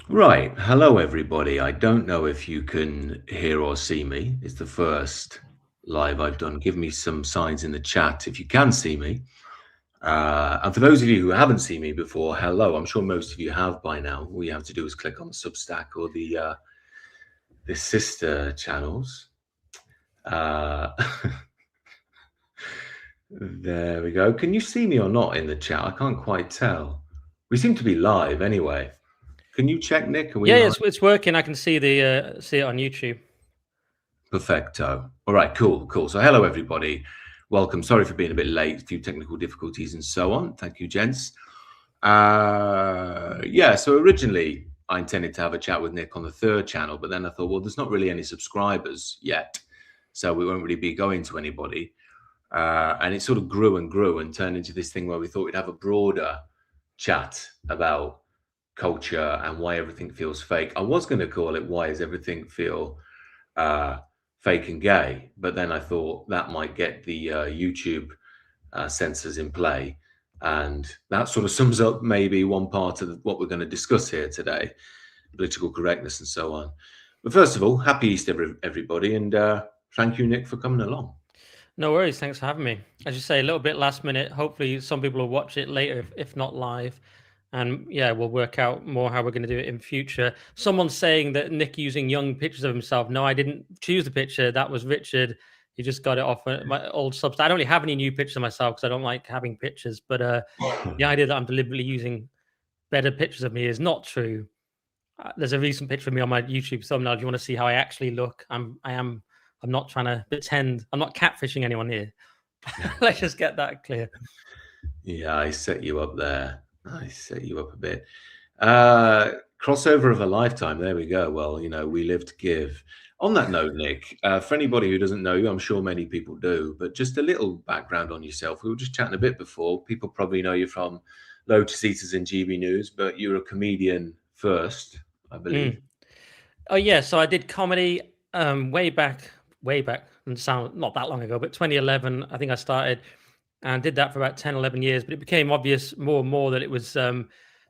Right. Hello, everybody. I don't know if you can hear or see me. It's the first live I've done. Give me some signs in the chat if you can see me. And for those of you who haven't seen me before, hello. I'm sure most of you have by now. All you have to do is click on the Substack or the sister channels. Uh, there we go. Can you see me or not in the chat? I can't quite tell. We seem to be live anyway. Can you check, Nick? Are we live? it's working. I can see see it on YouTube. Perfecto. All right, cool. So hello, everybody. Welcome. Sorry for being a bit late, a few technical difficulties and so on. Thank you, gents. So originally I intended to have a chat with Nick on the third channel, but then I thought, well, there's not really any subscribers yet, so we won't really be going to anybody. And it sort of grew and turned into this thing where we thought we'd have a broader chat about culture and why everything feels fake. I was going to call it "Why Does Everything Feel Fake and Gay?" But then I thought that might get the YouTube censors in play. And that sort of sums up maybe one part of what we're going to discuss here today, political correctness and so on. But first of all, happy Easter, everybody. And thank you, Nick, for coming along. No worries. Thanks for having me. As you say, a little bit last minute. Hopefully some people will watch it later, if not live. And yeah, we'll work out more how we're going to do it in future. Someone's saying that Nick using young pictures of himself. No, I didn't choose the picture. That was Richard. He just got it off my old Substack. I don't really have any new pictures of myself because I don't like having pictures. But the idea that I'm deliberately using better pictures of me is not true. There's a recent picture of me on my YouTube thumbnail. If you want to see how I actually look, I'm not trying to pretend. I'm not catfishing anyone here. Let's just get that clear. Yeah, I set you up there. I set you up a bit. Crossover of a lifetime. There we go. Well, we live to give. On that note, Nick, for anybody who doesn't know you, I'm sure many people do, but just a little background on yourself. We were just chatting a bit before. People probably know you from Lotus Eaters and GB News, but you're a comedian first, I believe. Oh yeah, so I did comedy way back, and sound not that long ago, but 2011, I think I started and did that for about 10, 11 years. But it became obvious more and more that it was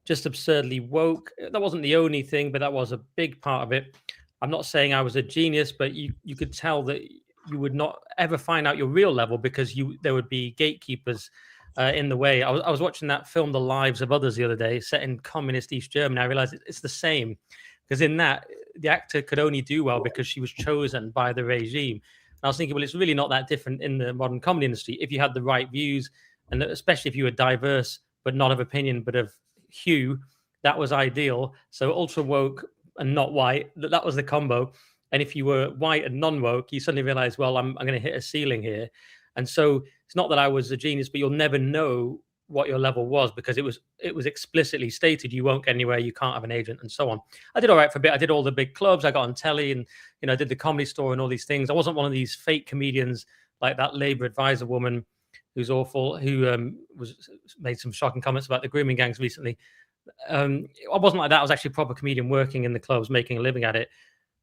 just absurdly woke. That wasn't the only thing, but that was a big part of it. I'm not saying I was a genius, but you could tell that you would not ever find out your real level because there would be gatekeepers in the way. I was watching that film, The Lives of Others, the other day, set in communist East Germany. I realized it's the same because in that, the actor could only do well because she was chosen by the regime. And I was thinking, well, it's really not that different in the modern comedy industry. If you had the right views, and especially if you were diverse, but not of opinion, but of hue, that was ideal. So ultra woke and not white, that was the combo. And if you were white and non-woke, you suddenly realize, well, I'm going to hit a ceiling here. And so it's not that I was a genius, but you'll never know what your level was because it was explicitly stated you won't get anywhere, you can't have an agent, and so on. I did all right for a bit. I did all the big clubs, I got on telly, and I did the Comedy Store and all these things. I wasn't one of these fake comedians like that Labour advisor woman who's awful, who was made some shocking comments about the grooming gangs recently. I wasn't like that. I was actually a proper comedian working in the clubs, making a living at it.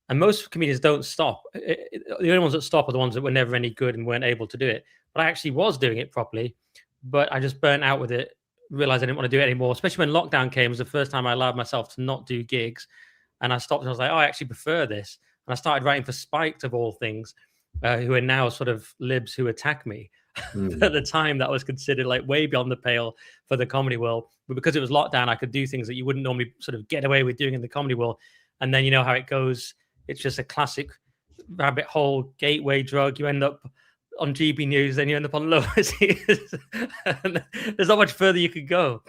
And most comedians don't stop. The only ones that stop are the ones that were never any good and weren't able to do it. But I actually was doing it properly, but I just burnt out with it, realized I didn't want to do it anymore, especially when lockdown came. It was the first time I allowed myself to not do gigs. And I stopped and I was like, oh, I actually prefer this. And I started writing for Spiked, of all things, who are now sort of libs who attack me. At the time, that was considered like way beyond the pale for the comedy world. But because it was lockdown, I could do things that you wouldn't normally sort of get away with doing in the comedy world. And then you know how it goes. It's just a classic rabbit hole gateway drug. You end up on GB News, then you end up on Lotus Eaters. There's not much further you could go.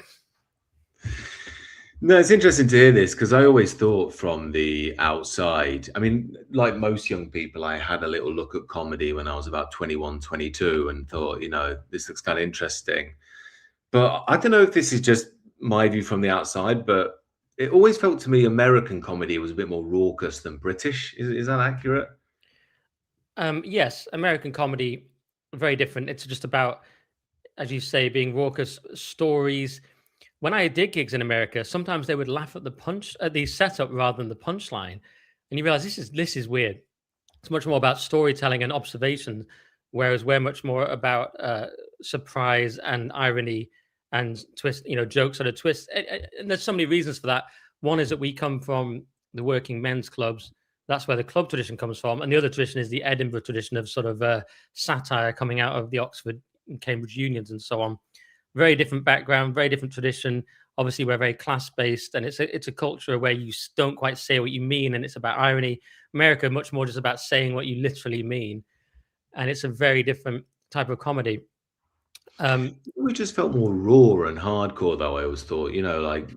No, it's interesting to hear this because I always thought from the outside, I mean, like most young people, I had a little look at comedy when I was about 21, 22 and thought, this looks kind of interesting. But I don't know if this is just my view from the outside, but it always felt to me American comedy was a bit more raucous than British. Is that accurate? Yes, American comedy, very different. It's just about, as you say, being raucous stories. When I did gigs in America, sometimes they would laugh at the setup rather than the punchline, and you realize this is weird. It's much more about storytelling and observation, whereas we're much more about surprise and irony and twist, jokes on a twist. And there's so many reasons for that. One is that we come from the working men's clubs. That's where the club tradition comes from. And the other tradition is the Edinburgh tradition of sort of satire coming out of the Oxford and Cambridge unions and so on. Very different background, very different tradition. Obviously, we're very class-based, and it's a culture where you don't quite say what you mean, and it's about irony. America, much more just about saying what you literally mean, and it's a very different type of comedy. We just felt more raw and hardcore, though. I always thought, like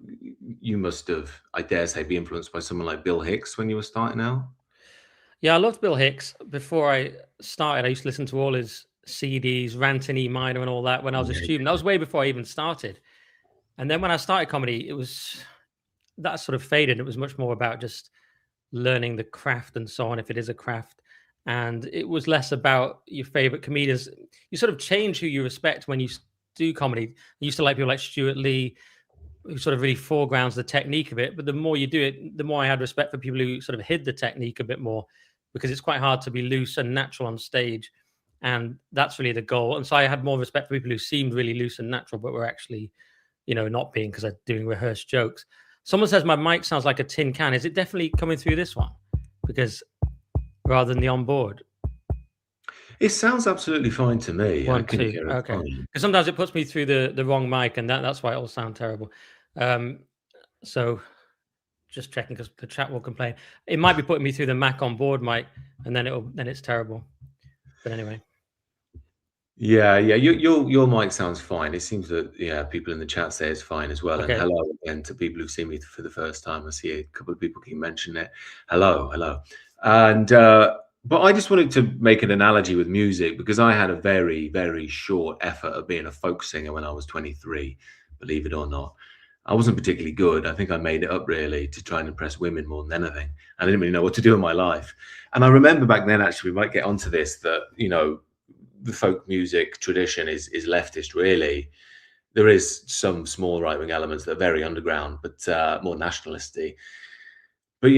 you must have, I dare say, be influenced by someone like Bill Hicks when you were starting out. Yeah, I loved Bill Hicks. Before I started, I used to listen to all his CDs, Rant in E minor and all that when I was a student. That was way before I even started. And then when I started comedy, that sort of faded. It was much more about just learning the craft and so on, if it is a craft. And it was less about your favorite comedians. You sort of change who you respect when you do comedy. I used to like people like Stuart Lee, who sort of really foregrounds the technique of it. But the more you do it, the more I had respect for people who sort of hid the technique a bit more, because it's quite hard to be loose and natural on stage. And that's really the goal. And so I had more respect for people who seemed really loose and natural, but were actually, not being, because they're doing rehearsed jokes. Someone says my mic sounds like a tin can. Is it definitely coming through this one? Because rather than the onboard? It sounds absolutely fine to me. One, I can two. hear it Okay. fine. Because sometimes it puts me through the wrong mic, and that's why it all sounds terrible. So just checking, because the chat will complain. It might be putting me through the Mac on board mic, and then it's terrible. But anyway. Yeah. Your mic sounds fine. It seems that people in the chat say it's fine as well. Okay. And hello again to people who've seen me for the first time. I see a couple of people keep mentioning it. Hello. And but I just wanted to make an analogy with music, because I had a very, very short effort of being a folk singer when I was 23, believe it or not. I wasn't particularly good. I think I made it up really to try and impress women more than anything. I didn't really know what to do in my life. And I remember back then, actually, we might get onto this, that, the folk music tradition is leftist, really. There is some small right-wing elements that are very underground, but more nationalistic. But,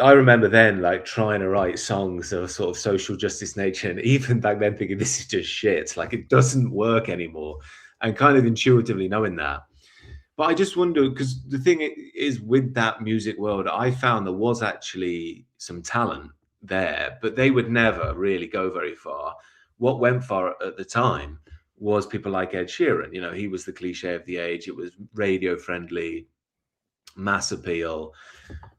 I remember then like trying to write songs of a sort of social justice nature, and even back then thinking this is just shit, like it doesn't work anymore, and kind of intuitively knowing that. But I just wonder, because the thing is with that music world, I found there was actually some talent there, but they would never really go very far. What went far at the time was people like Ed Sheeran. He was the cliche of the age. It was radio friendly, mass appeal,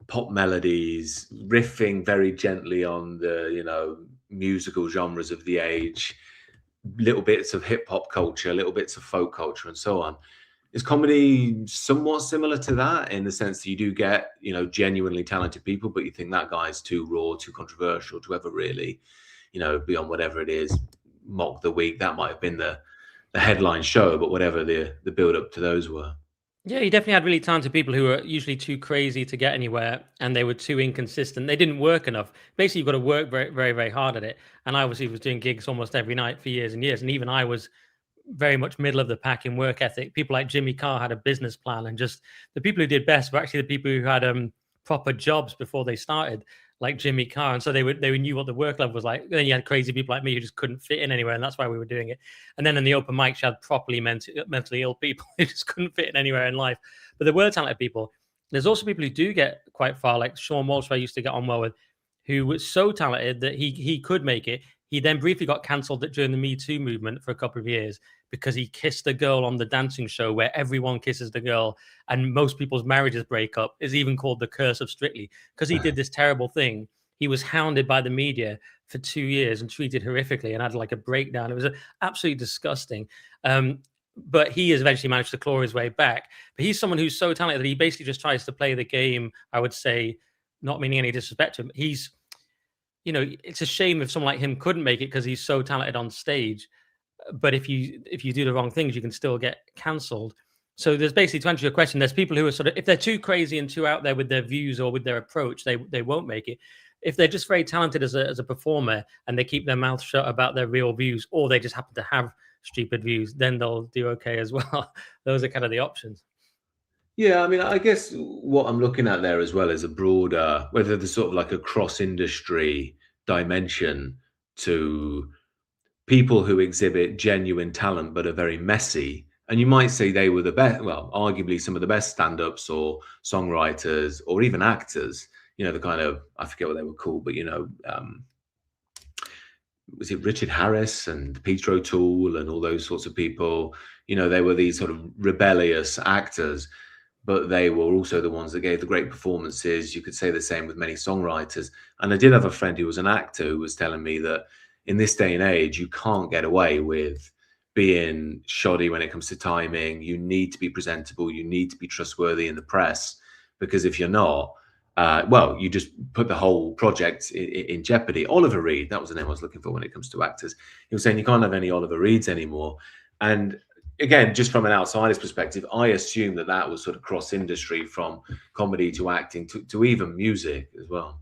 pop melodies, riffing very gently on the musical genres of the age, little bits of hip hop culture, little bits of folk culture, and so on. Is comedy somewhat similar to that, in the sense that you do get genuinely talented people, but you think that guy's too raw, too controversial to ever really beyond whatever it is, mock the week? That might have been the headline show, but whatever the build up to those were. Yeah, you definitely had really talented people who were usually too crazy to get anywhere, and they were too inconsistent. They didn't work enough. Basically, you've got to work very, very, very hard at it. And I obviously was doing gigs almost every night for years and years. And even I was very much middle of the pack in work ethic. People like Jimmy Carr had a business plan, and just the people who did best were actually the people who had proper jobs before they started, like Jimmy Carr. And so they knew what the work level was like. Then you had crazy people like me who just couldn't fit in anywhere, and that's why we were doing it. And then in the open mics, you had properly mentally ill people who just couldn't fit in anywhere in life. But there were talented people. There's also people who do get quite far, like Sean Walsh, who I used to get on well with, who was so talented that he could make it. He then briefly got cancelled during the Me Too movement for a couple of years because he kissed a girl on the dancing show where everyone kisses the girl and most people's marriages break up. Is even called the curse of Strictly, because he did this terrible thing. He was hounded by the media for 2 years and treated horrifically and had like a breakdown. It was absolutely disgusting. But he has eventually managed to claw his way back. But he's someone who's so talented that he basically just tries to play the game, I would say, not meaning any disrespect to him. He's, it's a shame if someone like him couldn't make it because he's so talented on stage. But if you do the wrong things, you can still get cancelled. So there's basically, to answer your question, there's people who are sort of, if they're too crazy and too out there with their views or with their approach, they won't make it. If they're just very talented as a performer and they keep their mouth shut about their real views, or they just happen to have stupid views, then they'll do okay as well. Those are kind of the options. Yeah, I mean, I guess what I'm looking at there as well is a broader, whether there's sort of like a cross-industry dimension to people who exhibit genuine talent but are very messy And you might say they were the best, well, arguably some of the best stand-ups or songwriters or even actors, the kind of, I forget what they were called, but, was it Richard Harris and Peter O'Toole and all those sorts of people? They were these sort of rebellious actors, but they were also the ones that gave the great performances. You could say the same with many songwriters. And I did have a friend who was an actor who was telling me that in this day and age, you can't get away with being shoddy when it comes to timing. You need to be presentable. You need to be trustworthy in the press, because if you're not, you just put the whole project in jeopardy. Oliver Reed, that was the name I was looking for when it comes to actors. He was saying you can't have any Oliver Reeds anymore. And again, just from an outsider's perspective, I assume that was sort of cross-industry, from comedy to acting to even music as well.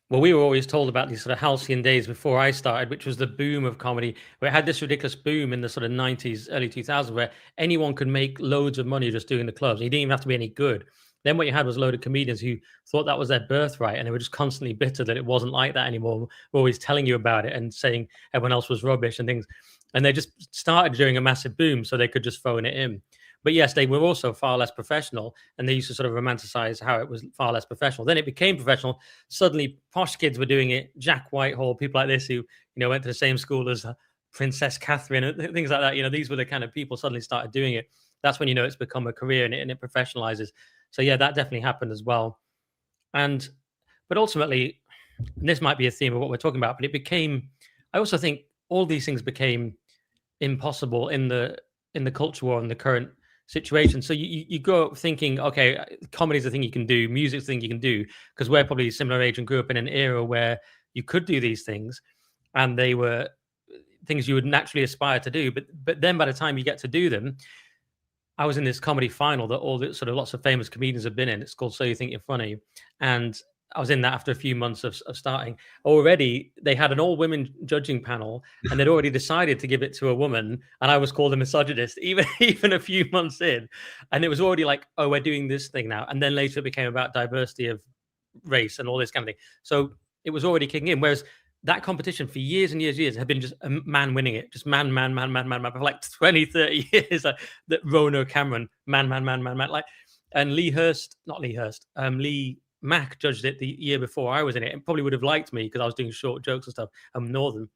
Well, we were always told about these sort of halcyon days before I started, which was the boom of comedy, where it had this ridiculous boom in the sort of 90s, early 2000s, where anyone could make loads of money just doing the clubs. You didn't even have to be any good. Then what you had was a load of comedians who thought that was their birthright, and they were just constantly bitter that it wasn't like that anymore. We're always telling you about it and saying everyone else was rubbish and things. And they just started during a massive boom so they could just phone it in. But yes, they were also far less professional, and they used to sort of romanticize how it was far less professional. Then it became professional. Suddenly, posh kids were doing it. Jack Whitehall, people like this who went to the same school as Princess Catherine and things like that. These were the kind of people suddenly started doing it. That's when it's become a career and it professionalizes. So yeah, that definitely happened as well. But ultimately, and this might be a theme of what we're talking about, but it became. I also think all these things became impossible in the culture war and the current situation. So you go up thinking, okay, comedy is the thing you can do, music's the thing you can do, because we're probably a similar age and grew up in an era where you could do these things, and they were things you would naturally aspire to do. But then by the time you get to do them, I was in this comedy final that all the sort of lots of famous comedians have been in. It's called So You Think You're Funny, and I was in that after a few months of starting. Already, they had an all-women judging panel, and they'd already decided to give it to a woman, and I was called a misogynist, even a few months in. And it was already like, oh, we're doing this thing now. And then later it became about diversity of race and all this kind of thing. So it was already kicking in. Whereas that competition for years and years had been just a man winning it, just man, for like 20, 30 years. That Rona Cameron, man. Like, and Lee Mack judged it the year before I was in it, and probably would have liked me because I was doing short jokes and stuff. I'm Northern,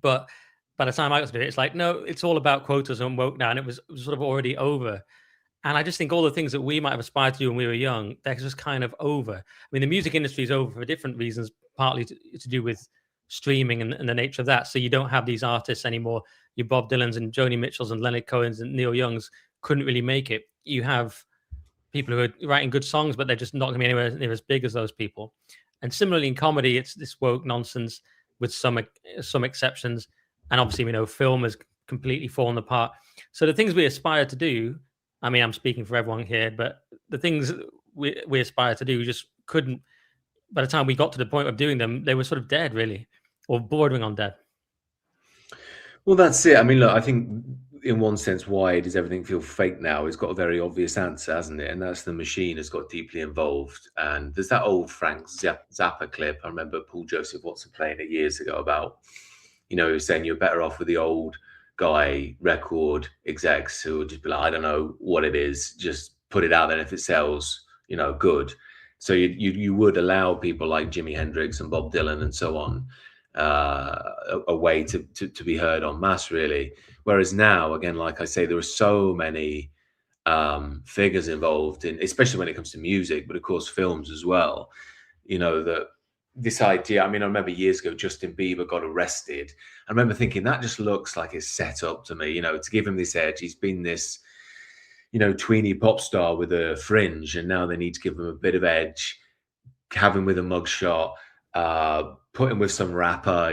but by the time I got to do it, it's like, no, it's all about quotas and woke now, and it was sort of already over. And I just think all the things that we might have aspired to do when we were young, they're just kind of over. I mean, the music industry is over for different reasons, partly to do with streaming and the nature of that. So you don't have these artists anymore. Your Bob Dylans and Joni Mitchells and Leonard Cohens and Neil Youngs couldn't really make it. You have people who are writing good songs, but they're just not going to be anywhere near as big as those people. And similarly in comedy, it's this woke nonsense with some exceptions. And obviously, we know film has completely fallen apart. So the things we aspire to do, I mean, I'm speaking for everyone here, but the things we aspire to do, we just couldn't. By the time we got to the point of doing them, they were sort of dead, really, or bordering on dead. Well, that's it. I mean, look, I think in one sense, why does everything feel fake now? It's got a very obvious answer, hasn't it? And that's the machine has got deeply involved. And there's that old Frank Zappa clip. I remember Paul Joseph Watson playing it years ago about, saying you're better off with the old guy record execs who would just be like, I don't know what it is, just put it out there. If it sells, good. So you would allow people like Jimi Hendrix and Bob Dylan and so on a way to be heard en masse, really. Whereas now, again, like I say, there are so many figures involved in, especially when it comes to music, but of course films as well. That this idea, I mean, I remember years ago, Justin Bieber got arrested. I remember thinking that just looks like it's set up to me, to give him this edge. He's been this, tweeny pop star with a fringe, and now they need to give him a bit of edge, have him with a mugshot, put him with some rapper,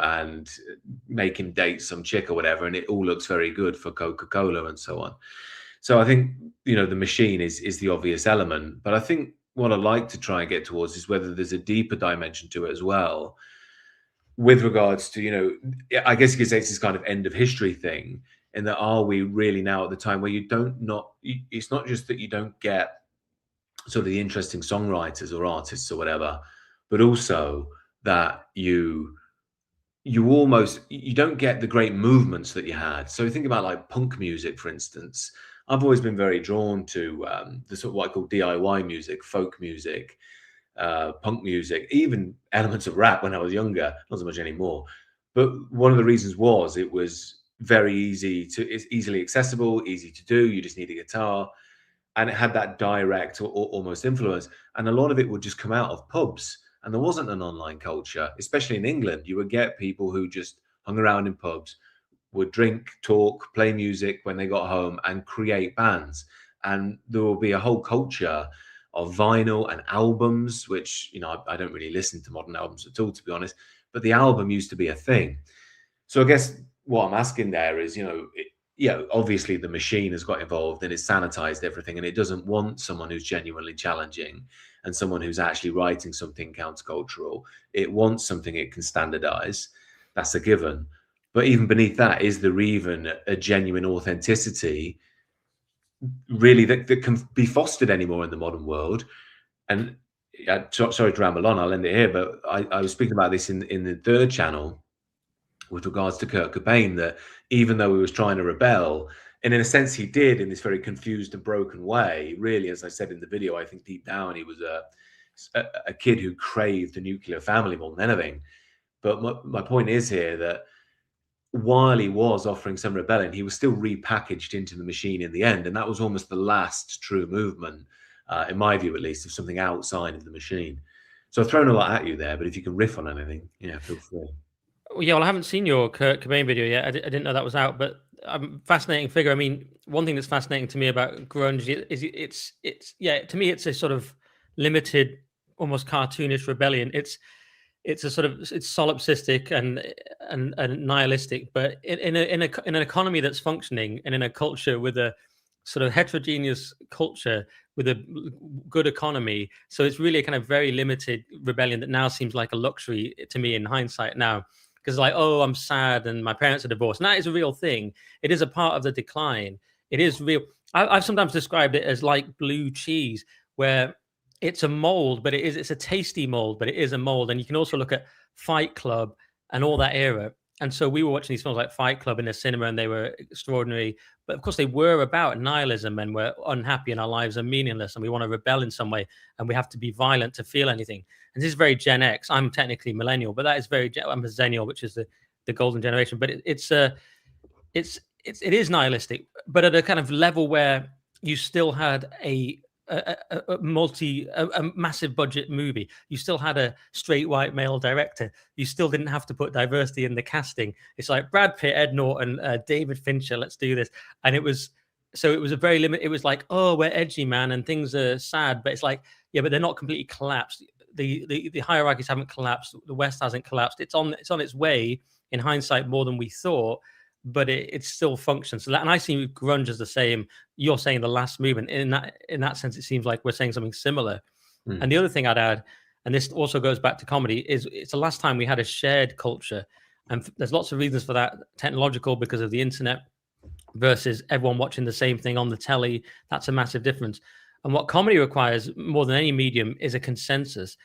and make him date some chick or whatever, and it all looks very good for Coca-Cola and so on. So I think, the machine is the obvious element, but I think what I'd like to try and get towards is whether there's a deeper dimension to it as well, with regards to, I guess you could say it's this kind of end of history thing, and that are we really now at the time where it's not just that you don't get sort of the interesting songwriters or artists or whatever, but also that you you don't get the great movements that you had. So think about like punk music, for instance. I've always been very drawn to the sort of what I call DIY music, folk music, punk music, even elements of rap when I was younger, not so much anymore. But one of the reasons was it was very it's easily accessible, easy to do. You just need a guitar, and it had that direct or almost influence. And a lot of it would just come out of pubs. And there wasn't an online culture, especially in England. You would get people who just hung around in pubs, would drink, talk, play music when they got home, and create bands. And there will be a whole culture of vinyl and albums, which, I don't really listen to modern albums at all, to be honest, but the album used to be a thing. So I guess what I'm asking there is, obviously the machine has got involved and it's sanitized everything, and it doesn't want someone who's genuinely challenging and someone who's actually writing something countercultural. It wants something it can standardize. That's a given. But even beneath that, is there even a genuine authenticity really that can be fostered anymore in the modern world? And sorry to ramble on, I'll end it here, but I was speaking about this in the third channel with regards to Kurt Cobain, that even though he was trying to rebel, and in a sense he did in this very confused and broken way, really, as I said in the video, I think deep down he was a kid who craved the nuclear family more than anything. But my point is here that while he was offering some rebellion, he was still repackaged into the machine in the end. And that was almost the last true movement, in my view, at least, of something outside of the machine. So I've thrown a lot at you there, but if you can riff on anything, feel free. Yeah, well, I haven't seen your Kurt Cobain video yet. I didn't know that was out, but fascinating figure. I mean, one thing that's fascinating to me about grunge is to me, it's a sort of limited, almost cartoonish rebellion. It's solipsistic and nihilistic, but in an economy that's functioning and in a culture with a sort of heterogeneous culture with a good economy. So it's really a kind of very limited rebellion that now seems like a luxury to me in hindsight now. Because like, oh, I'm sad and my parents are divorced. And that is a real thing. It is a part of the decline. It is real. I've sometimes described it as like blue cheese, where it's a mold, but it's a tasty mold, but it is a mold. And you can also look at Fight Club and all that era. And so we were watching these films like Fight Club in the cinema, and they were extraordinary. But of course, they were about nihilism, and we're unhappy and our lives are meaningless, and we want to rebel in some way, and we have to be violent to feel anything. And this is very Gen X. I'm technically millennial, but that is I'm a Zennial, which is the golden generation. But it is nihilistic, but at a kind of level where you still had a massive budget movie. You still had a straight white male director. You still didn't have to put diversity in the casting. It's like Brad Pitt, Ed Norton, David Fincher, let's do this. And it was a very limited. It was like, oh, we're edgy, man, and things are sad. But it's like, yeah, but they're not completely collapsed. The hierarchies haven't collapsed. The West hasn't collapsed. It's on its way in hindsight more than we thought, but it still functions. So and I see grunge as the same. You're saying the last movement. In that sense, it seems like we're saying something similar. And the other thing I'd add, and this also goes back to comedy, is it's the last time we had a shared culture. And there's lots of reasons for that. Technological, because of the internet, versus everyone watching the same thing on the telly. That's a massive difference. And what comedy requires more than any medium is a consensus.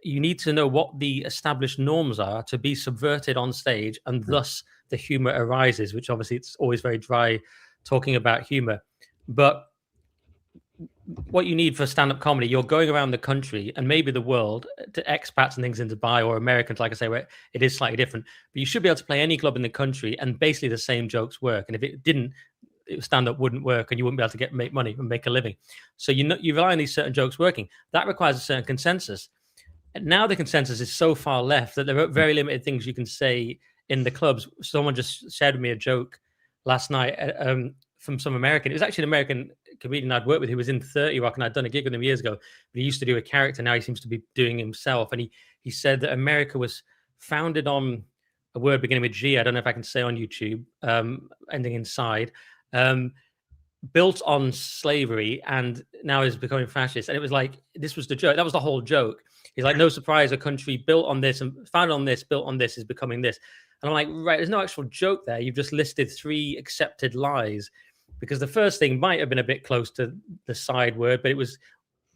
You need to know what the established norms are to be subverted on stage, and thus the humor arises, which obviously it's always very dry talking about humor. But what you need for stand-up comedy, you're going around the country and maybe the world to expats and things in Dubai, or Americans, like I say, where it is slightly different. But you should be able to play any club in the country and basically the same jokes work. And if it didn't, stand-up wouldn't work and you wouldn't be able to make money and make a living. So you rely on these certain jokes working. That requires a certain consensus. And now the consensus is so far left that there are very limited things you can say in the clubs. Someone just shared with me a joke last night from some American. It was actually an American comedian I'd worked with who was in 30 Rock, and I'd done a gig with him years ago. But he used to do a character. Now he seems to be doing himself. And he said that America was founded on a word beginning with G. I don't know if I can say on YouTube, ending in side. Built on slavery, and now is becoming fascist. And it was like, this was the joke. That was the whole joke. He's like, no surprise, a country built on this and founded on this, built on this is becoming this. And I'm like, right, there's no actual joke there. You've just listed 3 accepted lies, because the first thing might have been a bit close to the side word, but it was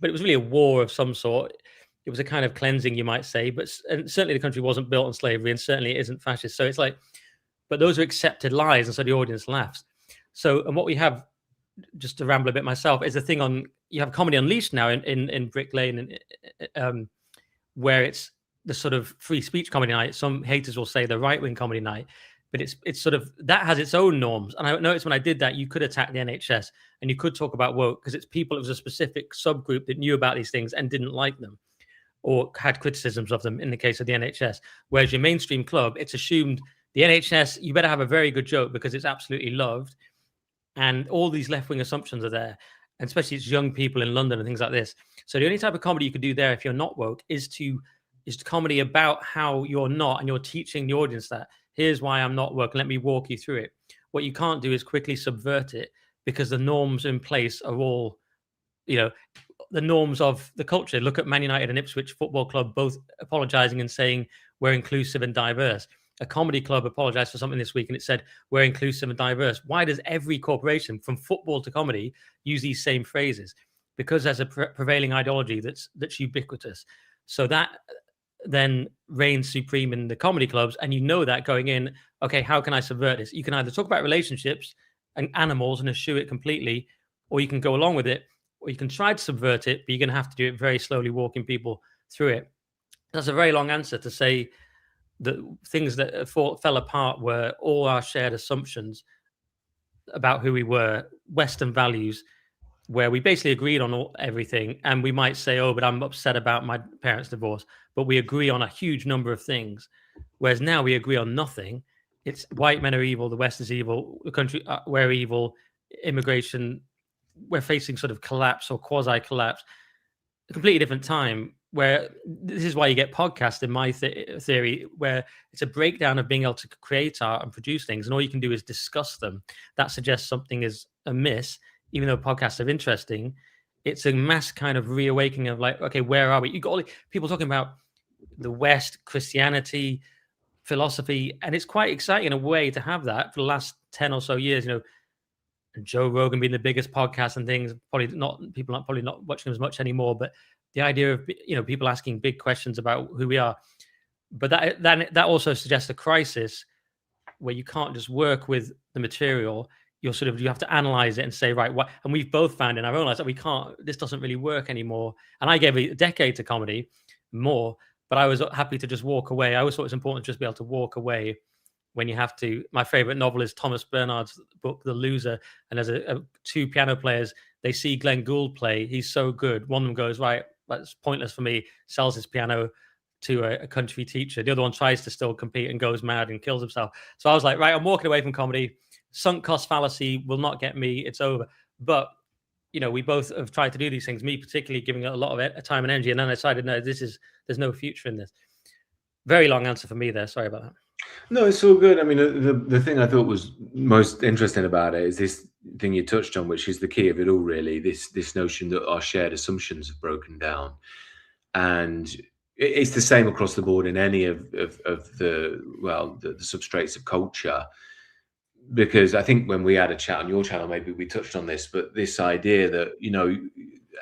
really a war of some sort. it was a kind of cleansing, you might say, and certainly the country wasn't built on slavery, and certainly it isn't fascist. So it's like, but those are accepted lies, and so the audience laughs. So, and what we have, just to ramble a bit myself, is the thing on, you have Comedy Unleashed now in Brick Lane, and where it's the sort of free speech comedy night. Some haters will say the right-wing comedy night, but it's sort of, that has its own norms. And I noticed when I did that, you could attack the NHS and you could talk about woke, because it's people, it was a specific subgroup that knew about these things and didn't like them or had criticisms of them in the case of the NHS. Whereas your mainstream club, it's assumed the NHS, you better have a very good joke because it's absolutely loved. And all these left-wing assumptions are there. And especially it's young people in London and things like this. So the only type of comedy you could do there if you're not woke is comedy about how you're not, and you're teaching the audience that here's why I'm not woke. Let me walk you through it. What you can't do is quickly subvert it, because the norms in place are all, the norms of the culture. Look at Man United and Ipswich Football Club both apologizing and saying we're inclusive and diverse. A comedy club apologized for something this week and it said we're inclusive and diverse. Why does every corporation, from football to comedy, use these same phrases? Because there's a prevailing ideology that's ubiquitous. So that then reigns supreme in the comedy clubs, and you know that going in, okay, how can I subvert this? You can either talk about relationships and animals and eschew it completely, or you can go along with it, or you can try to subvert it, but you're going to have to do it very slowly, walking people through it. That's a very long answer to say the things that fell apart were all our shared assumptions about who we were, Western values, where we basically agreed on everything. And we might say, oh, but I'm upset about my parents' divorce. But we agree on a huge number of things. Whereas now we agree on nothing. It's white men are evil, the West is evil, the country, we're evil, immigration, we're facing sort of collapse or quasi-collapse. A completely different time, where this is why you get podcasts in my theory, where it's a breakdown of being able to create art and produce things, and all you can do is discuss them. That suggests something is amiss, even though podcasts are interesting. It's a mass kind of reawakening of like, okay, where are we? You got all people talking about the West, Christianity, philosophy, and it's quite exciting in a way to have that for the last 10 or so years. Joe Rogan being the biggest podcast and things, probably not watching him as much anymore, but the idea of people asking big questions about who we are. But that also suggests a crisis where you can't just work with the material. You have to analyze it and say, right, what? And we've both found in our own lives that this doesn't really work anymore. And I gave a decade to comedy more, but I was happy to just walk away. I always thought it's important to just be able to walk away when you have to. My favorite novel is Thomas Bernhard's book, The Loser. And there's two piano players. They see Glenn Gould play. He's so good. One of them goes, right, that's pointless for me, sells his piano to a country teacher. The other one tries to still compete and goes mad and kills himself. So I was like, right, I'm walking away from comedy. Sunk cost fallacy will not get me. It's over. But, we both have tried to do these things, me particularly giving it a lot of time and energy. And then I decided, no, there's no future in this. Very long answer for me there. Sorry about that. No, it's all good. I mean, the thing I thought was most interesting about it is this thing you touched on, which is the key of it all, really. This notion that our shared assumptions have broken down. And it's the same across the board in any of the substrates of culture. Because I think when we had a chat on your channel, maybe we touched on this, but this idea that,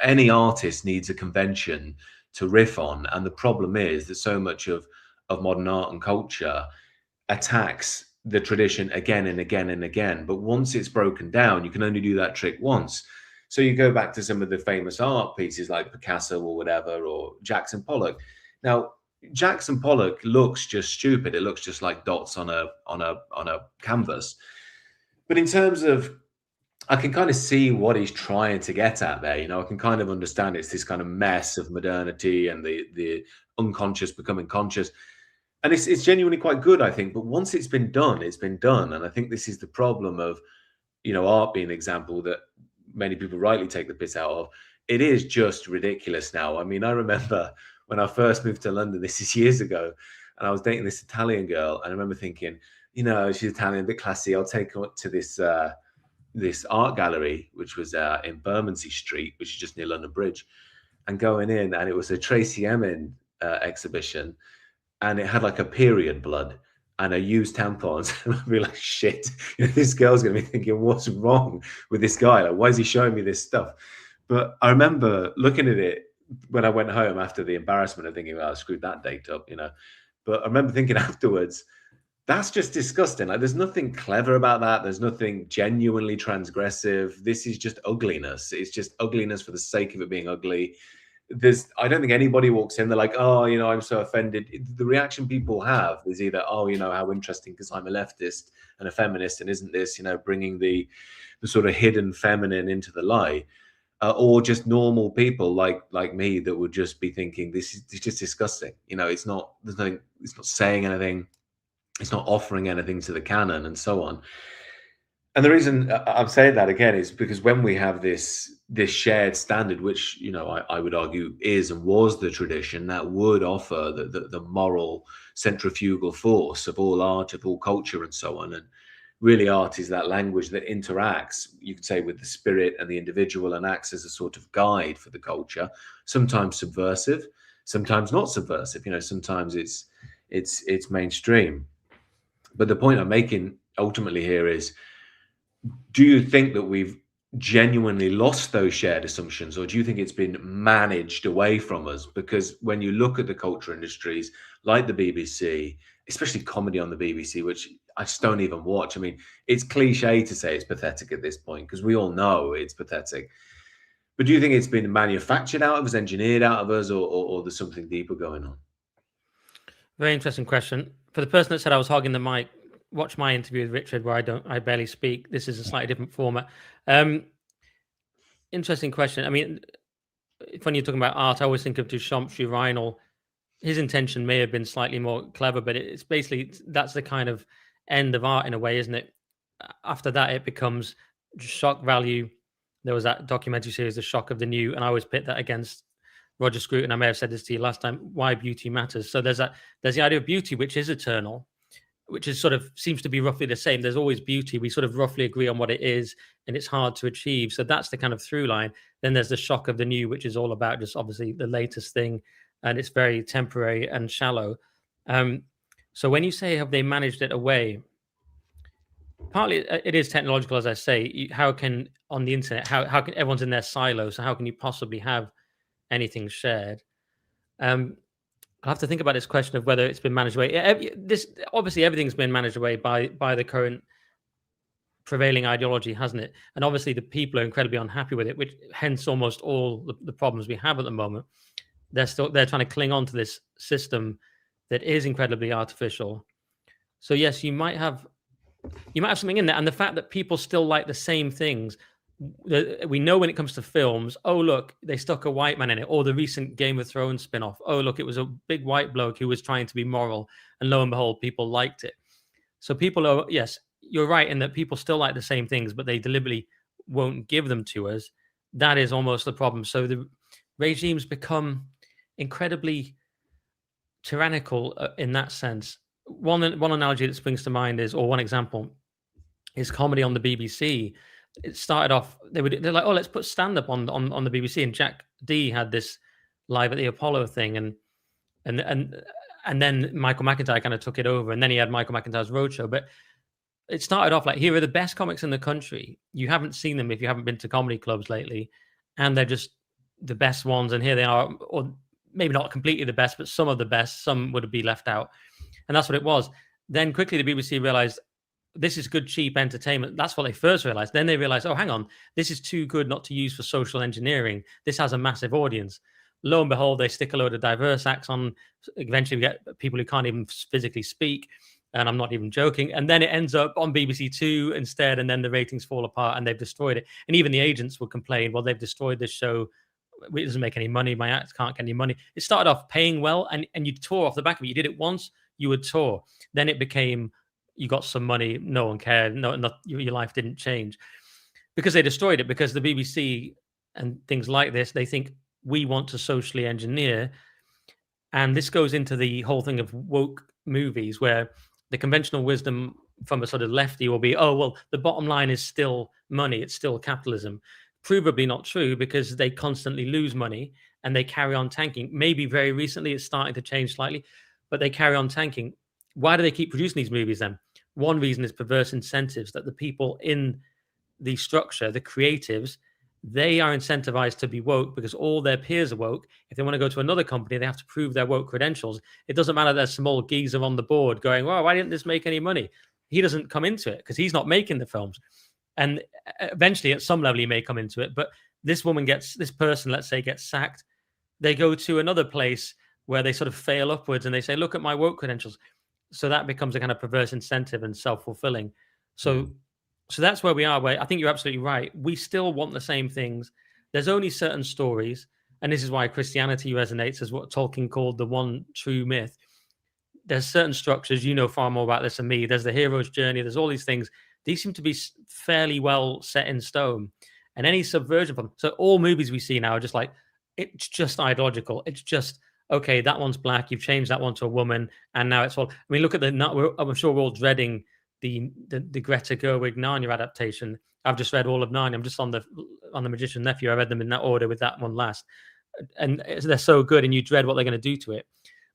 any artist needs a convention to riff on. And the problem is that so much of modern art and culture attacks the tradition again and again and again. But once it's broken down, you can only do that trick once. So you go back to some of the famous art pieces like Picasso or whatever, or Jackson Pollock. Now, Jackson Pollock looks just stupid. It looks just like dots on a canvas. But in terms of, I can kind of see what he's trying to get at there. I can kind of understand it's this kind of mess of modernity and the unconscious becoming conscious. And it's genuinely quite good, I think. But once it's been done, it's been done. And I think this is the problem of, art being an example that many people rightly take the piss out of. It is just ridiculous now. I mean, I remember when I first moved to London, this is years ago, and I was dating this Italian girl. And I remember thinking, she's Italian, a bit classy. I'll take her to this art gallery, which was in Bermondsey Street, which is just near London Bridge, and going in, and it was a Tracy Emin exhibition. And it had like a period blood and a used tampons. And I'd be like, shit, this girl's going to be thinking, what's wrong with this guy? Like, why is he showing me this stuff? But I remember looking at it, when I went home after the embarrassment of thinking, well, I screwed that date up, But I remember thinking afterwards, that's just disgusting. Like, there's nothing clever about that. There's nothing genuinely transgressive. This is just ugliness. It's just ugliness for the sake of it being ugly. I don't think anybody walks in, they're like, oh, I'm so offended. The reaction people have is either, oh, how interesting because I'm a leftist and a feminist, and isn't this, bringing the sort of hidden feminine into the light, or just normal people like me that would just be thinking this is just disgusting. It's not saying anything, it's not offering anything to the canon, and so on. And the reason I'm saying that again is because when we have this shared standard, which I would argue is and was the tradition that would offer the moral centrifugal force of all art, of all culture, and so on. And really, art is that language that interacts, you could say, with the spirit and the individual, and acts as a sort of guide for the culture. Sometimes subversive, sometimes not subversive. Sometimes it's mainstream. But the point I'm making ultimately here is, do you think that we've genuinely lost those shared assumptions, or do you think it's been managed away from us? Because when you look at the culture industries like the BBC, especially comedy on the BBC, which I just don't even watch. I mean, it's cliche to say it's pathetic at this point because we all know it's pathetic. But do you think it's been manufactured out of us, engineered out of us, or there's something deeper going on? Very interesting question. For the person that said I was hogging the mic, watch my interview with Richard where I barely speak. This is a slightly different format. Interesting question. I mean, when you're talking about art, I always think of Duchamp, Reinl. His intention may have been slightly more clever, but it's basically, that's the kind of end of art in a way, isn't it? After that, it becomes shock value. There was that documentary series, The Shock of the New, and I always pit that against Roger Scruton. I may have said this to you last time, why beauty matters. So there's the idea of beauty, which is eternal, which is sort of seems to be roughly the same. There's always beauty. We sort of roughly agree on what it is, and it's hard to achieve. So that's the kind of through line. Then there's the shock of the new, which is all about just obviously the latest thing, and it's very temporary and shallow. So when you say, have they managed it away? Partly it is technological, as I say. How can, on the internet, how can, everyone's in their silo, so how can you possibly have anything shared? I'll have to think about this question of whether it's been managed away. This obviously everything's been managed away by the current prevailing ideology, hasn't it? And obviously the people are incredibly unhappy with it, which hence almost all the problems we have at the moment. They're trying to cling on to this system that is incredibly artificial. So yes, you might have something in there, and the fact that people still like the same things. We know when it comes to films, oh look, they stuck a white man in it, or the recent Game of Thrones spin-off, oh look, it was a big white bloke who was trying to be moral, and lo and behold, people liked it. So people are, yes, you're right in that people still like the same things, but they deliberately won't give them to us. That is almost the problem. So the regimes become incredibly tyrannical in that sense. One analogy that springs to mind is, or one example, is comedy on the BBC. It started off, they're like, oh, let's put stand-up on the BBC, and Jack D had this Live at the Apollo thing, and then Michael McIntyre kind of took it over, and then he had Michael McIntyre's Roadshow. But it started off like, here are the best comics in the country. You haven't seen them if you haven't been to comedy clubs lately, and they're just the best ones, and here they are, or maybe not completely the best, but some of the best. Some would be left out, and that's what it was. Then quickly the BBC realized, this is good, cheap entertainment. That's what they first realized. Then they realized, oh, hang on, this is too good not to use for social engineering. This has a massive audience. Lo and behold, they stick a load of diverse acts on. Eventually, we get people who can't even physically speak. And I'm not even joking. And then it ends up on BBC Two instead. And then the ratings fall apart and they've destroyed it. And even the agents will complain, well, they've destroyed this show. It doesn't make any money. My acts can't get any money. It started off paying well, and you tore off the back of it. You did it once, you would tour. Then it became, you got some money, no one cared, your life didn't change. Because they destroyed it, because the BBC and things like this, they think we want to socially engineer. And this goes into the whole thing of woke movies, where the conventional wisdom from a sort of lefty will be, oh, well, the bottom line is still money, it's still capitalism. Provably not true, because they constantly lose money and they carry on tanking. Maybe very recently it's starting to change slightly, but they carry on tanking. Why do they keep producing these movies then? One reason is perverse incentives, that the people in the structure, the creatives, they are incentivized to be woke because all their peers are woke. If they want to go to another company, they have to prove their woke credentials. It doesn't matter there's small geezer on the board going, well, why didn't this make any money? He doesn't come into it because he's not making the films. And eventually, at some level, he may come into it. But this person, let's say, gets sacked. They go to another place where they sort of fail upwards and they say, look at my woke credentials. So that becomes a kind of perverse incentive and self-fulfilling. So that's where we are, where I think you're absolutely right. We still want the same things. There's only certain stories. And this is why Christianity resonates as what Tolkien called the one true myth. There's certain structures, you know far more about this than me. There's the hero's journey. There's all these things. These seem to be fairly well set in stone. And any subversion from them. So all movies we see now are just like, it's just ideological. It's just, okay, that one's black. You've changed that one to a woman. And now it's all, I mean, look at I'm sure we're all dreading the Greta Gerwig Narnia adaptation. I've just read all of Narnia. I'm just on the Magician's Nephew. I read them in that order with that one last. And they're so good and you dread what they're going to do to it.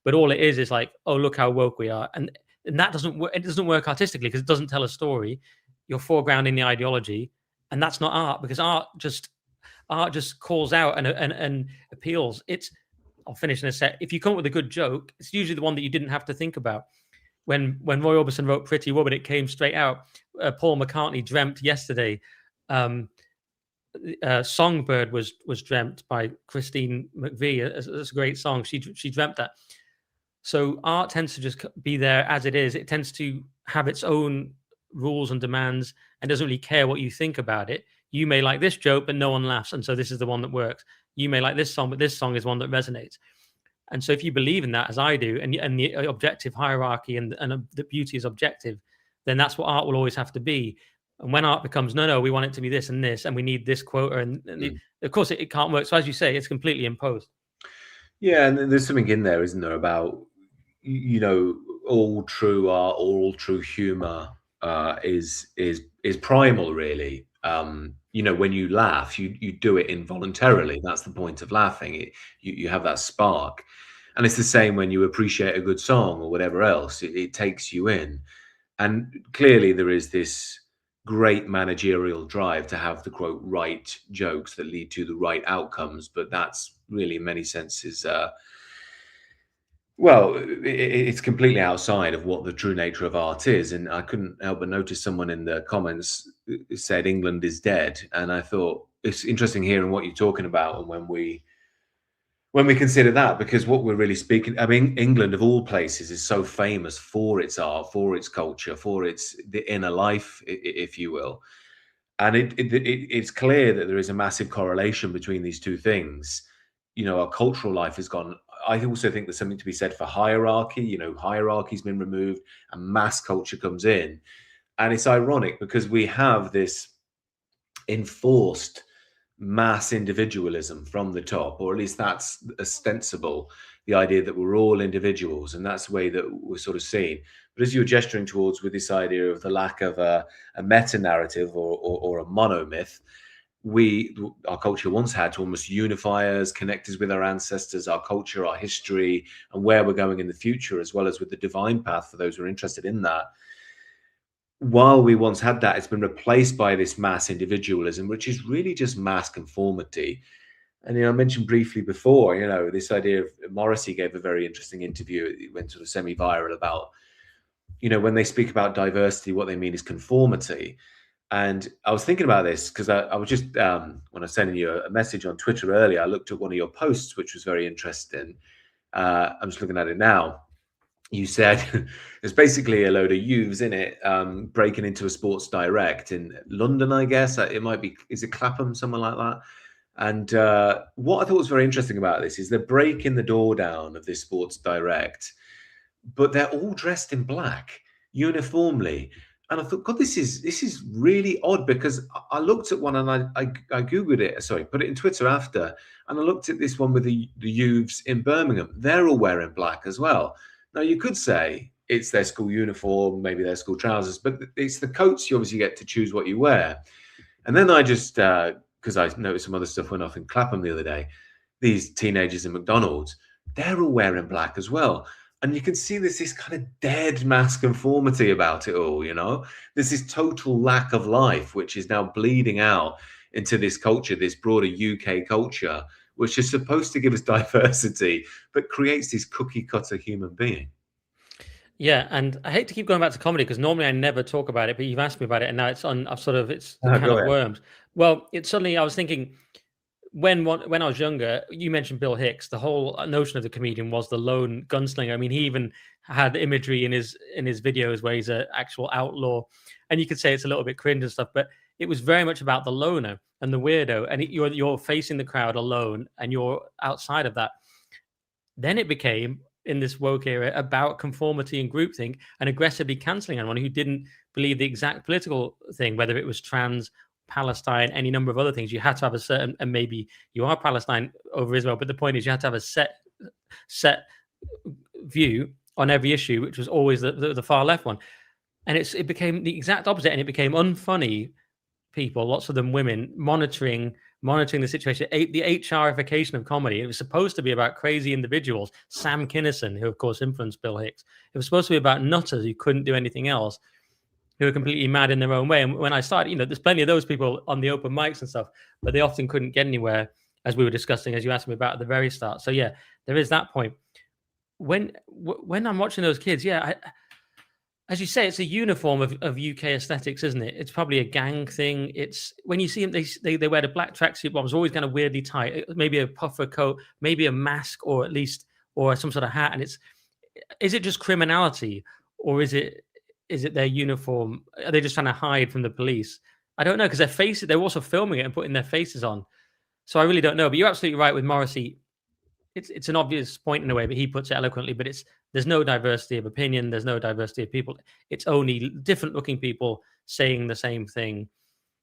But all it is like, oh, look how woke we are. And that doesn't work. It doesn't work artistically because it doesn't tell a story. You're foregrounding the ideology. And that's not art, because art just calls out and appeals. I'll finish in a sec. If you come up with a good joke, it's usually the one that you didn't have to think about. When Roy Orbison wrote Pretty Woman, it came straight out. Paul McCartney dreamt yesterday. Songbird was dreamt by Christine McVie. It's a great song. She dreamt that. So art tends to just be there as it is. It tends to have its own rules and demands and doesn't really care what you think about it. You may like this joke, but no one laughs. And so this is the one that works. You may like this song, but this song is one that resonates. And so if you believe in that, as I do, and the objective hierarchy and the beauty is objective, then that's what art will always have to be. And when art becomes, no, we want it to be this and this, and we need this quota, and of course it can't work. So as you say, it's completely imposed. Yeah, and there's something in there, isn't there, about, all true art, all true humor is primal, really. When you laugh, you do it involuntarily. That's the point of laughing. You have that spark. And it's the same when you appreciate a good song or whatever else. It takes you in. And clearly there is this great managerial drive to have the, quote, right jokes that lead to the right outcomes. But that's really, in many senses, it's completely outside of what the true nature of art is. And I couldn't help but notice someone in the comments said England is dead. And I thought it's interesting hearing what you're talking about. And when we consider that, because what we're really speaking, I mean, England of all places is so famous for its art, for its culture, for the inner life, if you will. And it's clear that there is a massive correlation between these two things. Our cultural life has gone. I also think there's something to be said for hierarchy. Hierarchy's been removed and mass culture comes in. And it's ironic because we have this enforced mass individualism from the top, or at least that's ostensible, the idea that we're all individuals, and that's the way that we're sort of seen. But as you're gesturing towards with this idea of the lack of a meta-narrative or a monomyth, our culture once had to almost unify us, connect us with our ancestors, our culture, our history, and where we're going in the future, as well as with the divine path for those who are interested in that. While we once had that, it's been replaced by this mass individualism, which is really just mass conformity. And I mentioned briefly before, this idea of Morrissey gave a very interesting interview. It went sort of semi-viral about, when they speak about diversity, what they mean is conformity. And I was thinking about this because I was just, when I was sending you a message on Twitter earlier, I looked at one of your posts, which was very interesting. I'm just looking at it now. You said there's basically a load of youths in it breaking into a Sports Direct in London, I guess. It might be, is it Clapham, somewhere like that? And what I thought was very interesting about this is they're breaking the door down of this Sports Direct, but they're all dressed in black uniformly. And I thought, God, this is really odd, because I looked at one and I Googled it, put it in Twitter after, and I looked at this one with the youths in Birmingham. They're all wearing black as well. Now, you could say it's their school uniform, maybe their school trousers, but it's the coats. You obviously get to choose what you wear. And then I just, because I noticed some other stuff went off in Clapham the other day, these teenagers in McDonald's, they're all wearing black as well. And you can see this kind of dead mass conformity about it all, There's this total lack of life, which is now bleeding out into this culture, this broader UK culture, which is supposed to give us diversity, but creates this cookie cutter human being. Yeah, and I hate to keep going back to comedy because normally I never talk about it, but you've asked me about it, and now it's on. I've sort of it's the can Go of ahead. worms. Well, it's suddenly I was thinking when I was younger, you mentioned Bill Hicks. The whole notion of the comedian was the lone gunslinger. I mean, he even had imagery in his videos where he's an actual outlaw, and you could say it's a little bit cringe and stuff, but it was very much about the loner and the weirdo, and you're facing the crowd alone, and you're outside of that. Then it became in this woke era about conformity and groupthink and aggressively cancelling anyone who didn't believe the exact political thing, whether it was trans, Palestine, any number of other things. You had to have a certain, and maybe you are Palestine over Israel, but the point is you had to have a set view on every issue, which was always the far left one. And it became the exact opposite, and it became unfunny people, lots of them women, monitoring the situation, the HRification of comedy. It was supposed to be about crazy individuals, Sam Kinison, who of course influenced Bill Hicks. It was supposed to be about nutters who couldn't do anything else, who were completely mad in their own way. And when I started, there's plenty of those people on the open mics and stuff, but they often couldn't get anywhere, as we were discussing, as you asked me about at the very start. So yeah, there is that point. When I'm watching those kids, as you say, it's a uniform of UK aesthetics, isn't it? It's probably a gang thing. It's when you see them, they wear the black tracksuit bottoms, always kind of weirdly tight, maybe a puffer coat, maybe a mask, or some sort of hat. And is it just criminality, or is it their uniform? Are they just trying to hide from the police? I don't know, because they're also filming it and putting their faces on. So I really don't know. But you're absolutely right with Morrissey. It's an obvious point in a way, but he puts it eloquently. But there's no diversity of opinion. There's no diversity of people. It's only different looking people saying the same thing.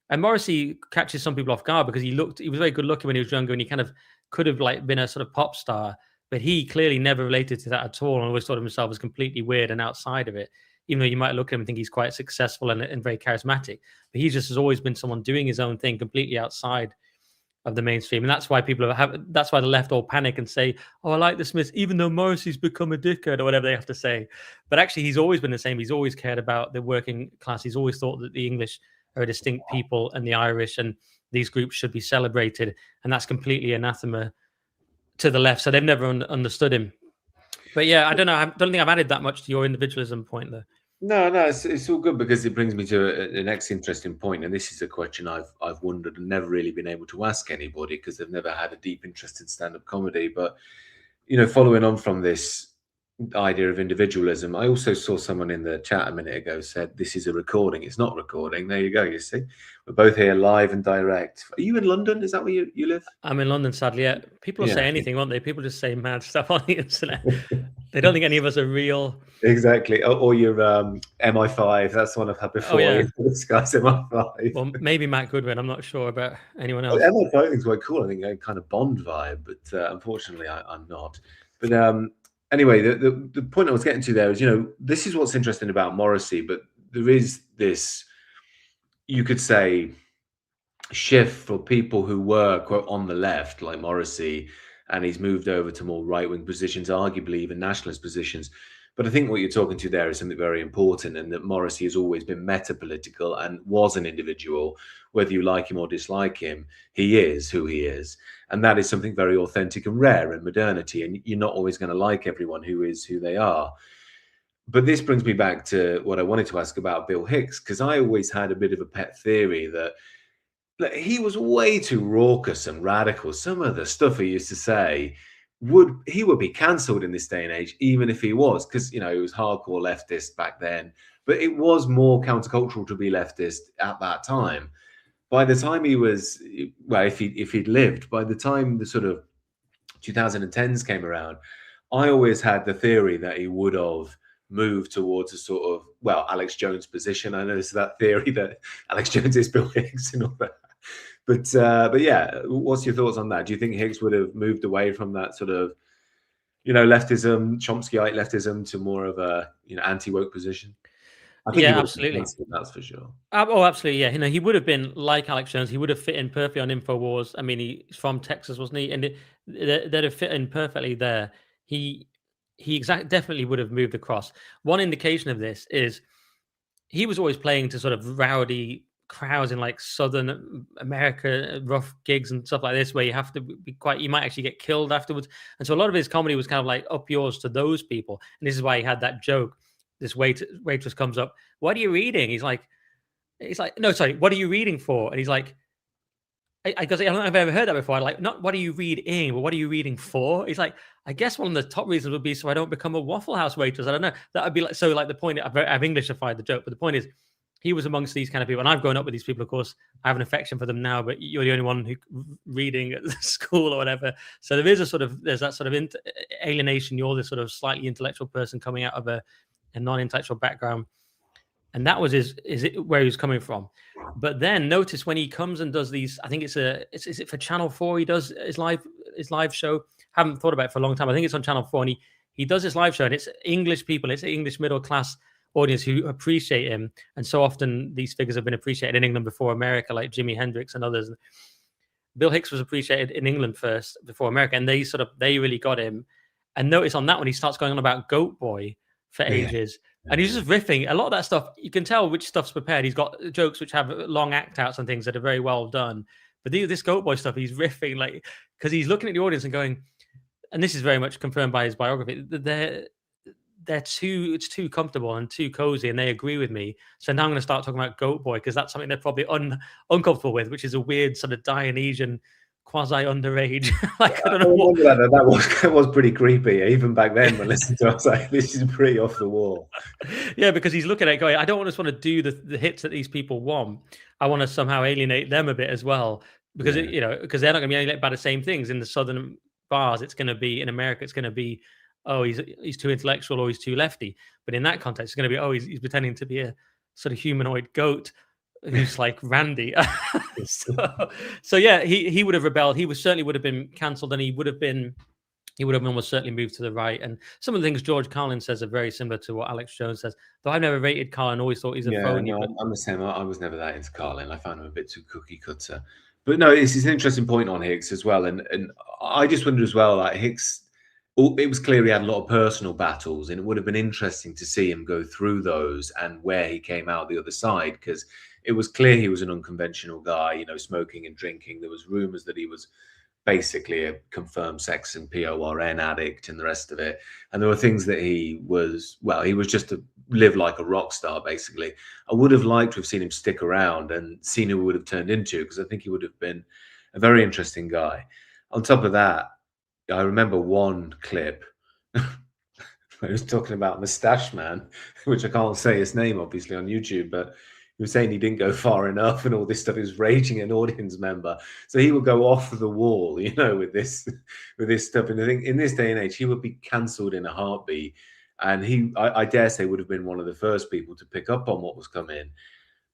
And Morrissey catches some people off guard because he was very good looking when he was younger, and he kind of could have been a sort of pop star, but he clearly never related to that at all, and always thought of himself as completely weird and outside of it. Even though you might look at him and think he's quite successful and very charismatic, but he just has always been someone doing his own thing, completely outside of the mainstream. And that's why that's why the left all panic and say, oh, I like the Smiths, even though Morrissey's become a dickhead, or whatever they have to say. But actually, he's always been the same. He's always cared about the working class. He's always thought that the English are a distinct people, and the Irish and these groups should be celebrated. And that's completely anathema to the left. So they've never understood him. But yeah, I don't know. I don't think I've added that much to your individualism point there. No, it's all good, because it brings me to the next interesting point, and this is a question I've wondered and never really been able to ask anybody, because they've never had a deep interest in stand-up comedy. But following on from this idea of individualism, I also saw someone in the chat a minute ago said this is a recording. It's not recording. There you go. You see, we're both here live and direct. Are you in London? Is that where you live? I'm in London, sadly. Yeah. People will say anything, won't they? People just say mad stuff on the internet. They don't think any of us are real. Exactly. Or your MI5. That's the one I've had before. Oh, yeah. This guy's MI5. Well, maybe Matt Goodwin. I'm not sure about anyone else. MI5 is quite cool. I think a kind of Bond vibe, but unfortunately, I'm not. But anyway, the point I was getting to there is, this is what's interesting about Morrissey, but there is this, you could say, shift for people who were, quote, on the left, like Morrissey, and he's moved over to more right-wing positions, arguably even nationalist positions. But I think what you're talking to there is something very important, and that Morrissey has always been meta-political and was an individual. Whether you like him or dislike him, he is who he is. And that is something very authentic and rare in modernity. And you're not always going to like everyone who is who they are. But this brings me back to what I wanted to ask about Bill Hicks, because I always had a bit of a pet theory that he was way too raucous and radical. Some of the stuff he used to say would be cancelled in this day and age, even if he was, because he was hardcore leftist back then. But it was more countercultural to be leftist at that time. By the time he was, well, if he'd lived, by the time the sort of 2010s came around, I always had the theory that he would have moved towards a sort of, well, Alex Jones position. I know there's that theory that Alex Jones is Bill Hicks and all that. But yeah, what's your thoughts on that? Do you think Hicks would have moved away from that sort of, leftism, Chomskyite leftism, to more of a, anti-woke position? I think absolutely. That's for sure. Oh, absolutely. Yeah. He would have been like Alex Jones. He would have fit in perfectly on InfoWars. I mean, he's from Texas, wasn't he? And they'd have fit in perfectly there. He definitely would have moved across. One indication of this is he was always playing to sort of rowdy crowds in like Southern America, rough gigs and stuff like this, where you have to be quite, you might actually get killed afterwards. And so a lot of his comedy was kind of like up yours to those people. And this is why he had that joke. This waitress comes up, "What are you reading?" He's like, "No, sorry, what are you reading for?" And he's like, I don't know if I've ever heard that before. Like, not what are you reading, but what are you reading for? He's like, I guess one of the top reasons would be so I don't become a Waffle House waitress. I don't know. That would be like, so like the point, I've Englishified the joke, but the point is, he was amongst these kind of people. And I've grown up with these people, of course. I have an affection for them now, but you're the only one who reading at the school or whatever. So there is there's that sort of alienation. You're this sort of slightly intellectual person coming out of a non-intellectual background. And that was where he was coming from. But then notice when he comes and does these, I think is it for Channel 4? He does his live show. Haven't thought about it for a long time. I think it's on Channel 4, and he does his live show, and it's English people, it's an English middle class audience who appreciate him. And so often these figures have been appreciated in England before America, like Jimi Hendrix and others. Bill Hicks was appreciated in England first before America, and they really got him. And notice on that one, he starts going on about Goat Boy for ages. And he's just riffing. A lot of that stuff, you can tell which stuff's prepared. He's got jokes which have long act outs and things that are very well done. But this Goat Boy stuff, he's riffing, like, because he's looking at the audience and going, and this is very much confirmed by his biography, it's too comfortable and too cozy, and they agree with me. So now I'm going to start talking about Goat Boy, because that's something they're probably uncomfortable with, which is a weird sort of Dionysian quasi underage. Like, I don't know. That was pretty creepy. Even back then, when listening to it, I was like, this is pretty off the wall. Yeah, because he's looking at it going, I don't just want to do the hits that these people want. I want to somehow alienate them a bit as well, because because they're not going to be alienated by the same things. In the Southern bars, it's going to be, in America, it's going to be, oh, he's too intellectual or he's too lefty. But in that context, it's going to be, oh, he's pretending to be a sort of humanoid goat who's like Randy. so yeah, he would have rebelled. He certainly would have been cancelled, and he would have almost certainly moved to the right. And some of the things George Carlin says are very similar to what Alex Jones says. Though I've never rated Carlin, always thought he's a phony. No, I'm the same. I was never that into Carlin. I found him a bit too cookie cutter. But no, it's an interesting point on Hicks as well. And I just wonder as well, like Hicks, it was clear he had a lot of personal battles, and it would have been interesting to see him go through those and where he came out the other side, because it was clear he was an unconventional guy, smoking and drinking. There was rumors that he was basically a confirmed sex and PORN addict and the rest of it. And there were things that he was just to live like a rock star, basically. I would have liked to have seen him stick around and seen who he would have turned into, because I think he would have been a very interesting guy. On top of that, I remember one clip I was talking about Mustache Man, which I can't say his name, obviously, on YouTube, but he was saying he didn't go far enough and all this stuff. He was raging an audience member. So he would go off the wall, with this stuff. And I think in this day and age, he would be cancelled in a heartbeat. And I dare say, would have been one of the first people to pick up on what was coming.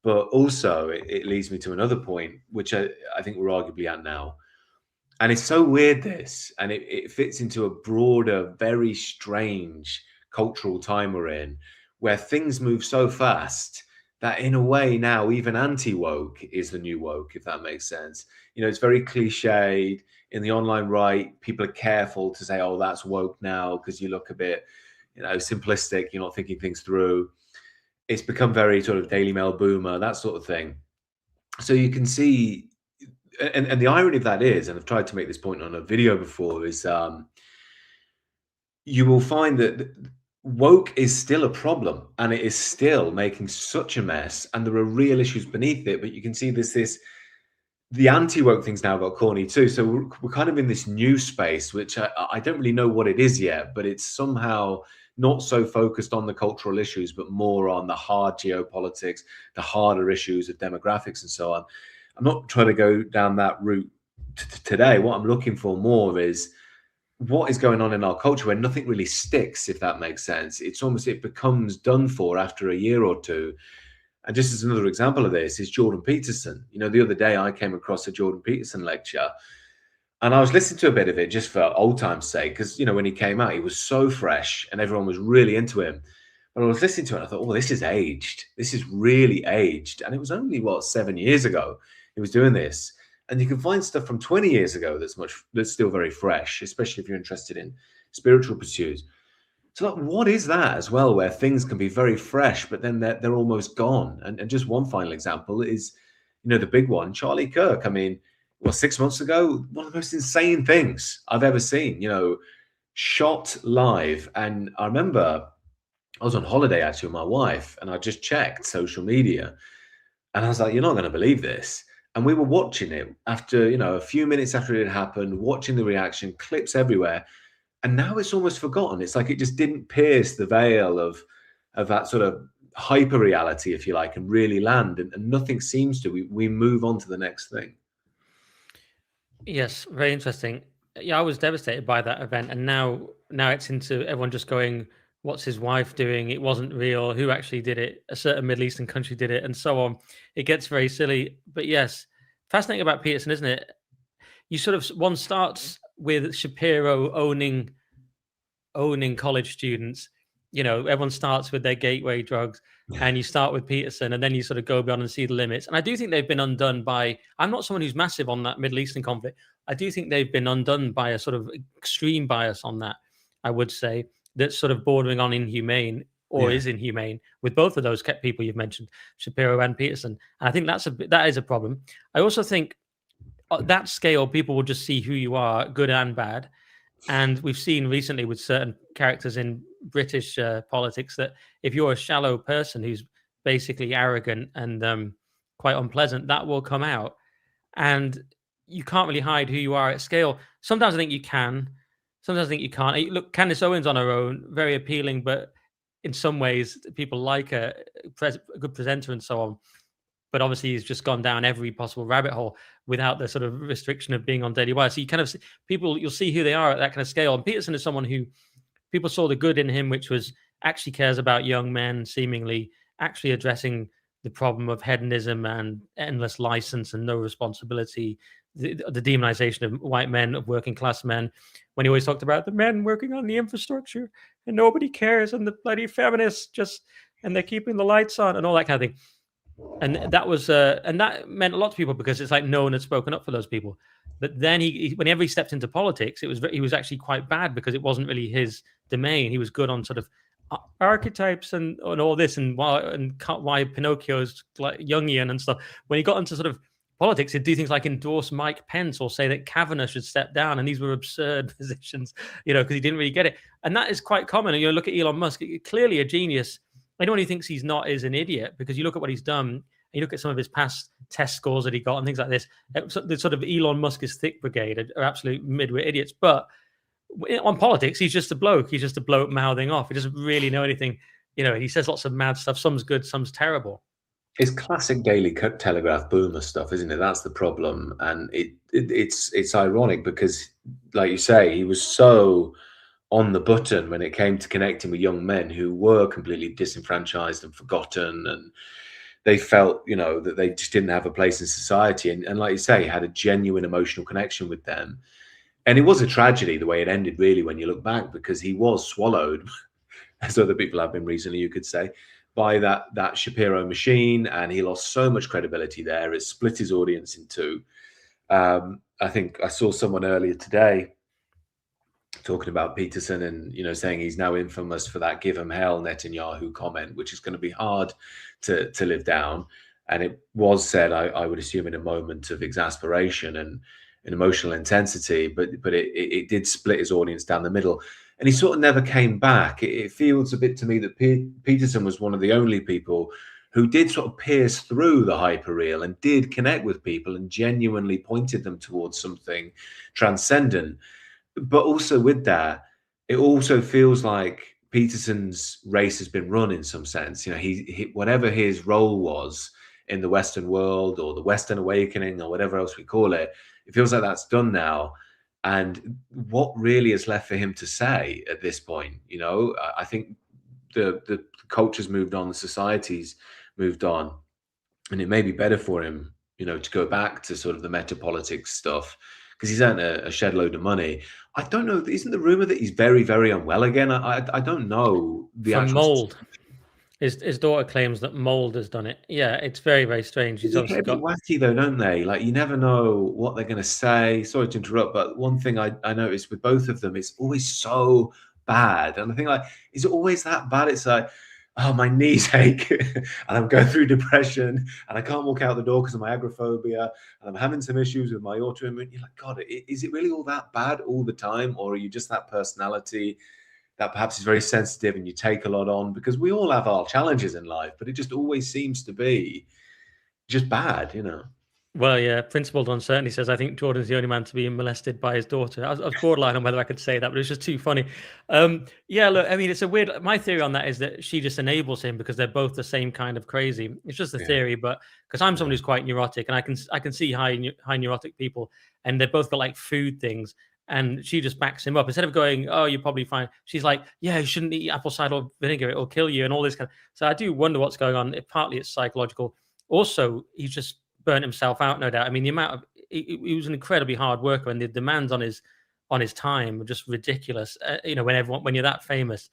But also, it leads me to another point, which I think we're arguably at now. And it's so weird, this, and it fits into a broader, very strange cultural time we're in, where things move so fast that in a way now even anti-woke is the new woke, if that makes sense. It's very cliched. In the online right, people are careful to say, oh, that's woke now, because you look a bit, simplistic, you're not thinking things through. It's become very sort of Daily Mail boomer, that sort of thing. So you can see, and the irony of that is, and I've tried to make this point on a video before, is you will find that woke is still a problem, and it is still making such a mess, and there are real issues beneath it. But you can see the anti-woke thing's now got corny too. So we're kind of in this new space, which I don't really know what it is yet, but it's somehow not so focused on the cultural issues, but more on the hard geopolitics, the harder issues of demographics and so on. I'm not trying to go down that route today. What I'm looking for more is what is going on in our culture where nothing really sticks, if that makes sense. It becomes done for after a year or two. And just as another example of this is Jordan Peterson. The other day I came across a Jordan Peterson lecture, and I was listening to a bit of it just for old time's sake, because, when he came out, he was so fresh and everyone was really into him. But I was listening to it and I thought, oh, this is aged. This is really aged. And it was only, 7 years ago he was doing this. And you can find stuff from 20 years ago that's still very fresh, especially if you're interested in spiritual pursuits. So what is that as well, where things can be very fresh, but then they're almost gone? And just one final example is the big one, Charlie Kirk. I mean, 6 months ago, one of the most insane things I've ever seen, shot live. And I remember I was on holiday actually with my wife, and I just checked social media, and I was like, you're not going to believe this. And we were watching it after, a few minutes after it had happened, watching the reaction, clips everywhere. And now it's almost forgotten. It's like it just didn't pierce the veil of that sort of hyper reality, if you like, and really land. And nothing seems to. We move on to the next thing. Yes, very interesting. Yeah, I was devastated by that event, and now it's into everyone just going, "What's his wife doing? It wasn't real. Who actually did it? A certain Middle Eastern country did it," and so on. It gets very silly. But yes, fascinating about Peterson, isn't it? You sort of one starts with Shapiro owning college students. Everyone starts with their gateway drugs, and you start with Peterson, and then you sort of go beyond and see the limits. And I do think they've been undone by. I'm not someone who's massive on that Middle Eastern conflict. I do think they've been undone by a sort of extreme bias on that. I would say that's sort of bordering on inhumane, or is inhumane, with both of those people you've mentioned, Shapiro and Peterson. And I think that is a problem. I also think at that scale, people will just see who you are, good and bad. And we've seen recently with certain characters in British politics that if you're a shallow person who's basically arrogant and quite unpleasant, that will come out. And you can't really hide who you are at scale. Sometimes I think you can. Sometimes I think you can't. Look, Candace Owens on her own, very appealing, but in some ways, people like a good presenter and so on. But obviously, he's just gone down every possible rabbit hole without the sort of restriction of being on Daily Wire. So you kind of see, you'll see who they are at that kind of scale. And Peterson is someone who people saw the good in him, which was actually cares about young men, seemingly actually addressing the problem of hedonism and endless license and no responsibility, the demonization of white men, of working class men, when he always talked about the men working on the infrastructure and nobody cares, and the bloody feminists and they're keeping the lights on and all that kind of thing. And that was and that meant a lot to people because it's like no one had spoken up for those people. But then whenever he stepped into politics, he was actually quite bad because it wasn't really his domain. He was good on sort of archetypes and all this and why Pinocchio's like Jungian and stuff. When he got into sort of politics, he'd do things like endorse Mike Pence or say that Kavanaugh should step down, and these were absurd positions, because he didn't really get it. And that is quite common. And you look at Elon Musk, clearly a genius. Anyone who thinks he's not is an idiot, because you look at what he's done, and you look at some of his past test scores that he got and things like this. The sort of Elon Musk's thick brigade are absolute midwit idiots. But on politics, he's just a bloke. He's just a bloke mouthing off. He doesn't really know anything. He says lots of mad stuff. Some's good, some's terrible. It's classic Daily Telegraph boomer stuff, isn't it? That's the problem, and it's ironic because, like you say, he was so on the button when it came to connecting with young men who were completely disenfranchised and forgotten, and they felt, that they just didn't have a place in society. And like you say, had a genuine emotional connection with them. And it was a tragedy the way it ended, really, when you look back, because he was swallowed, as other people have been recently, you could say, by that Shapiro machine, and he lost so much credibility there. It split his audience in two. I think I saw someone earlier today talking about Peterson and, saying he's now infamous for that "give him hell" Netanyahu comment, which is going to be hard to live down. And it was said, I would assume, in a moment of exasperation and emotional intensity, but it did split his audience down the middle. And he sort of never came back. It feels a bit to me that Peterson was one of the only people who did sort of pierce through the hyperreal and did connect with people and genuinely pointed them towards something transcendent. But also with that, it also feels like Peterson's race has been run in some sense. He whatever his role was in the Western world or the Western awakening or whatever else we call it, it feels like that's done now. And what really is left for him to say at this point? I think the culture's moved on, the society's moved on, and it may be better for him, to go back to sort of the metapolitics stuff, because he's earned a shed load of money. I don't know. Isn't the rumor that he's very, very unwell again? I don't know the From actual mold. His daughter claims that mold has done it. Yeah, it's very, very strange. They get a bit wacky though, don't they? Like, you never know what they're going to say. Sorry to interrupt, but one thing I noticed with both of them, it's always so bad. And I think, like, is it always that bad? It's like, oh, my knees ache and I'm going through depression and I can't walk out the door because of my agoraphobia and I'm having some issues with my autoimmune. You're like, God, is it really all that bad all the time? Or are you just that personality that perhaps is very sensitive and you take a lot on? Because we all have our challenges in life, but it just always seems to be just bad, you know? Well, yeah, Principled Uncertainty says, I think Jordan's the only man to be molested by his daughter. I was borderline on whether I could say that, but it was just too funny. Yeah, look, I mean, it's a weird, my theory on that is that she just enables him because they're both the same kind of crazy. It's just a theory, but because I'm someone who's quite neurotic and I can see high neurotic people and they've both got like food things. And she just backs him up instead of going, "Oh, you're probably fine." She's like, "Yeah, you shouldn't eat apple cider vinegar; it'll kill you," and all this kind of. So I do wonder what's going on. Partly it's psychological. Also, he's just burnt himself out, no doubt. I mean, the amount of he was an incredibly hard worker, and the demands on his time were just ridiculous. You know, when you're that famous,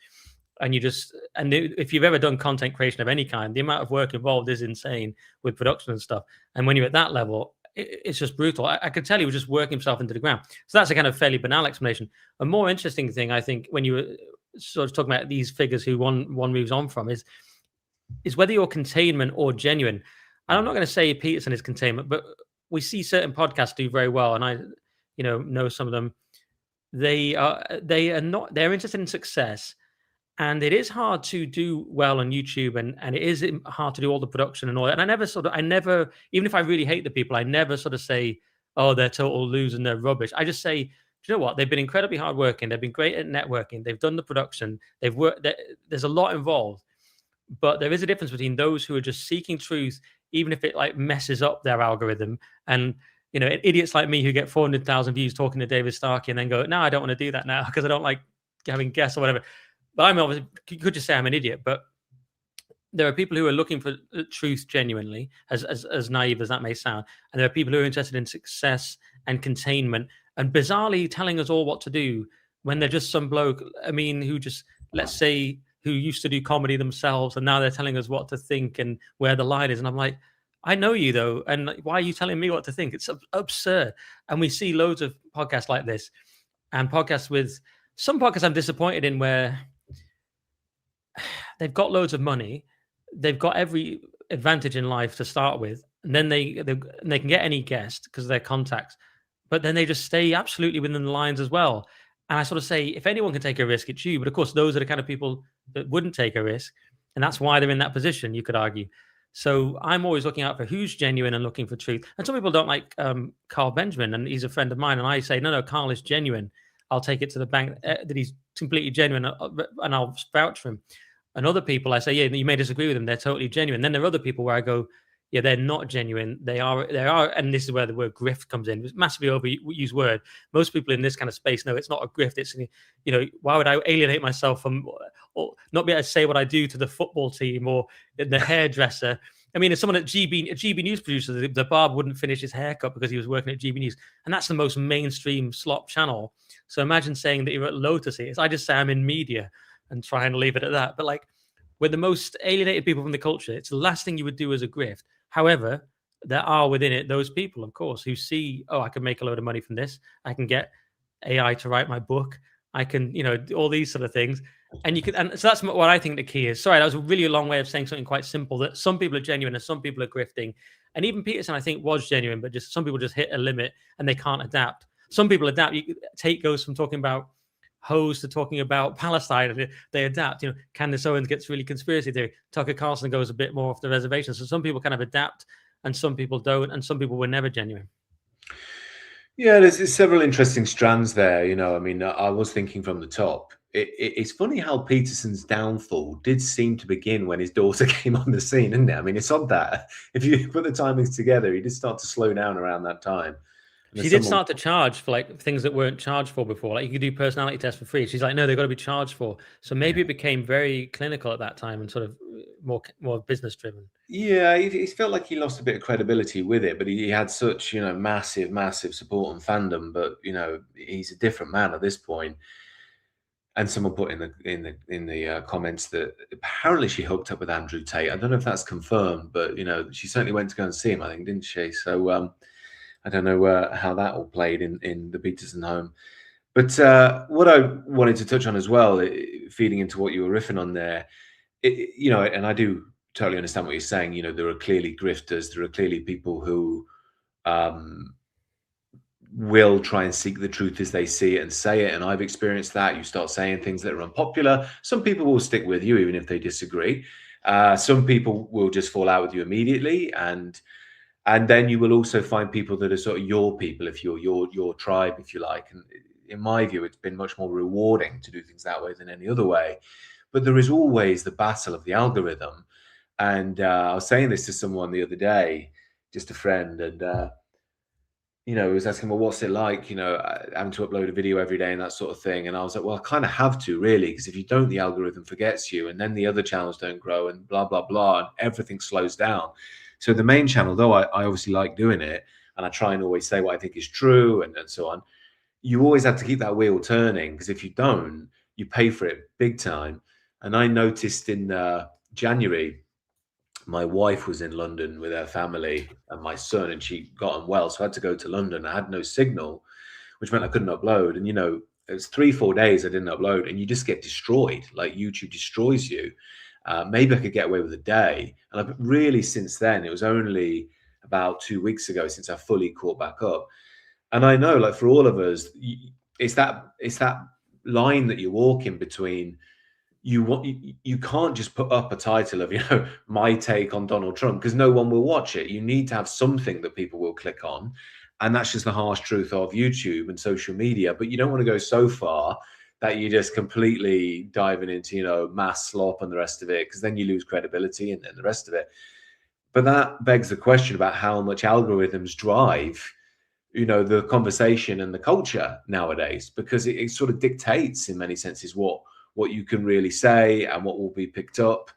and if you've ever done content creation of any kind, the amount of work involved is insane with production and stuff. And when you're at that level, it's just brutal. I could tell he was just working himself into the ground. So that's a kind of fairly banal explanation. A more interesting thing, I think, when you were sort of talking about these figures who one moves on from is whether you're containment or genuine. And I'm not going to say Peterson is containment, but we see certain podcasts do very well, and I, know some of them. They are they're interested in success, and it is hard to do well on YouTube, and it is hard to do all the production and all that. And I never, even if I really hate the people, I never sort of say, oh, they're total losers and they're rubbish. I just say, do you know what? They've been incredibly hardworking. They've been great at networking. They've done the production. They've worked. There's a lot involved. But there is a difference between those who are just seeking truth, even if it like messes up their algorithm, and idiots like me who get 400,000 views talking to David Starkey and then go, no, I don't want to do that now because I don't like having guests or whatever. But I'm obviously, you could just say I'm an idiot, but there are people who are looking for truth genuinely, as naive as that may sound, and there are people who are interested in success and containment, and bizarrely telling us all what to do when they're just some bloke. I mean, who just, let's say, who used to do comedy themselves, and now they're telling us what to think and where the line is. And I'm like, I know you though, and why are you telling me what to think? It's absurd. And we see loads of podcasts like this, and podcasts with some podcasts I'm disappointed in where they've got loads of money, they've got every advantage in life to start with, and then they can get any guest because of their contacts, but then they just stay absolutely within the lines as well. And I sort of say, if anyone can take a risk, it's you. But of course, those are the kind of people that wouldn't take a risk, and that's why they're in that position, you could argue. So I'm always looking out for who's genuine and looking for truth. And some people don't like Carl Benjamin, and he's a friend of mine, and I say, no, Carl is genuine. I'll take it to the bank that he's completely genuine, and I'll vouch for him. And other people, I say, yeah, you may disagree with them. They're totally genuine. Then there are other people where I go, yeah, they're not genuine. They are, and this is where the word grift comes in. It's a massively overused word. Most people in this kind of space know it's not a grift. It's, why would I alienate myself from, or not be able to say what I do to the football team or the hairdresser? I mean, as someone at a GB News producer, the barber wouldn't finish his haircut because he was working at GB News, and that's the most mainstream slop channel. So imagine saying that you're at Lotus. I just say I'm in media and try and leave it at that. But like, we're the most alienated people from the culture. It's the last thing you would do as a grift. However, there are within it those people, of course, who see, oh, I can make a load of money from this. I can get AI to write my book. I can, all these sort of things. And so that's what I think the key is. Sorry, that was a really long way of saying something quite simple, that some people are genuine and some people are grifting. And even Peterson, I think, was genuine, but just some people just hit a limit and they can't adapt. Some people adapt. Tate goes from talking about hoes to talking about Palestine, and they adapt. Candace Owens gets really conspiracy theory. Tucker Carlson goes a bit more off the reservation. So some people kind of adapt, and some people don't, and some people were never genuine. Yeah, there's several interesting strands there. I mean, I was thinking from the top. It's funny how Peterson's downfall did seem to begin when his daughter came on the scene, isn't it? I mean, it's odd that if you put the timings together, he did start to slow down around that time. She did start to charge for like things that weren't charged for before. Like you could do personality tests for free. She's like, no, they've got to be charged for. So maybe it became very clinical at that time and sort of more business driven. Yeah, he felt like he lost a bit of credibility with it, but he had such, massive support and fandom. But he's a different man at this point. And someone put in the comments that apparently she hooked up with Andrew Tate. I don't know if that's confirmed, but she certainly went to go and see him, I think, didn't she? So I don't know how that all played in the Peterson home. But what I wanted to touch on as well, feeding into what you were riffing on there, and I do totally understand what you're saying. There are clearly grifters. There are clearly people who will try and seek the truth as they see it and say it. And I've experienced that. You start saying things that are unpopular. Some people will stick with you even if they disagree. Some people will just fall out with you immediately, and then you will also find people that are sort of your people, if you're your tribe, if you like. And in my view, it's been much more rewarding to do things that way than any other way. But there is always the battle of the algorithm. And I was saying this to someone the other day, just a friend, and he was asking, well, what's it like, having to upload a video every day and that sort of thing. And I was like, well, I kind of have to, really, because if you don't, the algorithm forgets you, and then the other channels don't grow, and blah, blah, blah, and everything slows down. So the main channel, though, I obviously like doing it, and I try and always say what I think is true and so on. You always have to keep that wheel turning, because if you don't, you pay for it big time. And I noticed in January, my wife was in London with her family and my son, and she got unwell. So I had to go to London. I had no signal, which meant I couldn't upload. And, it was 3-4 days I didn't upload, and you just get destroyed. Like, YouTube destroys you. Maybe I could get away with a day. And I've really, since then, it was only about 2 weeks ago since I fully caught back up. And I know, like, for all of us, it's that line that you're walking between. You can't just put up a title of, my take on Donald Trump, because no one will watch it. You need to have something that people will click on. And that's just the harsh truth of YouTube and social media. But you don't want to go so far that you're just completely diving into, mass slop and the rest of it, because then you lose credibility and the rest of it. But that begs the question about how much algorithms drive, the conversation and the culture nowadays, because it sort of dictates in many senses what you can really say and what will be picked up.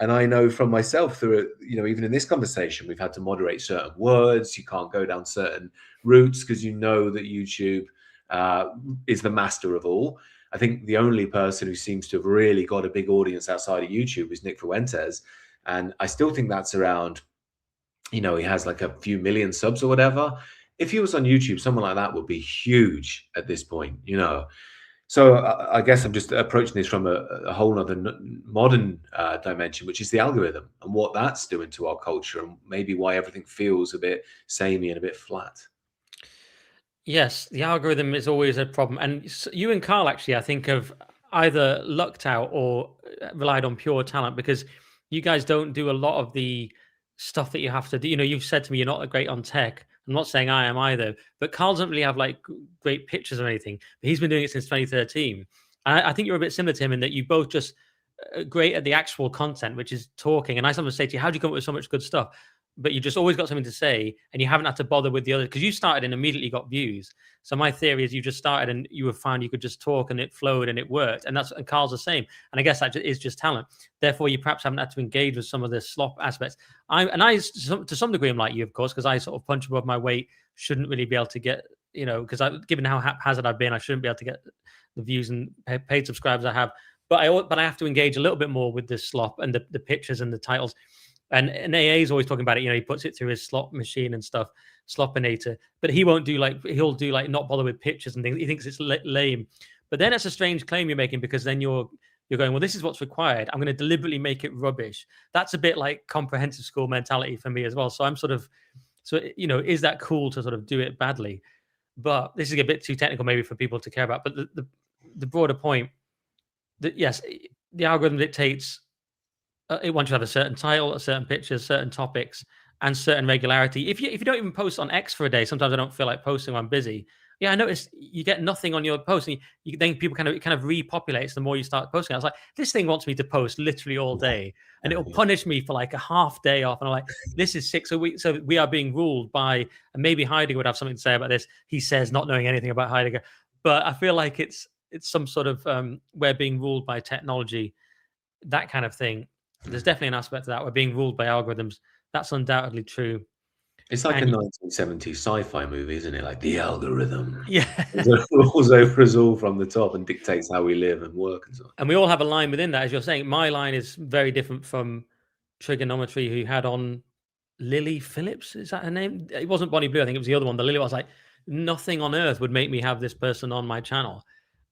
And I know from myself through, even in this conversation, we've had to moderate certain words. You can't go down certain routes because that YouTube is the master of all. I think the only person who seems to have really got a big audience outside of YouTube is Nick Fuentes. And I still think that's around, he has like a few million subs or whatever. If he was on YouTube, someone like that would be huge at this point, So I guess I'm just approaching this from a whole other modern dimension, which is the algorithm and what that's doing to our culture, and maybe why everything feels a bit samey and a bit flat. Yes, the algorithm is always a problem. And you and Carl, actually, I think, have either lucked out or relied on pure talent, because you guys don't do a lot of the stuff that you have to do. You've said to me you're not great on tech. I'm not saying I am either, but Carl doesn't really have like great pictures or anything. But he's been doing it since 2013. And I think you're a bit similar to him in that you both just great at the actual content, which is talking. And I sometimes say to you, how do you come up with so much good stuff? But you just always got something to say, and you haven't had to bother with the other, because you started and immediately got views. So my theory is you just started and you have found you could just talk and it flowed and it worked. And Carl's the same. And I guess that is just talent. Therefore, you perhaps haven't had to engage with some of the slop aspects. To some degree, I'm like you, of course, because I sort of punch above my weight, shouldn't really be able to get, because given how haphazard I've been, I shouldn't be able to get the views and paid subscribers I have. But I have to engage a little bit more with the slop and the pictures and the titles. And AA is always talking about it. He puts it through his slot machine and stuff, Slopinator. But he'll do not bother with pictures and things. He thinks it's lame. But then it's a strange claim you're making, because then you're going, well, this is what's required. I'm going to deliberately make it rubbish. That's a bit like comprehensive school mentality for me as well. So I'm sort of, is that cool to sort of do it badly? But this is a bit too technical maybe for people to care about. But the broader point that, yes, the algorithm dictates. It wants you to have a certain title, a certain pictures, certain topics, and certain regularity. If you don't even post on X for a day, sometimes I don't feel like posting when I'm busy. Yeah, I noticed you get nothing on your post, and then people kind of repopulates the more you start posting. I was like, this thing wants me to post literally all day, and it'll punish me for like a half day off. And I'm like, this is 6 a week, so we are being ruled by. And maybe Heidegger would have something to say about this. He says, not knowing anything about Heidegger, but I feel like it's some sort of we're being ruled by technology, that kind of thing. There's definitely an aspect of that. We're being ruled by algorithms. That's undoubtedly true. It's like a 1970s sci-fi movie, isn't it? Like the algorithm. Yeah. Rules over us all from the top and dictates how we live and work and so on. And we all have a line within that, as you're saying. My line is very different from Trigonometry, who had on Lily Phillips. Is that her name? It wasn't Bonnie Blue. I think it was the other one. The Lily was like, nothing on earth would make me have this person on my channel.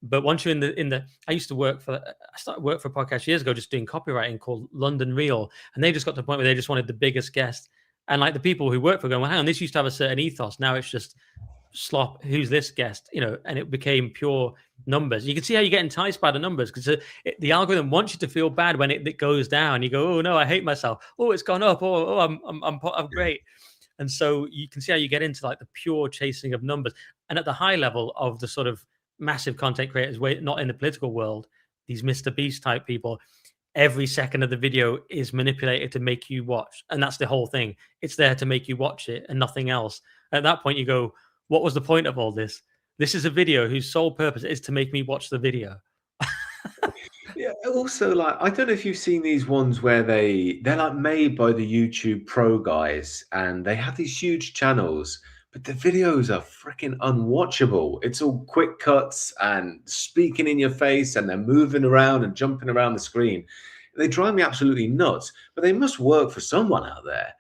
But once you're in the, I used to work for, I started work for a podcast years ago, just doing copywriting called London Real, and they just got to the point where they just wanted the biggest guest, and like the people who work for going, well, hang on, this used to have a certain ethos, now it's just slop. Who's this guest? And it became pure numbers. You can see how you get enticed by the numbers, because the algorithm wants you to feel bad when it goes down. You go, oh no, I hate myself. Oh, it's gone up. Oh, I'm great. And so you can see how you get into like the pure chasing of numbers. And at the high level of the sort of massive content creators, not in the political world, these Mr. Beast type people, every second of the video is manipulated to make you watch. And that's the whole thing. It's there to make you watch it and nothing else. At that point, you go, what was the point of all this? This is a video whose sole purpose is to make me watch the video. Yeah. Also, like, I don't know if you've seen these ones where they're like made by the YouTube pro guys, and they have these huge channels, but the videos are freaking unwatchable. It's all quick cuts and speaking in your face, and they're moving around and jumping around the screen. They drive me absolutely nuts, but they must work for someone out there.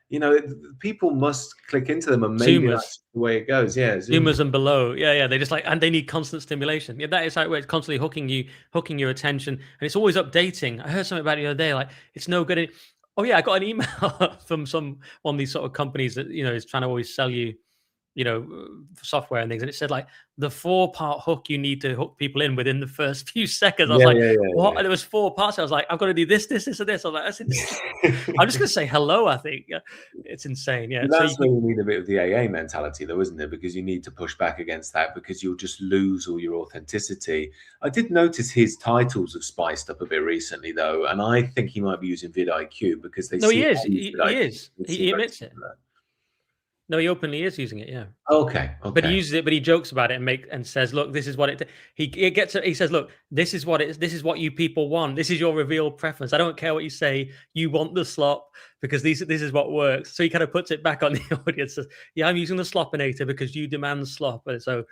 People must click into them, and maybe Zoomers. that's the way it goes. Yeah, Zoomers and below. Yeah. They just and they need constant stimulation. Yeah, that is how it's constantly hooking your attention, and it's always updating. I heard something about it the other day, like it's no good. Oh yeah, I got an email from one of these sort of companies that is trying to always sell you software and things, and it said like the 4-part hook you need to hook people in within the first few seconds. I was what? Yeah. And there was 4 parts. I was like, I've got to do this, and this. I was like, that's insane. I'm just gonna say hello. I think it's insane. Yeah, that's where you need a bit of the AA mentality, though, isn't it? Because you need to push back against that, because you'll just lose all your authenticity. I did notice his titles have spiced up a bit recently, though, and I think he might be using vidIQ because they. No, he is. He is. He admits it. No, he openly is using it. Yeah. Okay. But he uses it, but he jokes about it and says, "Look, this is what it." He says, "Look, this is what this is what you people want. This is your revealed preference. I don't care what you say. You want the slop because this is what works." So he kind of puts it back on the audience. Says, "Yeah, I'm using the slopinator because you demand slop." And so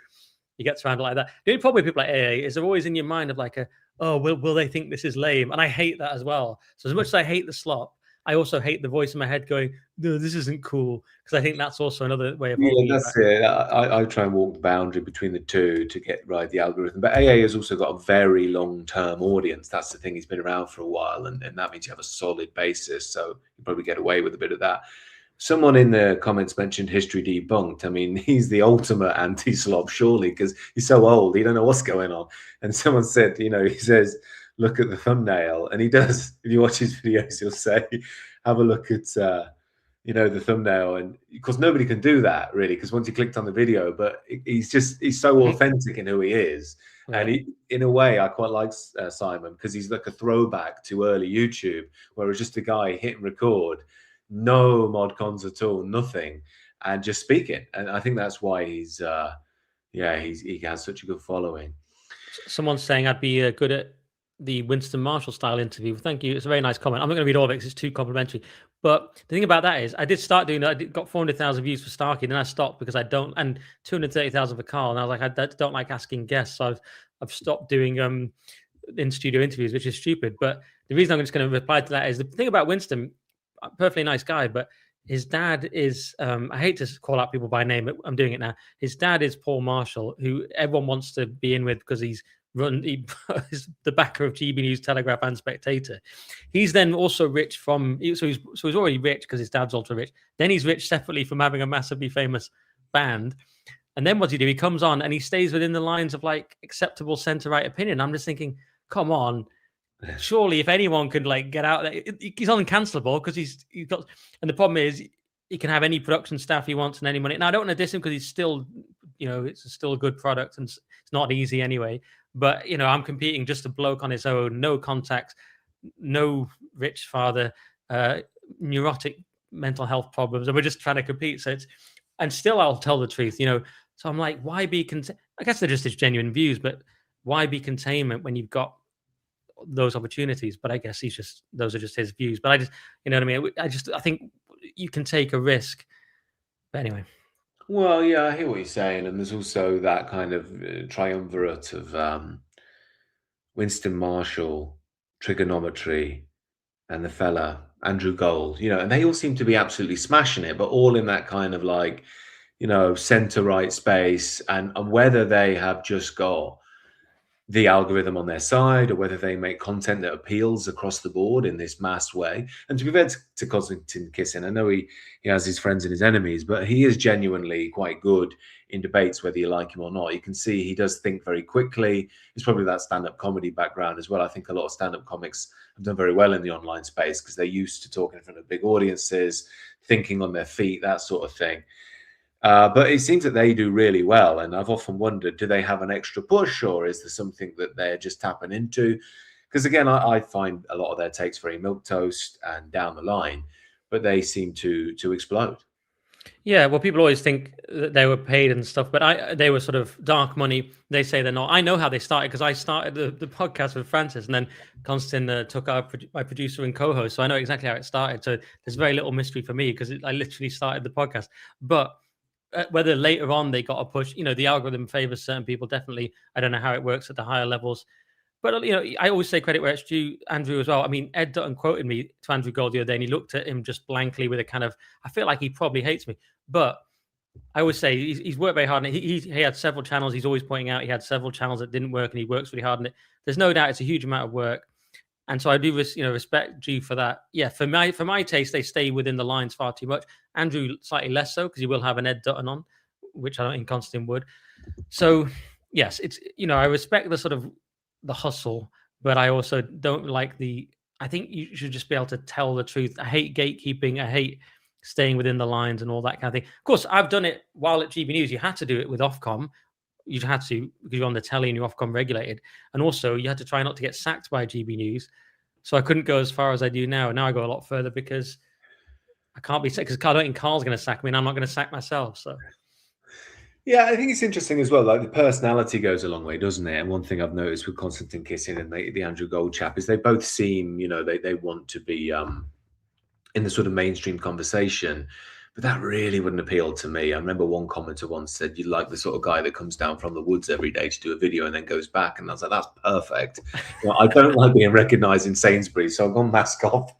he gets around it like that. The only problem with people like AA is they're always in your mind of like will they think this is lame? And I hate that as well. So as much as I hate the slop, I also hate the voice in my head going, no, this isn't cool, because I think that's also another way of holding that's it. I try and walk the boundary between the two to get right the algorithm. But AA has also got a very long-term audience. That's the thing. He's been around for a while, and that means you have a solid basis. So you probably get away with a bit of that. Someone in the comments mentioned History Debunked. I mean, he's the ultimate anti-slob, surely, because he's so old. He don't know what's going on. And someone said, he says, look at the thumbnail, and he does. If you watch his videos, he'll say, have a look at the thumbnail, and because nobody can do that really, because once you clicked on the video, but he's so authentic in who he is. Right. And in a way I quite like Simon, because he's like a throwback to early YouTube, where it was just a guy hitting record, no mod cons at all, nothing, and just speaking. And I think that's why he has such a good following. Someone's saying I'd be good at the Winston Marshall style interview. Thank you. It's a very nice comment. I'm not going to read all of it because it's too complimentary. But the thing about that is, I did start doing that. I got 400,000 views for Starkey, then I stopped because I don't, and 230,000 for Carl. And I was like, I don't like asking guests. So I've stopped doing in-studio interviews, which is stupid. But the reason I'm just going to reply to that is the thing about Winston, perfectly nice guy, but his dad is, I hate to call out people by name, but I'm doing it now. His dad is Paul Marshall, who everyone wants to be in with because he's the backer of GB News, Telegraph, and Spectator. He's then also rich so he's already rich because his dad's ultra rich. Then he's rich separately from having a massively famous band. And then what does he do? He comes on and he stays within the lines of like acceptable center-right opinion. I'm just thinking, come on. Surely if anyone could like get out there, he's uncancelable because he's got, and the problem is he can have any production staff he wants and any money. Now I don't want to diss him because he's still, it's still a good product and it's not easy anyway. But, I'm competing just a bloke on his own, no contacts, no rich father, neurotic mental health problems. And we're just trying to compete. So and still I'll tell the truth, So I'm like, why be I guess they're just his genuine views, but why be containment when you've got those opportunities? But I guess those are just his views. But I just, you know what I mean? I think you can take a risk. But anyway. Well, yeah, I hear what you're saying, and there's also that kind of triumvirate of Winston Marshall, trigonometry, and the fella Andrew Gold, and they all seem to be absolutely smashing it, but all in that kind of like, center right space, and whether they have just got the algorithm on their side, or whether they make content that appeals across the board in this mass way. And to be fair to Konstantin Kissin, I know he has his friends and his enemies, but he is genuinely quite good in debates, whether you like him or not. You can see he does think very quickly. It's probably that stand-up comedy background as well. I think a lot of stand-up comics have done very well in the online space because they're used to talking in front of big audiences, thinking on their feet, that sort of thing. But it seems that they do really well. And I've often wondered, do they have an extra push, or is there something that they're just tapping into? Because again, I find a lot of their takes very milquetoast and down the line, but they seem to explode. Yeah, well, people always think that they were paid and stuff, but they were sort of dark money. They say they're not. I know how they started because I started the podcast with Francis, and then Constant took my producer and co-host, so I know exactly how it started. So there's very little mystery for me because I literally started the podcast. But whether later on they got a push, the algorithm favors certain people, definitely. I don't know how it works at the higher levels. But, I always say credit where it's due, Andrew, as well. I mean, Ed Dutton quoted me to Andrew Gold the other day, and he looked at him just blankly with a kind of, I feel like he probably hates me. But I always say he's worked very hard. And he had several channels. He's always pointing out he had several channels that didn't work, and he works really hard on it. There's no doubt it's a huge amount of work. And so I do, respect G for that. Yeah, for my taste, they stay within the lines far too much. Andrew slightly less so, because he will have an Ed Dutton on, which I don't think Constantine would. So yes, it's I respect the sort of the hustle, but I also don't like I think you should just be able to tell the truth. I hate gatekeeping. I hate staying within the lines and all that kind of thing. Of course, I've done it while at GB News. You had to do it with Ofcom. You had to, because you're on the telly and you're Ofcom regulated. And also you had to try not to get sacked by GB News. So I couldn't go as far as I do now. Now I go a lot further because I can't be sacked, because I don't think Carl's going to sack me and I'm not going to sack myself. So yeah, I think it's interesting as well. Like, the personality goes a long way, doesn't it? And one thing I've noticed with Konstantin Kissin and the Andrew Gold chap is they both seem, they want to be in the sort of mainstream conversation, but that really wouldn't appeal to me. I remember one commenter once said, "You like the sort of guy that comes down from the woods every day to do a video and then goes back." And I was like, "That's perfect." I don't like being recognised in Sainsbury's, so I've gone mask off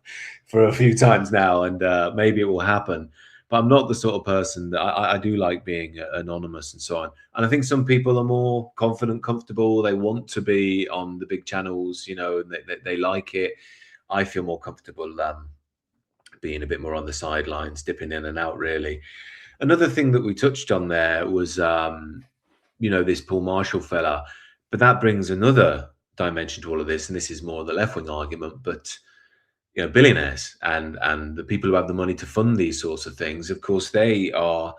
for a few times now, and maybe it will happen. But I'm not the sort of person that I do like being anonymous and so on. And I think some people are more confident, comfortable. They want to be on the big channels, and they like it. I feel more comfortable being a bit more on the sidelines, dipping in and out, really. Another thing that we touched on there was, this Paul Marshall fella. But that brings another dimension to all of this. And this is more the left-wing argument, but billionaires and the people who have the money to fund these sorts of things, of course, they are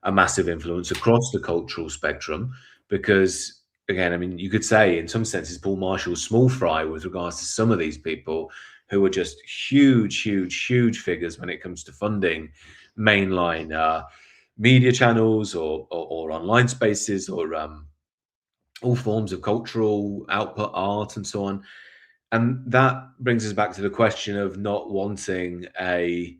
a massive influence across the cultural spectrum, because, again, I mean, you could say in some senses Paul Marshall's small fry with regards to some of these people who are just huge figures when it comes to funding mainline media channels or online spaces, or all forms of cultural output, art and so on. And that brings us back to the question of not wanting any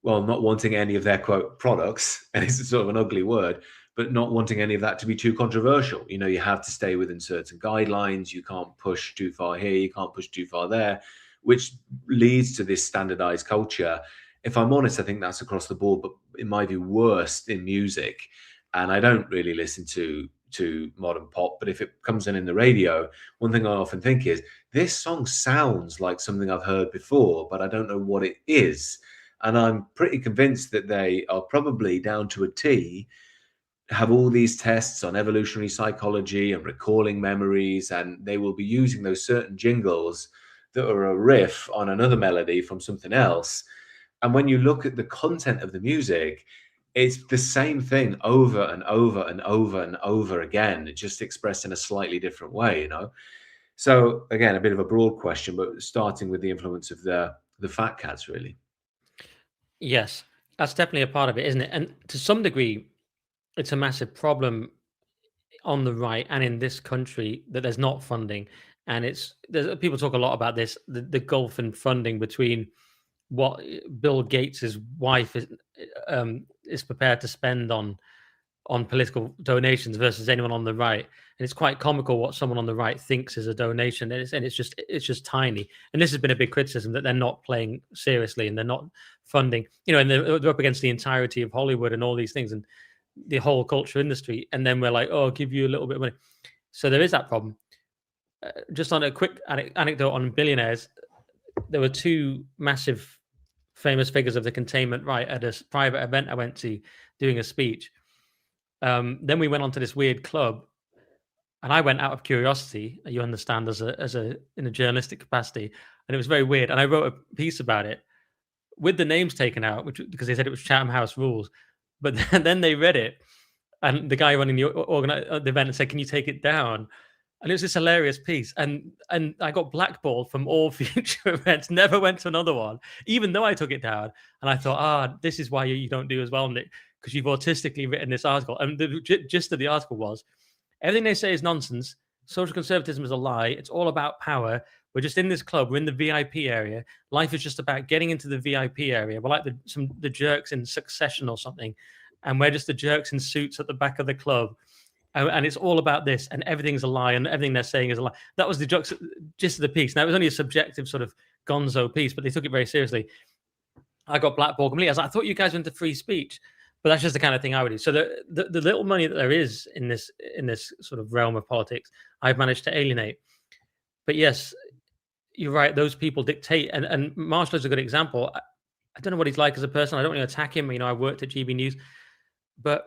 of their quote products, and it's sort of an ugly word, but not wanting any of that to be too controversial. You have to stay within certain guidelines. You can't push too far here, you can't push too far there, which leads to this standardized culture. If I'm honest, I think that's across the board, but it might be worst in music. And I don't really listen to modern pop, but if it comes in the radio, one thing I often think is, this song sounds like something I've heard before, but I don't know what it is. And I'm pretty convinced that they are probably down to a T, have all these tests on evolutionary psychology and recalling memories, and they will be using those certain jingles that are a riff on another melody from something else. And when you look at the content of the music, it's the same thing over and over and over and over again, just expressed in a slightly different way, So again, a bit of a broad question, but starting with the influence of the fat cats, really. yes, that's definitely a part of it, isn't it? And to some degree, it's a massive problem on the right and in this country that there's not funding. And people talk a lot about this, the gulf in funding between what Bill Gates's wife is prepared to spend on political donations versus anyone on the right. And it's quite comical what someone on the right thinks is a donation, and it's just tiny. And this has been a big criticism, that they're not playing seriously and they're not funding, and they're up against the entirety of Hollywood and all these things and the whole culture industry. And then we're like, oh, I'll give you a little bit of money. So there is that problem. just on a quick anecdote on billionaires, there were two massive famous figures of the containment right at a private event I went to doing a speech. Then we went on to this weird club, and I went out of curiosity, you understand, as a in a journalistic capacity, and it was very weird. And I wrote a piece about it with the names taken out, because they said it was Chatham House rules. But then they read it, and the guy running the event said, "Can you take it down?" And it was this hilarious piece, and I got blackballed from all future events. Never went to another one, even though I took it down. And I thought, this is why you don't do as well, Nick, because you've autistically written this article. And the gist of the article was, everything they say is nonsense. Social conservatism is a lie. It's all about power. We're just in this club. We're in the VIP area. Life is just about getting into the VIP area. We're like the jerks in Succession or something, and we're just the jerks in suits at the back of the club. And it's all about this, and everything's a lie, and everything they're saying is a lie. That was the gist of the piece. Now, it was only a subjective sort of gonzo piece, but they took it very seriously. I got blackballed completely. I was like, I thought you guys were into free speech, but that's just the kind of thing I would do. So the little money that there is in this sort of realm of politics, I've managed to alienate. But yes, you're right. Those people dictate, and Marshall is a good example. I don't know what he's like as a person. I don't want to attack him. I worked at GB News, but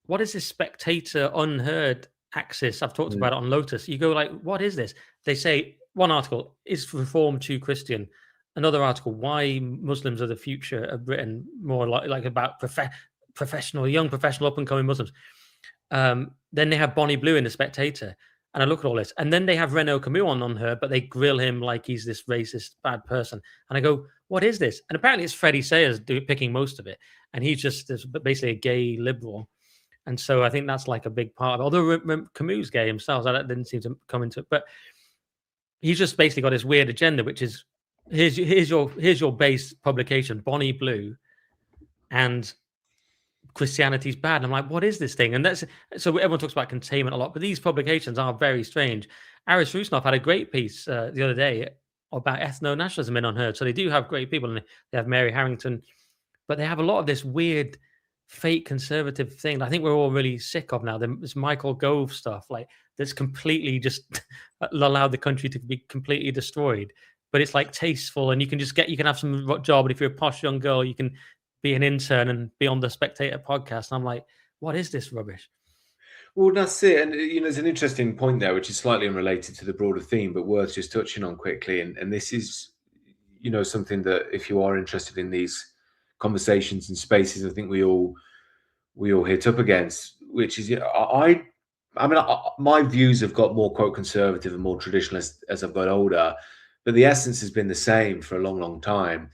what is this spectator unheard axis? I've talked about it on Lotus. You go like, what is this? They say, one article, is reform too Christian? Another article, why Muslims are the future of Britain, more like about young professional up and coming Muslims. Then they have Bonnie Blue in the Spectator, and I look at all this, and then they have Renaud Camus on her, but they grill him like he's this racist bad person, and I go, what is this? And apparently it's Freddie Sayers picking most of it, and he's just basically a gay liberal. And so I think that's like a big part of it. Although Camus gay himself, so that didn't seem to come into it. But he's just basically got this weird agenda, which is here's your base publication, Bonnie Blue, and Christianity's bad. And I'm like, what is this thing? And that's so everyone talks about containment a lot, but these publications are very strange. Aris Rusnov had a great piece the other day about ethno-nationalism in Unheard. So they do have great people, and they have Mary Harrington, but they have a lot of this weird fake conservative thing I think we're all really sick of now. This Michael Gove stuff, like that's completely just allowed the country to be completely destroyed. But it's like tasteful, and you can have some job. And if you're a posh young girl, you can be an intern and be on the Spectator podcast. And I'm like, what is this rubbish? Well, that's it. And, there's an interesting point there, which is slightly unrelated to the broader theme, but worth just touching on quickly. And this is, something that if you are interested in these conversations and spaces, I think we all hit up against, which is, my views have got more quote conservative and more traditionalist as I've got older, but the essence has been the same for a long, long time.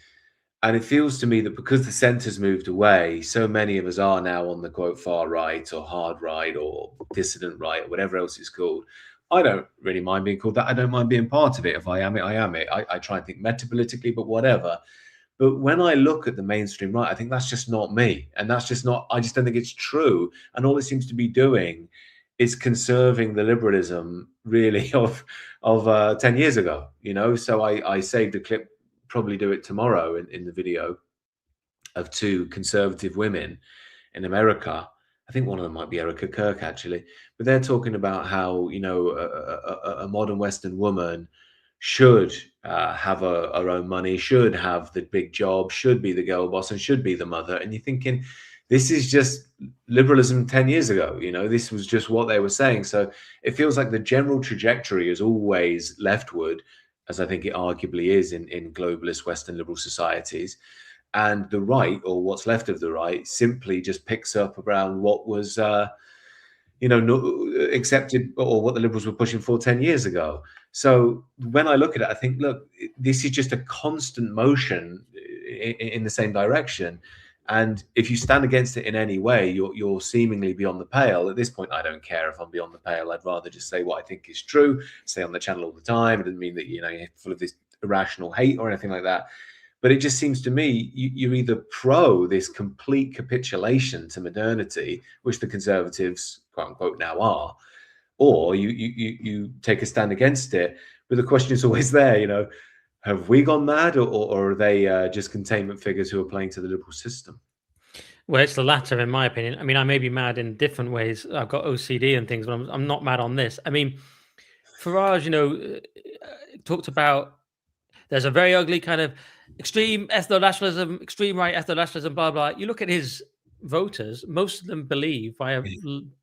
And it feels to me that because the centre's moved away, so many of us are now on the quote far right or hard right or dissident right or whatever else it's called. I don't really mind being called that. I don't mind being part of it. If I am it, I am it. I try and think metapolitically, but whatever. But when I look at the mainstream right, I think that's just not me. And that's just not, I just don't think it's true. And all it seems to be doing is conserving the liberalism really of 10 years ago, So I saved a clip, probably do it tomorrow in the video, of two conservative women in America. I think one of them might be Erica Kirk, actually. But they're talking about how, a modern Western woman should have her own money, should have the big job, should be the girl boss, and should be the mother. And you're thinking, this is just liberalism 10 years ago. This was just what they were saying. So it feels like the general trajectory is always leftward, as I think it arguably is in globalist Western liberal societies. And the right, or what's left of the right, simply just picks up around what was, accepted, or what the liberals were pushing for 10 years ago. So when I look at it, I think, look, this is just a constant motion in the same direction. And if you stand against it in any way, you're seemingly beyond the pale. At this point, I don't care if I'm beyond the pale. I'd rather just say what I think is true, say on the channel all the time. It doesn't mean that, you're full of this irrational hate or anything like that. But it just seems to me you're either pro this complete capitulation to modernity, which the conservatives, quote unquote, now are, or you take a stand against it. But the question is always there, have we gone mad, or are they just containment figures who are playing to the liberal system? Well, it's the latter, in my opinion. I mean, I may be mad in different ways. I've got OCD and things, but I'm not mad on this. I mean, Farage, talked about there's a very ugly kind of extreme ethno-nationalism, extreme right ethno-nationalism, blah, blah. You look at his voters, most of them believe by a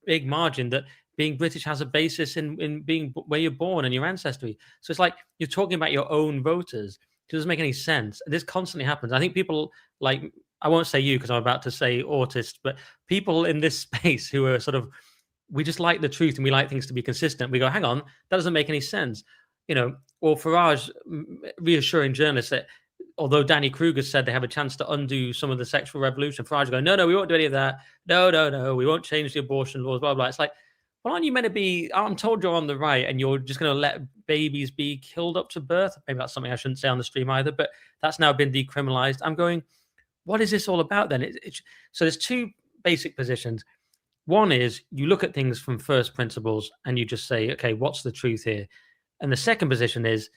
big margin that being British has a basis in being where you're born and your ancestry. So it's like you're talking about your own voters. It doesn't make any sense. And this constantly happens. I think people like, I won't say you because I'm about to say autist, but people in this space who are sort of, we just like the truth and we like things to be consistent. We go, hang on, that doesn't make any sense. Or Farage reassuring journalists that although Danny Kruger said they have a chance to undo some of the sexual revolution, Farage going, no, we won't do any of that. No, we won't change the abortion laws, blah, blah. It's like, well, aren't you meant to be, I'm told you're on the right and you're just going to let babies be killed up to birth? Maybe that's something I shouldn't say on the stream either, but that's now been decriminalized. I'm going, what is this all about then? So there's two basic positions. One is you look at things from first principles and you just say, okay, what's the truth here? And the second position is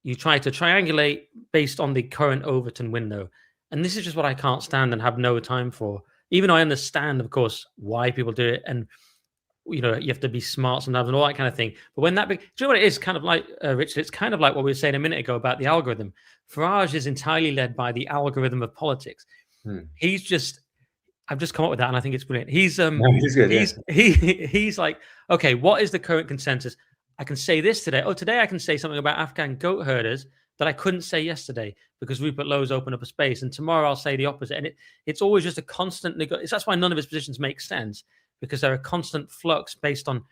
you try to triangulate based on the current Overton window. And this is just what I can't stand and have no time for. Even though I understand, of course, why people do it. And, you have to be smart sometimes and all that kind of thing. But when do you know what it is kind of like, Richard? It's kind of like what we were saying a minute ago about the algorithm. Farage is entirely led by the algorithm of politics. I've just come up with that, and I think it's brilliant. He's good, he's like, okay, what is the current consensus? I can say this today. Oh, today I can say something about Afghan goat herders that I couldn't say yesterday because Rupert Lowe's opened up a space, and tomorrow I'll say the opposite. And it's always just a constant that's why none of his positions make sense, because they're a constant flux based on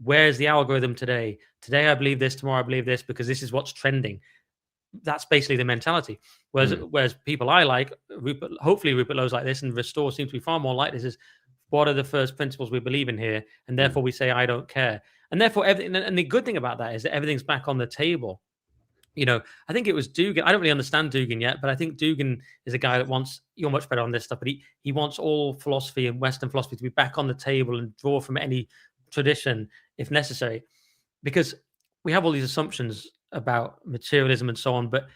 where's the algorithm today. Today I believe this, tomorrow I believe this because this is what's trending. That's basically the mentality. Whereas people I like, hopefully Rupert Lowe's like this, and Restore seems to be far more like this, is what are the first principles we believe in here? And therefore we say, I don't care. And therefore, everything, and the good thing about that is that everything's back on the table. I think it was Dugan. I don't really understand Dugan yet, but I think Dugan is a guy that wants, you're much better on this stuff, but he wants all philosophy and Western philosophy to be back on the table and draw from any tradition if necessary. Because we have all these assumptions about materialism and so on, but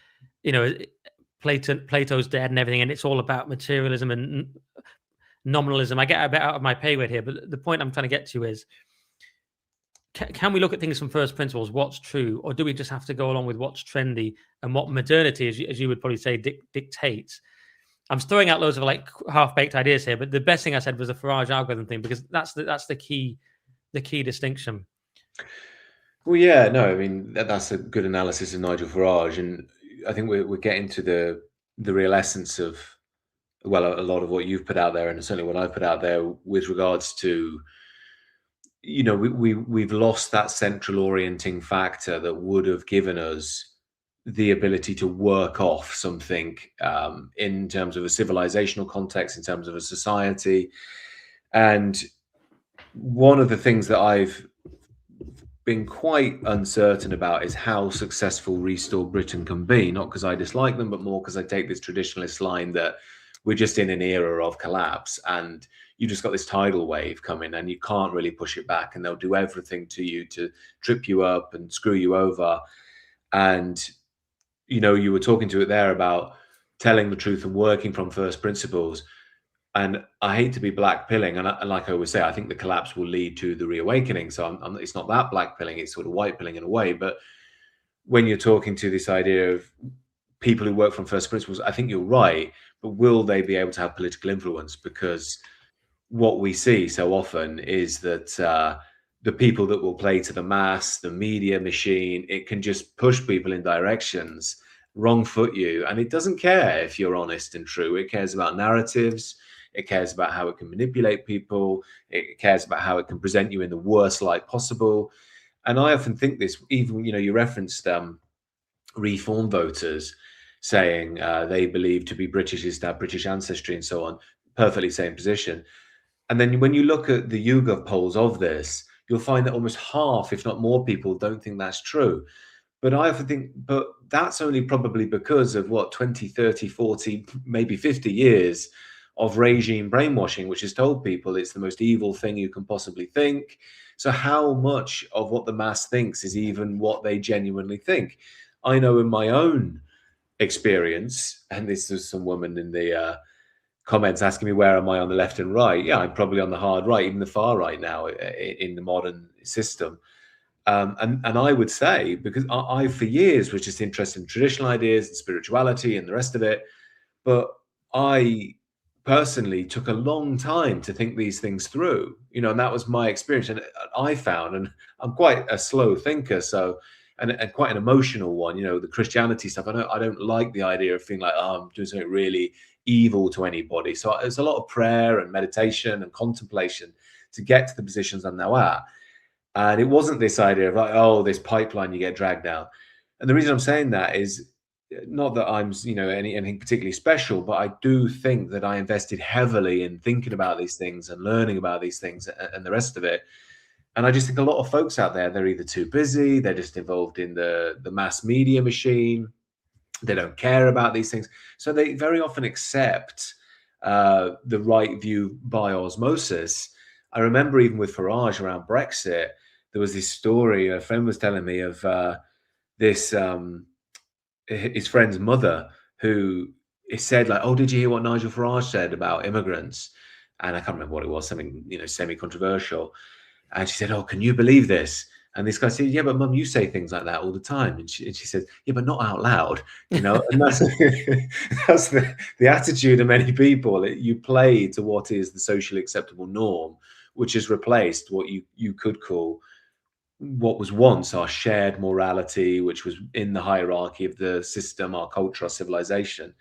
Plato's dead and everything, and it's all about materialism and nominalism. I get a bit out of my pay grade here, but the point I'm trying to get to is, can we look at things from first principles, what's true, or do we just have to go along with what's trendy and what modernity, as you would probably say, dictates? I'm throwing out loads of like half-baked ideas here, but the best thing I said was the Farage algorithm thing, because that's the key distinction. Well, yeah, no, I mean, that's a good analysis of Nigel Farage, and I think we're getting to the real essence of, well, a lot of what you've put out there, and certainly what I've put out there with regards to, we've lost that central orienting factor that would have given us the ability to work off something in terms of a civilizational context, in terms of a society. And one of the things that I've been quite uncertain about is how successful Restore Britain can be, not because I dislike them, but more because I take this traditionalist line that we're just in an era of collapse and you just got this tidal wave coming and you can't really push it back, and they'll do everything to you to trip you up and screw you over. And, you were talking to it there about telling the truth and working from first principles. And I hate to be black-pilling, and like I always say, I think the collapse will lead to the reawakening. So it's not that black-pilling, it's sort of white-pilling in a way. But when you're talking to this idea of people who work from first principles, I think you're right. But will they be able to have political influence? Because what we see so often is that the people that will play to the mass, the media machine, it can just push people in directions, wrong foot you, and it doesn't care if you're honest and true. It cares about narratives. It cares about how it can manipulate people. It cares about how it can present you in the worst light possible. And I often think this, even, you referenced reform voters saying they believe to be British is to have British ancestry and so on, perfectly same position. And then when you look at the YouGov polls of this, you'll find that almost half, if not more people, don't think that's true. But I often think, but that's only probably because of 20, 30, 40, maybe 50 years of regime brainwashing, which has told people it's the most evil thing you can possibly think. So how much of what the mass thinks is even what they genuinely think? I know in my own experience, and this is some woman in the comments asking me where am I on the left and right. Yeah, I'm probably on the hard right, even the far right now in the modern system. And I would say, because I for years was just interested in traditional ideas and spirituality and the rest of it, but I personally took a long time to think these things through, and that was my experience. And I found, and I'm quite a slow thinker, so and quite an emotional one, the Christianity stuff. I don't like the idea of feeling like, oh, I'm doing something really evil to anybody. So there's a lot of prayer and meditation and contemplation to get to the positions I'm now at. And it wasn't this idea of like, oh, this pipeline you get dragged down. And the reason I'm saying that is not that I'm, anything particularly special, but I do think that I invested heavily in thinking about these things and learning about these things and the rest of it. And I just think a lot of folks out there, they're either too busy, they're just involved in the mass media machine, they don't care about these things. So they very often accept the right view by osmosis. I remember even with Farage around Brexit, there was this story a friend was telling me of this his friend's mother who said like, oh, did you hear what Nigel Farage said about immigrants? And I can't remember what it was, something semi-controversial. And she said, oh, can you believe this? And this guy said, yeah, but Mum, you say things like that all the time. And she said, yeah, but not out loud, And that's that's the attitude of many people. You play to what is the socially acceptable norm, which has replaced what you could call what was once our shared morality, which was in the hierarchy of the system, our culture, our civilization.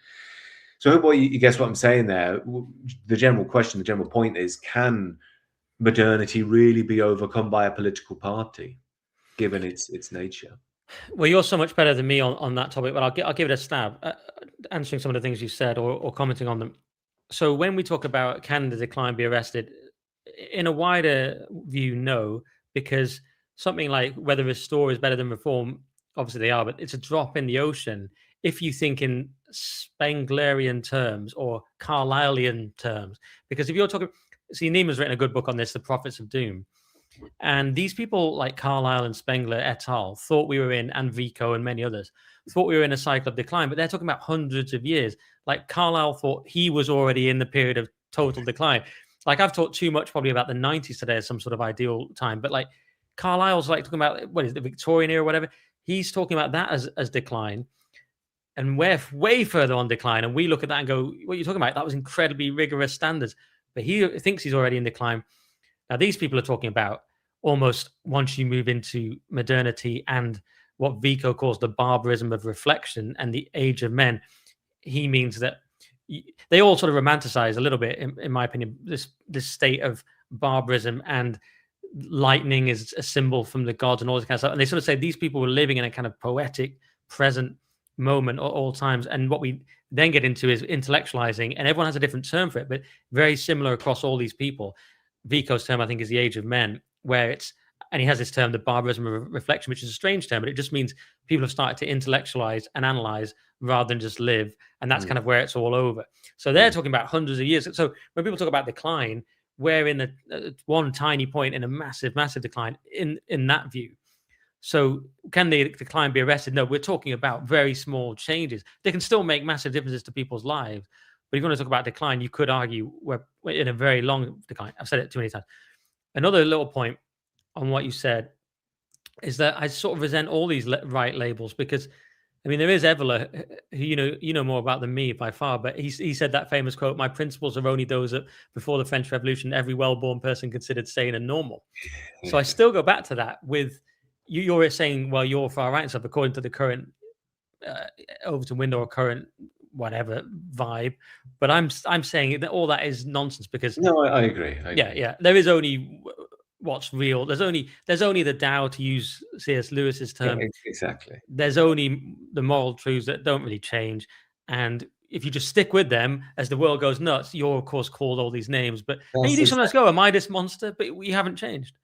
So I hope you guess what I'm saying there. The general question, the general point is, can modernity really be overcome by a political party, given its nature? Well, you're so much better than me on that topic, but I'll give it a stab, answering some of the things you said or commenting on them. So when we talk about can the decline be arrested, in a wider view, no, because something like whether restore is better than reform, obviously they are, but it's a drop in the ocean if you think in Spenglerian terms or Carlylean terms. Because if you're talking, see, Neiman's written a good book on this, The Prophets of Doom. And these people like Carlyle and Spengler et al. Thought we were in, and Vico and many others, thought we were in a cycle of decline, but they're talking about hundreds of years. Like Carlyle thought he was already in the period of total decline. Like I've talked too much probably about the 90s today as some sort of ideal time, but like Carlyle's like talking about, what is it, the Victorian era or whatever. He's talking about that as decline. And we're way further on decline. And we look at that and go, what are you talking about? That was incredibly rigorous standards. But he thinks he's already in decline. Now, these people are talking about almost once you move into modernity and what Vico calls the barbarism of reflection and the age of men, he means that they all sort of romanticize a little bit, in my opinion, this state of barbarism, and lightning is a symbol from the gods and all this kind of stuff. And they sort of say these people were living in a kind of poetic present moment at all times. And what we then get into is intellectualizing, and everyone has a different term for it, but very similar across all these people. Vico's term, I think, is the age of men, where it's, and he has this term, the barbarism of reflection, which is a strange term, but it just means people have started to intellectualize and analyze rather than just live. And that's kind of where it's all over. So they're talking about hundreds of years. So when people talk about decline, we're in one tiny point in a massive, massive decline in that view. So can the decline be arrested? No, we're talking about very small changes. They can still make massive differences to people's lives. But if you want to talk about decline, you could argue we're in a very long decline. I've said it too many times. Another little point on what you said is that I sort of resent all these right labels, because, I mean, there is Evola, who you know more about than me by far, but he said that famous quote, "My principles are only those that before the French Revolution every well-born person considered sane and normal." So I still go back to that with you're saying, well, you're far right and stuff according to the current Overton window or current whatever vibe, but I'm saying that all that is nonsense, because no, I agree. Yeah, there is only what's real. There's only the Tao, to use C.S. Lewis's term. Yeah, exactly. There's only the moral truths that don't really change, and if you just stick with them as the world goes nuts, you're of course called all these names, but you do sometimes go, am I this monster? But we haven't changed.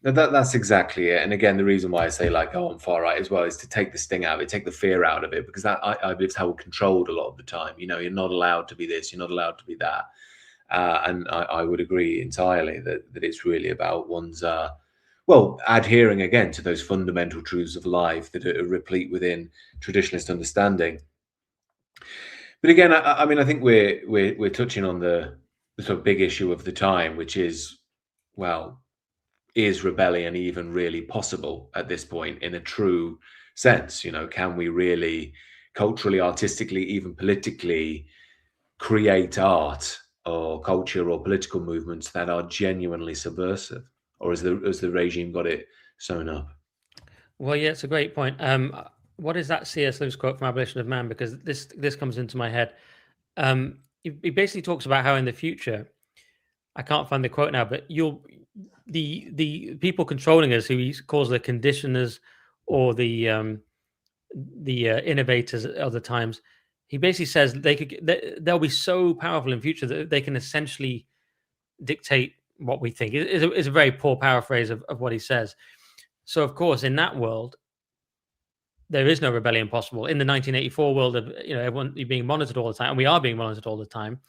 Yeah, that's exactly it. And again, the reason why I say like, oh, I'm far right as well, is to take the sting out of it, take the fear out of it, because that I believe is how we're controlled a lot of the time. You're not allowed to be this, you're not allowed to be that. And I would agree entirely that it's really about one's, adhering again to those fundamental truths of life that are replete within traditionalist understanding. But again, I mean, I think we're touching on the sort of big issue of the time, which is, well, is rebellion even really possible at this point in a true sense? You know, can we really culturally, artistically, even politically create art or culture or political movements that are genuinely subversive? Or has the regime got it sewn up? Well, yeah, it's a great point. What is that C.S. Lewis quote from Abolition of Man? Because this comes into my head. He basically talks about how in the future, I can't find the quote now, but the people controlling us, who he calls the conditioners or the innovators at other times, he basically says they'll be so powerful in future that they can essentially dictate what we think. It's a very poor paraphrase of what he says. So, of course, in that world, there is no rebellion possible. In the 1984 world of everyone being monitored all the time, and we are being monitored all the time,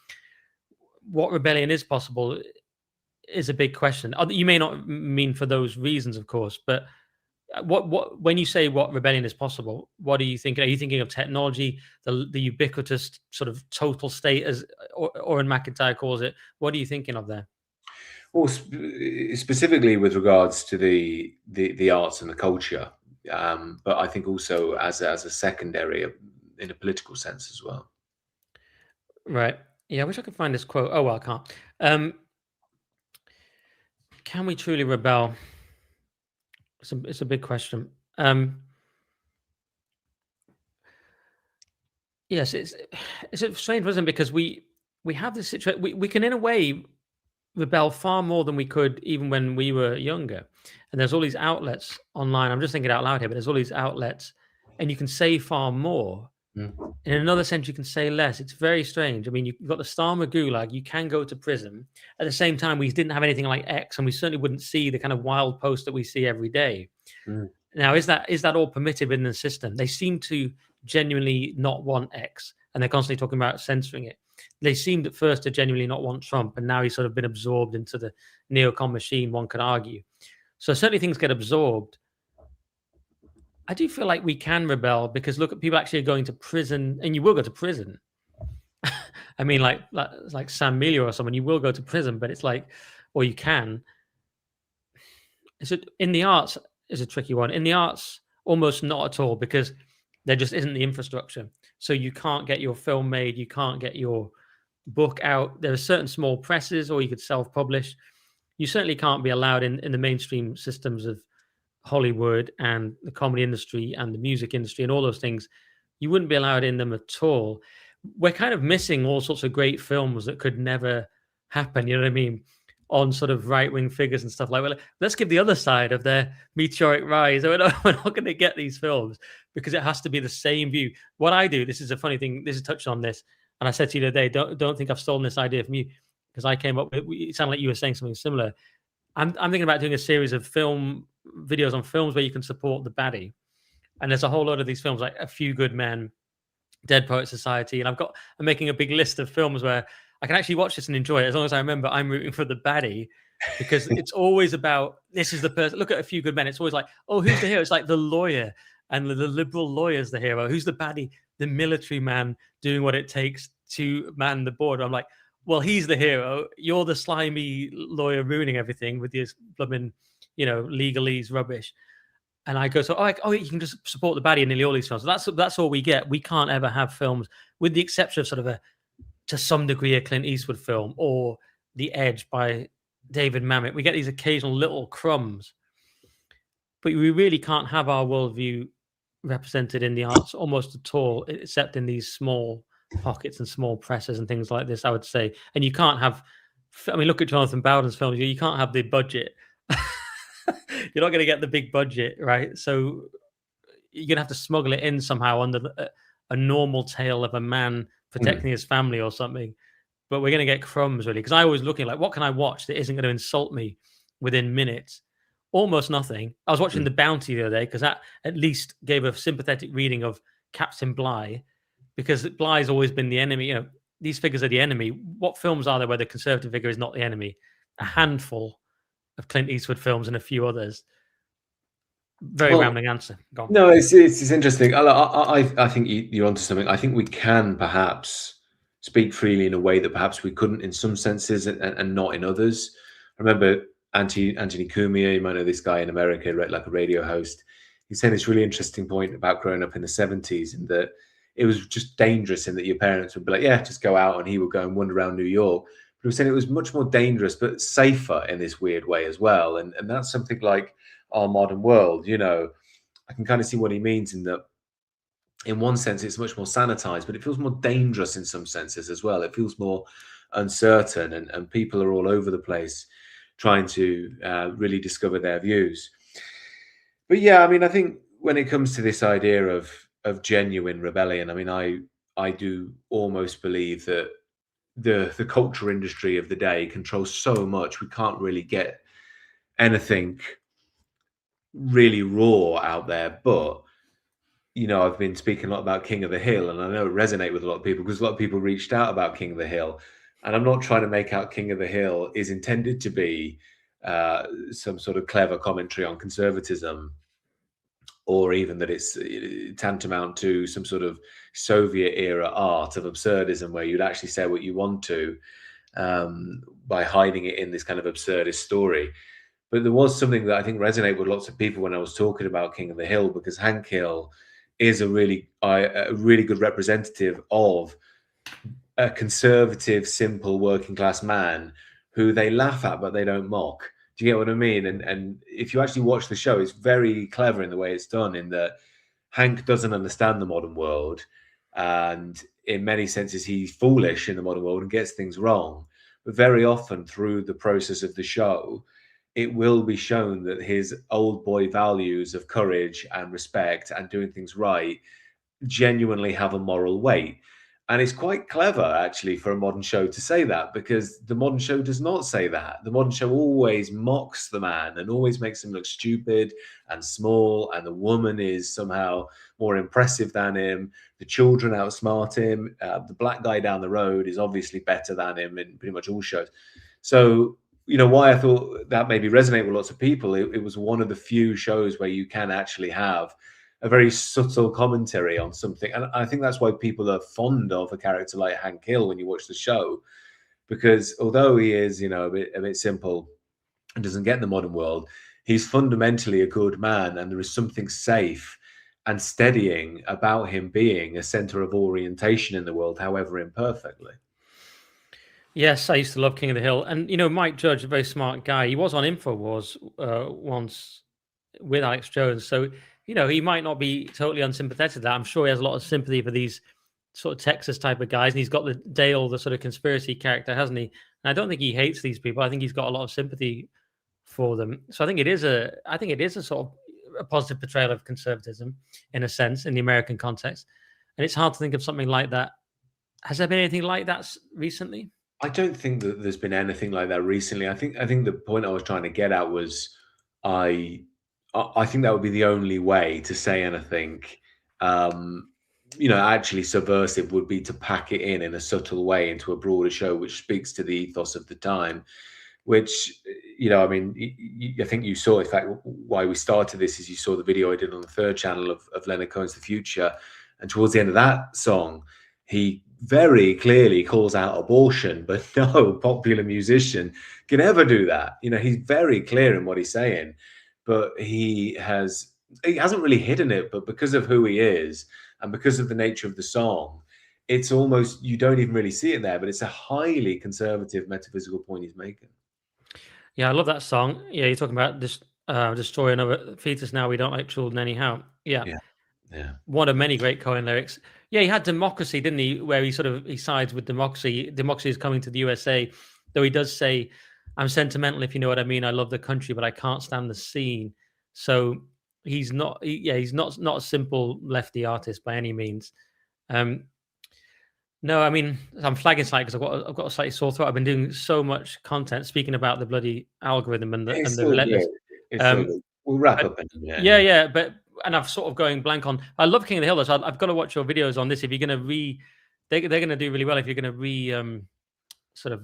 what rebellion is possible is a big question. You may not mean for those reasons, of course, but what when you say what rebellion is possible, what are you thinking? Are you thinking of technology, the ubiquitous sort of total state, as Oren McIntyre calls it? What are you thinking of there? Well, specifically with regards to the arts and the culture, but I think also as a secondary in a political sense as well. Right. Yeah, I wish I could find this quote. Oh well, I can't. Can we truly rebel? It's a big question. Yes, it's a strange, wasn't it? Because we have this situation. We can, in a way, rebel far more than we could even when we were younger. And there's all these outlets online. I'm just thinking out loud here, but there's all these outlets, and you can say far more. Mm. In another sense, you can say less. It's very strange. I mean, you've got the Starmer Gulag. You can go to prison. At the same time, we didn't have anything like X, and we certainly wouldn't see the kind of wild posts that we see every day. Mm. Now, is that all permitted within the system? They seem to genuinely not want X, and they're constantly talking about censoring it. They seemed at first to genuinely not want Trump, and now he's sort of been absorbed into the neocon machine, one could argue. So certainly things get absorbed. I do feel like we can rebel because look at people actually are going to prison, and you will go to prison. I mean, like Sam Miller or someone, you will go to prison, but it's like, or you can. In the arts is a tricky one. In the arts, almost not at all, because there just isn't the infrastructure. So you can't get your film made, you can't get your book out. There are certain small presses, or you could self-publish. You certainly can't be allowed in the mainstream systems of Hollywood and the comedy industry and the music industry and all those things. You wouldn't be allowed in them at all. We're kind of missing all sorts of great films that could never happen, you know what I mean, on sort of right-wing figures and stuff like that. Well, let's give the other side of their meteoric rise. We're not going to get these films because it has to be the same view. What I do, this is a funny thing, this is touched on this, and I said to you the other day, don't think I've stolen this idea from you, because I came up with, it sounded like you were saying something similar. I'm thinking about doing a series of videos on films where you can support the baddie. And there's a whole lot of these films, like A Few Good Men, Dead Poet Society. And I'm making a big list of films where I can actually watch this and enjoy it, as long as I remember I'm rooting for the baddie, because it's always about, this is the person. Look at A Few Good Men. It's always like, oh, who's the hero? It's like the lawyer, and the liberal lawyer's the hero. Who's the baddie? The military man doing what it takes to man the border. I'm like, well, he's the hero. You're the slimy lawyer ruining everything with your blooming, legalese rubbish. And I go, you can just support the baddie in nearly all these films. That's all we get. We can't ever have films, with the exception of sort of to some degree, a Clint Eastwood film or The Edge by David Mamet. We get these occasional little crumbs, but we really can't have our worldview represented in the arts almost at all, except in these small pockets and small presses and things like this, I would say. And you can't have, I mean, look at Jonathan Bowden's films. You can't have the budget. You're not going to get the big budget, right? So you're going to have to smuggle it in somehow under a normal tale of a man protecting his family or something. But we're going to get crumbs, really, because I always looking like, what can I watch that isn't going to insult me within minutes? Almost nothing. I was watching The Bounty the other day because that at least gave a sympathetic reading of Captain Bligh, because Bligh's always been the enemy. These figures are the enemy. What films are there where the conservative figure is not the enemy? A handful of Clint Eastwood films and a few others. Very rambling answer. Go on. No, it's interesting. I think you're onto something. I think we can perhaps speak freely in a way that perhaps we couldn't in some senses and not in others. I remember Anthony Cumia, you might know this guy in America, like a radio host. He's saying this really interesting point about growing up in the 70s, and that it was just dangerous in that your parents would be like, yeah, just go out, and he would go and wander around New York. But he was saying it was much more dangerous, but safer in this weird way as well. And that's something like our modern world. I can kind of see what he means in that. In one sense, it's much more sanitized, but it feels more dangerous in some senses as well. It feels more uncertain, and people are all over the place trying to really discover their views. But yeah, I mean, I think when it comes to this idea of genuine rebellion, I mean, I do almost believe that the culture industry of the day controls so much, we can't really get anything really raw out there. But I've been speaking a lot about King of the Hill, and I know it resonates with a lot of people because a lot of people reached out about King of the Hill. And I'm not trying to make out King of the Hill is intended to be some sort of clever commentary on conservatism, or even that it's tantamount to some sort of Soviet era art of absurdism where you'd actually say what you want to by hiding it in this kind of absurdist story. But there was something that I think resonated with lots of people when I was talking about King of the Hill, because Hank Hill is a really good representative of a conservative, simple working class man who they laugh at but they don't mock. Do you get what I mean? And if you actually watch the show, it's very clever in the way it's done, in that Hank doesn't understand the modern world, and in many senses he's foolish in the modern world and gets things wrong. But very often through the process of the show, it will be shown that his old boy values of courage and respect and doing things right genuinely have a moral weight. And it's quite clever, actually, for a modern show to say that, because the modern show does not say that. The modern show always mocks the man and always makes him look stupid and small, and the woman is somehow more impressive than him. The children outsmart him. The black guy down the road is obviously better than him in pretty much all shows. So, why I thought that maybe resonate with lots of people, it was one of the few shows where you can actually have a very subtle commentary on something. And I think that's why people are fond of a character like Hank Hill when you watch the show, because although he is, a bit simple and doesn't get in the modern world, he's fundamentally a good man, and there is something safe and steadying about him being a center of orientation in the world, however imperfectly. Yes, I used to love King of the Hill. And, Mike Judge, a very smart guy, he was on InfoWars once with Alex Jones. So, he might not be totally unsympathetic to that. I'm sure he has a lot of sympathy for these sort of Texas type of guys. And he's got the Dale, the sort of conspiracy character, hasn't he? And I don't think he hates these people. I think he's got a lot of sympathy for them. So I think it is a sort of a positive portrayal of conservatism in a sense in the American context. And it's hard to think of something like that. Has there been anything like that recently? I don't think that there's been anything like that recently. I think the point I was trying to get at was I think that would be the only way to say anything, actually subversive, would be to pack it in a subtle way into a broader show, which speaks to the ethos of the time. Which, I mean, I think you saw, in fact, why we started this is you saw the video I did on the third channel of Leonard Cohen's The Future. And towards the end of that song, he very clearly calls out abortion, but no popular musician can ever do that. He's very clear in what he's saying, but he hasn't really hidden it. But because of who he is and because of the nature of the song, it's almost, you don't even really see it there, but it's a highly conservative metaphysical point he's making. Yeah, I love that song. Yeah, you're talking about this destroy another fetus now, we don't like children anyhow. Yeah. One of many great Cohen lyrics. Yeah, he had Democracy, didn't he? Where he sides with democracy. Democracy is coming to the USA, though he does say, "I'm sentimental, if you know what I mean. I love the country, but I can't stand the scene." So he's not a simple lefty artist by any means. No, I mean, I'm flagging slightly because I've got a slightly sore throat. I've been doing so much content speaking about the bloody algorithm and the relentless. We'll wrap up in a minute. Yeah, but I'm sort of going blank on. I love King of the Hill, so I've got to watch your videos on this. If you're going to they're going to do really well if you're going to sort of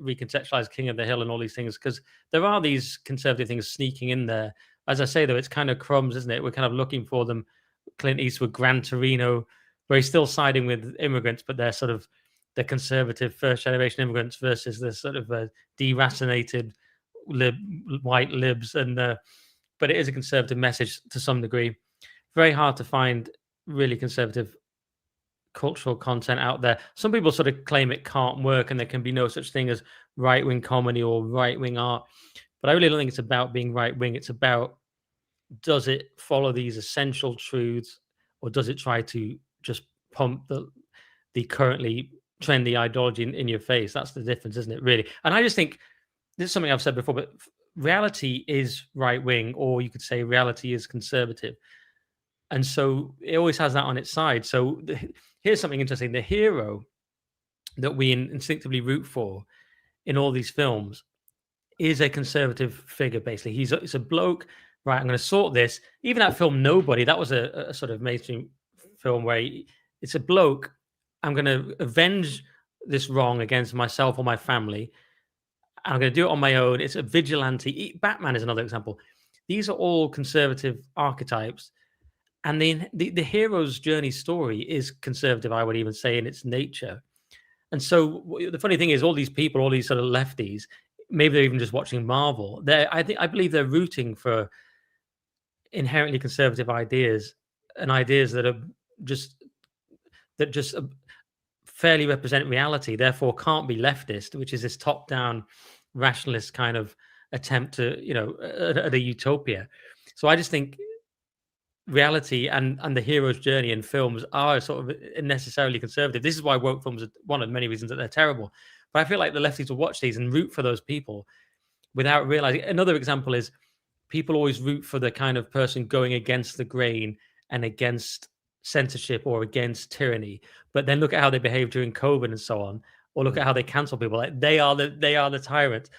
reconceptualize King of the Hill and all these things, because there are these conservative things sneaking in there. As I say, though, it's kind of crumbs, isn't it? We're kind of looking for them. Clint Eastwood, Gran Torino, where he's still siding with immigrants, but they're sort of the conservative first generation immigrants versus the sort of deracinated white libs, and but it is a conservative message to some degree. Very hard to find really conservative cultural content out there. Some people sort of claim it can't work and there can be no such thing as right-wing comedy or right-wing art. But I really don't think it's about being right-wing. It's about, does it follow these essential truths, or does it try to just pump the currently trendy ideology in your face? That's the difference, isn't it, really? And I just think this is something I've said before, but reality is right-wing, or you could say reality is conservative. And so it always has that on its side. So here's something interesting. The hero that we instinctively root for in all these films is a conservative figure, basically. He's a bloke, right? I'm going to sort this. Even that film, Nobody, that was a sort of mainstream film where it's a bloke. I'm going to avenge this wrong against myself or my family. I'm going to do it on my own. It's a vigilante. Batman is another example. These are all conservative archetypes. And the hero's journey story is conservative, I would even say, in its nature. And so the funny thing is, all these people, all these sort of lefties, maybe they're even just watching Marvel. I believe they're rooting for inherently conservative ideas, and ideas that just fairly represent reality, therefore can't be leftist, which is this top-down rationalist kind of attempt to, at a utopia. So I just think reality and the hero's journey in films are sort of necessarily conservative. This is why woke films are one of many reasons that they're terrible. But I feel like the lefties will watch these and root for those people without realizing. Another example is people always root for the kind of person going against the grain and against censorship or against tyranny. But then look at how they behave during COVID and so on, or look at how they cancel people. Like they are the tyrant.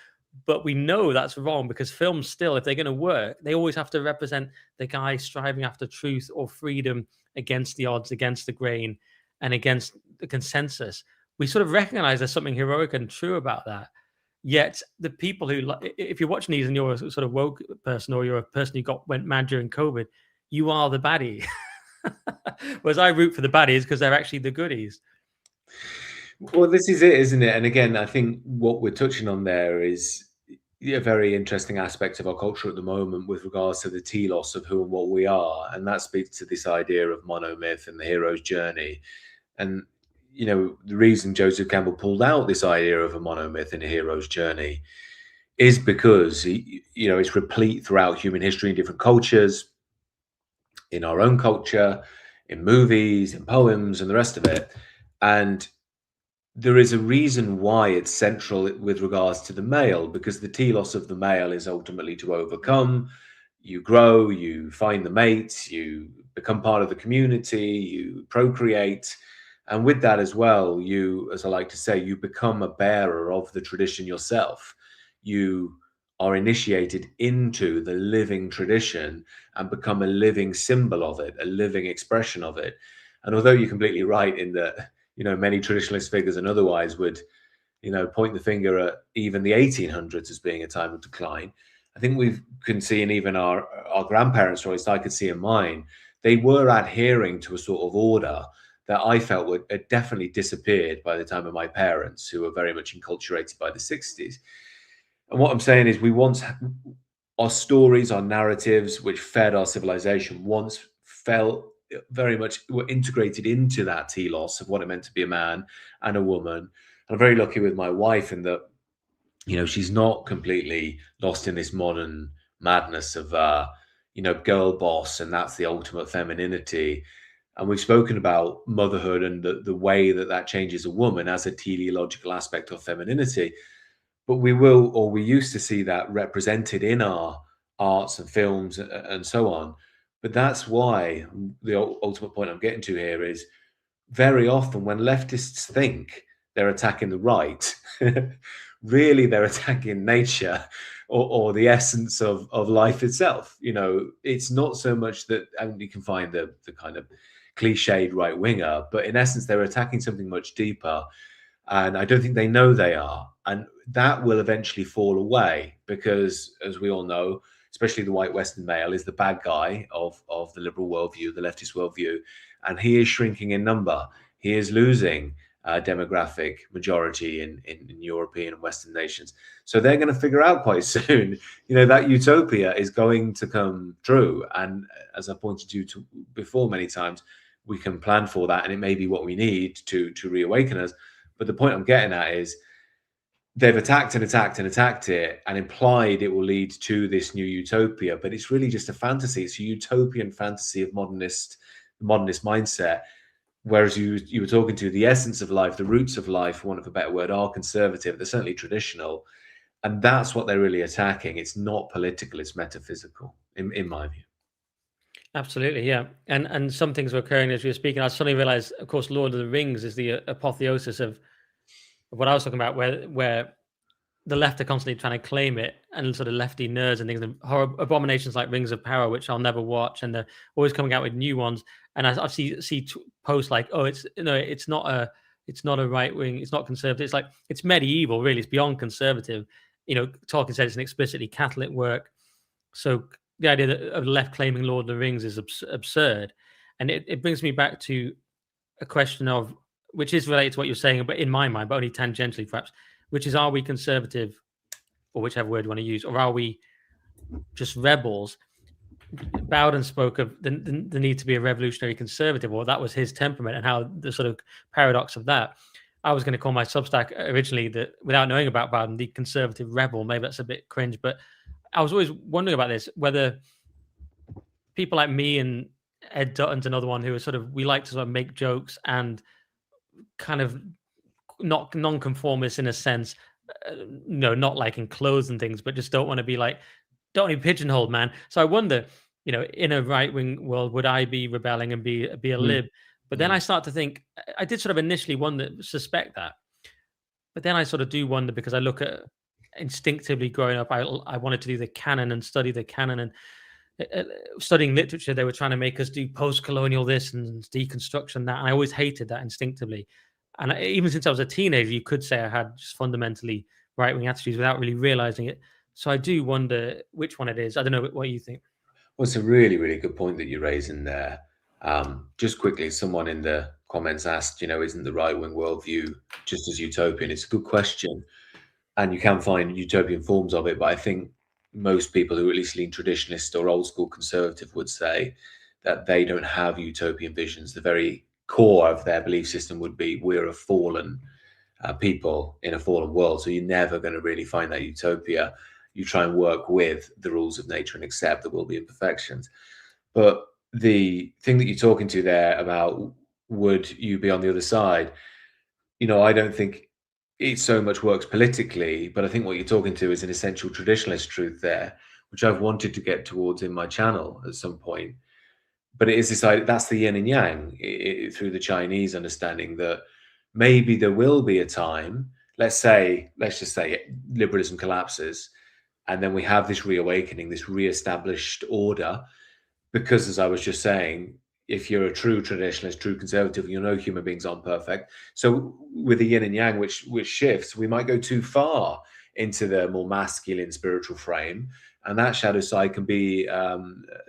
But we know that's wrong, because films still, if they're going to work, they always have to represent the guy striving after truth or freedom against the odds, against the grain, and against the consensus. We sort of recognize there's something heroic and true about that. Yet the people who, if you're watching these and you're a sort of woke person, or you're a person who went mad during COVID, you are the baddie. Whereas I root for the baddies because they're actually the goodies. Well, this is it, isn't it? And again, I think what we're touching on there is a very interesting aspect of our culture at the moment with regards to the telos of who and what we are. And that speaks to this idea of monomyth and the hero's journey. And, the reason Joseph Campbell pulled out this idea of a monomyth and a hero's journey is because, it's replete throughout human history in different cultures, in our own culture, in movies, in poems, and the rest of it. And there is a reason why it's central with regards to the male, because the telos of the male is ultimately to overcome. You grow, you find the mates, you become part of the community, you procreate. And with that as well, you, as I like to say, you become a bearer of the tradition yourself. You are initiated into the living tradition and become a living symbol of it, a living expression of it. And although you're completely right in that, many traditionalist figures and otherwise would, point the finger at even the 1800s as being a time of decline, I think we can see in even our grandparents, or at least I could see in mine, they were adhering to a sort of order that I felt had definitely disappeared by the time of my parents, who were very much enculturated by the 60s. And what I'm saying is, we once, our stories, our narratives, which fed our civilization, once felt very much were integrated into that telos of what it meant to be a man and a woman. And I'm very lucky with my wife in that, she's not completely lost in this modern madness of, girl boss, and that's the ultimate femininity. And we've spoken about motherhood and the way that changes a woman as a teleological aspect of femininity. But we used to see that represented in our arts and films and so on. But that's why the ultimate point I'm getting to here is, very often when leftists think they're attacking the right, really they're attacking nature or the essence of life itself. It's not so much that, and you can find the kind of cliched right winger, but in essence, they're attacking something much deeper. And I don't think they know they are. And that will eventually fall away because, as we all know, especially the white Western male is the bad guy of the liberal worldview, the leftist worldview, and he is shrinking in number. He is losing. demographic majority in European and Western nations. So they're going to figure out quite soon, that utopia is going to come true. And as I pointed to before many times, we can plan for that, and it may be what we need to reawaken us. But the point I'm getting at is they've attacked and attacked and attacked it and implied it will lead to this new utopia, but it's really just a fantasy. It's a utopian fantasy of modernist mindset. Whereas you were talking to the essence of life, the roots of life, for want of a better word, are conservative. They're certainly traditional. And that's what they're really attacking. It's not political, it's metaphysical, in my view. Absolutely, yeah. And some things were occurring as we were speaking. I suddenly realized, of course, Lord of the Rings is the apotheosis of what I was talking about, where the left are constantly trying to claim it, and sort of lefty nerds and things, and horror abominations like Rings of Power, which I'll never watch, and they're always coming out with new ones. And I see posts like, "Oh, it's not a right wing, it's not conservative. It's like it's medieval, really. It's beyond conservative." Tolkien said it's an explicitly Catholic work. So the idea of the left claiming Lord of the Rings is absurd, and it brings me back to a question of, which is related to what you're saying, but in my mind, but only tangentially perhaps, which is, are we conservative, or whichever word you want to use, or are we just rebels? Bowden spoke of the need to be a revolutionary conservative, or that was his temperament, and how the sort of paradox of that. I was going to call my Substack originally, that, without knowing about Bowden, the conservative rebel. Maybe that's a bit cringe, but I was always wondering about this, whether people like me and Ed Dutton's another one who are sort of, we like to sort of make jokes and kind of not non-conformist in a sense, not like in clothes and things, but just don't want to be like, don't be pigeonholed, man. So I wonder, in a right-wing world, would I be rebelling and be a lib? But then I start to think, I did sort of initially suspect that, but then I sort of do wonder, because I look at instinctively growing up, I wanted to do the canon and study the canon, and studying literature, they were trying to make us do post-colonial this and deconstruction that, and I always hated that instinctively. And even since I was a teenager, you could say I had just fundamentally right-wing attitudes without really realizing it. So I do wonder which one it is. I don't know what you think. Well, it's a really, really good point that you raise in there. Just quickly, someone in the comments asked, isn't the right-wing worldview just as utopian? It's a good question. And you can find utopian forms of it, but I think most people who at least lean traditionalist or old school conservative would say that they don't have utopian visions. The very core of their belief system would be, we're a fallen people in a fallen world. So you're never going to really find that utopia. You try and work with the rules of nature and accept there will be imperfections. But the thing that you're talking to there about, would you be on the other side? I don't think it so much works politically, but I think what you're talking to is an essential traditionalist truth there, which I've wanted to get towards in my channel at some point. But it is this idea, that's the yin and yang, through the Chinese understanding, that maybe there will be a time, let's just say liberalism collapses, and then we have this reawakening, this re-established order, because, as I was just saying, if you're a true traditionalist, true conservative, human beings aren't perfect. So with the yin and yang, which shifts, we might go too far into the more masculine spiritual frame, and that shadow side can be a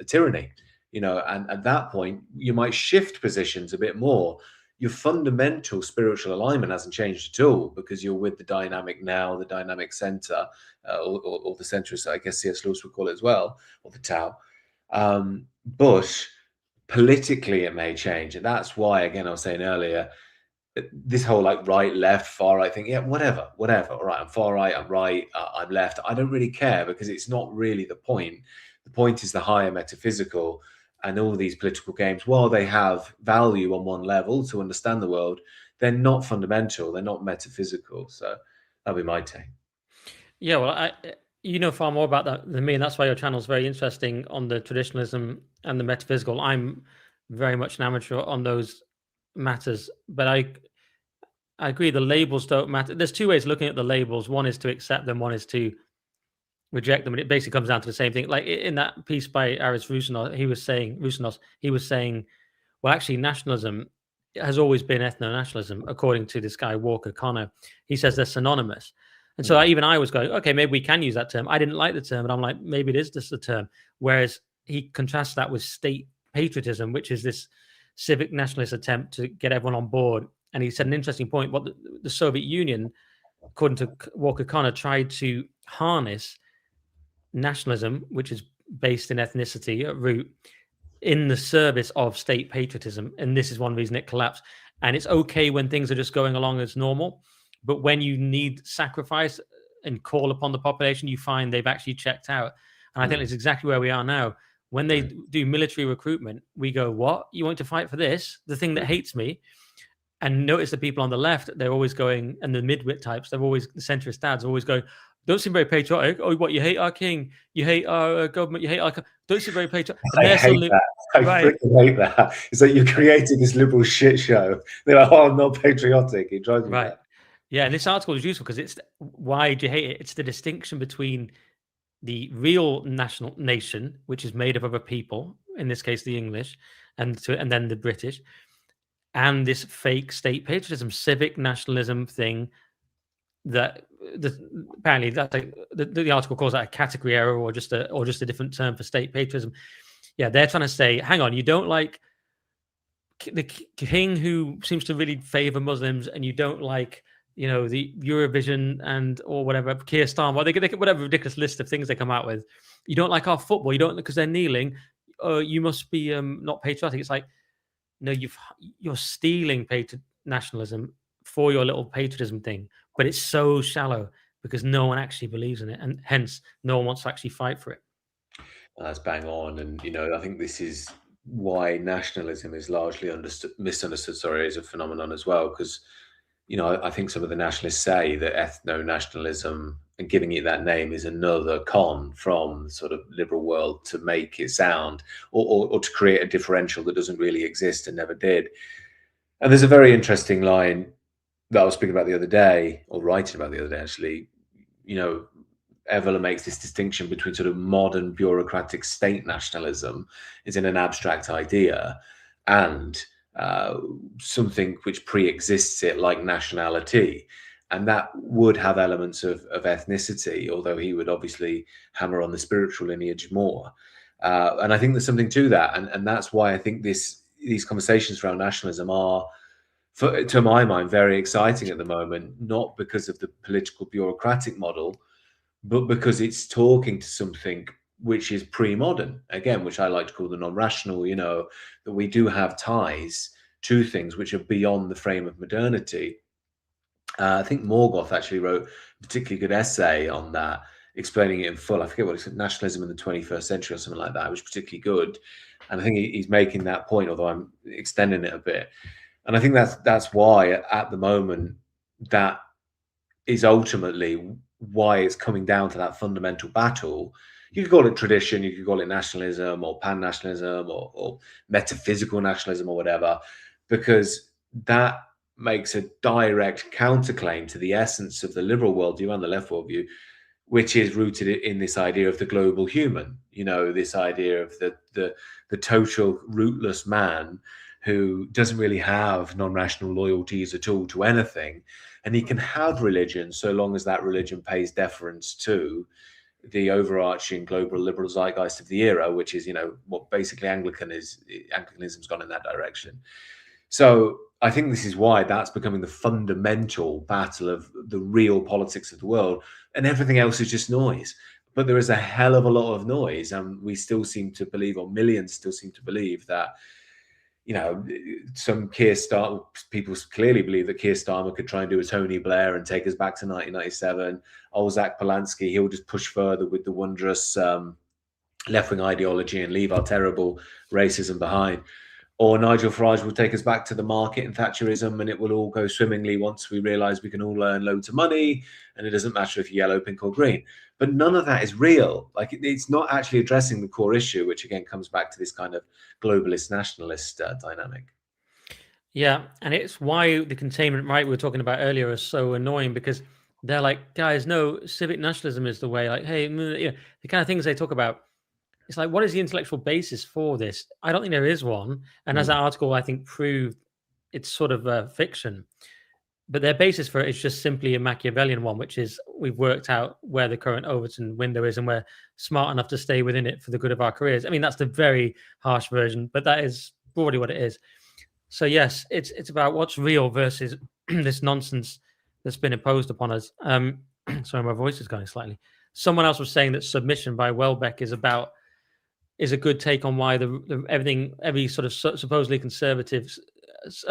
tyranny, and at that point, you might shift positions a bit more. Your fundamental spiritual alignment hasn't changed at all, because you're with the dynamic now, the dynamic center, or the centrist, I guess C.S. Lewis would call it as well, or the Tao. But politically, it may change. And that's why, again, I was saying earlier, this whole like right, left, far right thing, yeah, whatever. All right, I'm far right, I'm right, I'm left. I don't really care, because it's not really the point. The point is the higher metaphysical, and all these political games, while they have value on one level to understand the world, they're not fundamental, they're not metaphysical. So that'll be my take. Yeah, well, you know far more about that than me, and that's why your channel is very interesting on the traditionalism and the metaphysical. I'm very much an amateur on those matters, but I agree the labels don't matter. There's two ways of looking at the labels. One is to accept them, one is to reject them, and it basically comes down to the same thing. Like in that piece by Aris Roussenos, he was saying, well, actually, nationalism has always been ethno-nationalism, according to this guy Walker Connor. He says they're synonymous. And so even I was going, okay, maybe we can use that term. I didn't like the term, but I'm like, maybe it is just a term. Whereas he contrasts that with state patriotism, which is this civic nationalist attempt to get everyone on board And he said an interesting point. What the Soviet Union, according to Walker Connor, tried to harness nationalism, which is based in ethnicity at root, in the service of state patriotism. And this is one reason it collapsed. And it's okay when things are just going along as normal, but when you need sacrifice and call upon the population, you find they've actually checked out. And I think it's exactly where we are now. When they do military recruitment, we go, what? You want to fight for this? The thing that hates me? And notice the people on the left, they're always going, and the midwit types, they're always, the centrist dads are always going, don't seem very patriotic. Oh, what, you hate our king? You hate our government? You hate our... Don't seem very patriotic. I hate that. I freaking hate that. It's like you're creating this liberal shit show. They're like, oh, I'm not patriotic. It drives me mad. Yeah, and this article is useful because it's why do you hate it? It's the distinction between the real national nation, which is made up of a people, in this case the English, and then the British, and this fake state patriotism, civic nationalism thing that apparently that's like, the article calls that a category error or just a different term for state patriotism. Yeah, they're trying to say, hang on, you don't like the king who seems to really favor Muslims, and you don't like, the Eurovision and or whatever, Keir Starmer, they get whatever ridiculous list of things they come out with. You don't like our football, you don't, because they're kneeling. You must be not patriotic. It's like, no, you're stealing nationalism for your little patriotism thing, but it's so shallow because no one actually believes in it, and hence no one wants to actually fight for it. That's bang on, and I think this is why nationalism is largely misunderstood. As a phenomenon as well, because I think some of the nationalists say that ethno-nationalism and giving it that name is another con from the sort of liberal world to make it sound or to create a differential that doesn't really exist and never did. And there's a very interesting line that I was speaking about the other day, or writing about the other day, actually. Evola makes this distinction between sort of modern bureaucratic state nationalism is in an abstract idea and something which pre-exists it, like nationality, and that would have elements of ethnicity, although he would obviously hammer on the spiritual lineage more. And I think there's something to that, and that's why I think these conversations around nationalism are, to my mind, very exciting at the moment, not because of the political bureaucratic model, but because it's talking to something which is pre-modern, again, which I like to call the non-rational, that we do have ties to things which are beyond the frame of modernity. I think Morgoth actually wrote a particularly good essay on that, explaining it in full. I forget what it said, nationalism in the 21st century or something like that. It was particularly good. And I think he's making that point, although I'm extending it a bit. And I think that's why at the moment that is ultimately why it's coming down to that fundamental battle. You could call it tradition, you could call it nationalism or pan-nationalism or metaphysical nationalism or whatever, because that makes a direct counterclaim to the essence of the liberal worldview and the left worldview, which is rooted in this idea of the global human, this idea of the total rootless man who doesn't really have non-rational loyalties at all to anything. And he can have religion so long as that religion pays deference to the overarching global liberal zeitgeist of the era, which is, what basically Anglicanism's gone in that direction. So I think this is why that's becoming the fundamental battle of the real politics of the world, and everything else is just noise. But there is a hell of a lot of noise, and we still seem to believe, or millions still seem to believe, that some people clearly believe that Keir Starmer could try and do a Tony Blair and take us back to 1997. Old Zach Polanski, he'll just push further with the wondrous left-wing ideology and leave our terrible racism behind. Or Nigel Farage will take us back to the market and Thatcherism, and it will all go swimmingly once we realise we can all earn loads of money, and it doesn't matter if you're yellow, pink or green. But none of that is real. Like, it's not actually addressing the core issue, which again comes back to this kind of globalist nationalist dynamic. Yeah, and it's why the containment right we were talking about earlier is so annoying, because they're like, guys, no, civic nationalism is the way. Like, hey, the kind of things they talk about. It's like, what is the intellectual basis for this? I don't think there is one. And as that article, I think, proved, it's sort of fiction. But their basis for it is just simply a Machiavellian one, which is we've worked out where the current Overton window is and we're smart enough to stay within it for the good of our careers. I mean, that's the very harsh version, but that is broadly what it is. So yes, it's about what's real versus this nonsense that's been imposed upon us. Sorry, my voice is going slightly. Someone else was saying that Submission by Welbeck is a good take on why every sort of supposedly conservative it's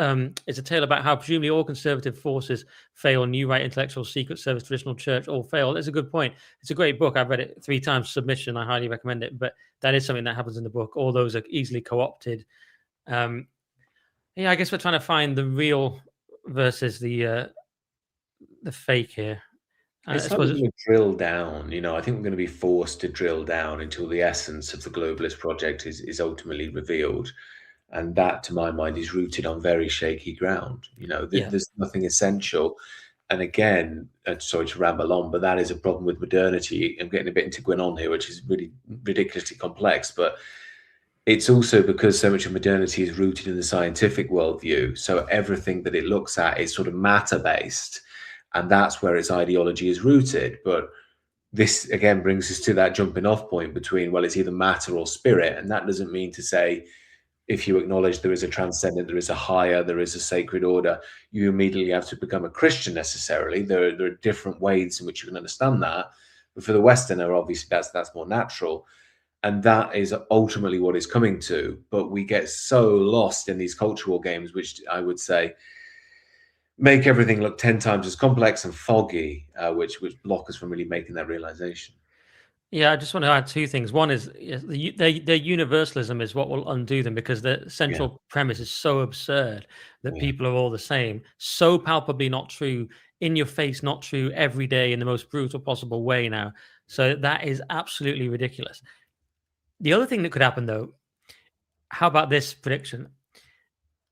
a tale about how presumably all conservative forces fail. New right, intellectual, secret service, traditional church all fail. That's a good point. It's a great book. I've read it 3 times. Submission. I highly recommend it. But that is something that happens in the book. All those are easily co-opted. Yeah, I guess we're trying to find the real versus the fake here. It's like we're going to drill down, I think we're going to be forced to drill down until the essence of the globalist project is ultimately revealed. And that, to my mind, is rooted on very shaky ground. There's nothing essential. And again, sorry to ramble on, but that is a problem with modernity. I'm getting a bit into Gwinon here, which is really ridiculously complex. But it's also because so much of modernity is rooted in the scientific worldview. So everything that it looks at is sort of matter-based. And that's where its ideology is rooted. But this, again, brings us to that jumping off point between, well, it's either matter or spirit. And that doesn't mean to say, if you acknowledge there is a transcendent, there is a higher, there is a sacred order, you immediately have to become a Christian necessarily. There are different ways in which you can understand that. But for the Westerner, obviously, that's more natural. And that is ultimately what it's coming to. But we get so lost in these cultural games, which I would say make everything look 10 times as complex and foggy, which block us from really making that realization. Yeah, I just want to add 2 things. One is their universalism is what will undo them, because the central premise is so absurd that people are all the same, so palpably not true, in your face, not true every day in the most brutal possible way now. So that is absolutely ridiculous. The other thing that could happen, though, how about this prediction?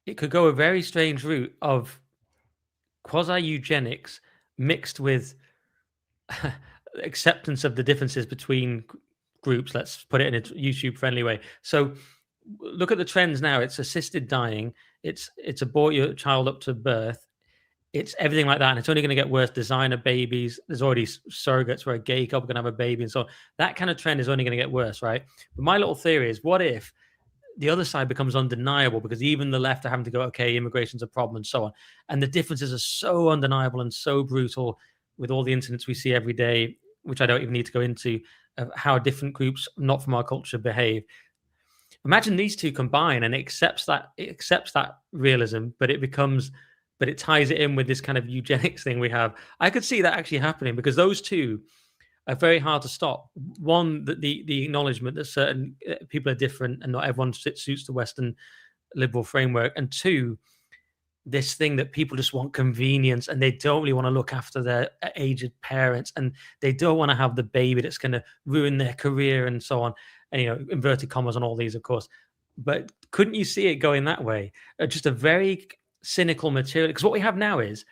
It could go a very strange route of quasi-eugenics mixed with acceptance of the differences between groups. Let's put it in a YouTube friendly way. So look at the trends now. It's assisted dying. It's abort your child up to birth. It's everything like that. And it's only going to get worse. Designer babies. There's already surrogates where a gay couple can have a baby. And so that kind of trend is only going to get worse, right? But my little theory is, what if the other side becomes undeniable, because even the left are having to go, okay, immigration's a problem and so on. And the differences are so undeniable and so brutal with all the incidents we see every day, which I don't even need to go into, of how different groups not from our culture behave. Imagine these two combine, and it accepts that realism, but it ties it in with this kind of eugenics thing we have. I could see that actually happening, because those two are very hard to stop. One, the acknowledgement that certain people are different and not everyone suits the Western liberal framework. And 2, this thing that people just want convenience, and they don't really want to look after their aged parents, and they don't want to have the baby that's going to ruin their career and so on. And, inverted commas on all these, of course. But couldn't you see it going that way? Just a very cynical material. Because what we have now is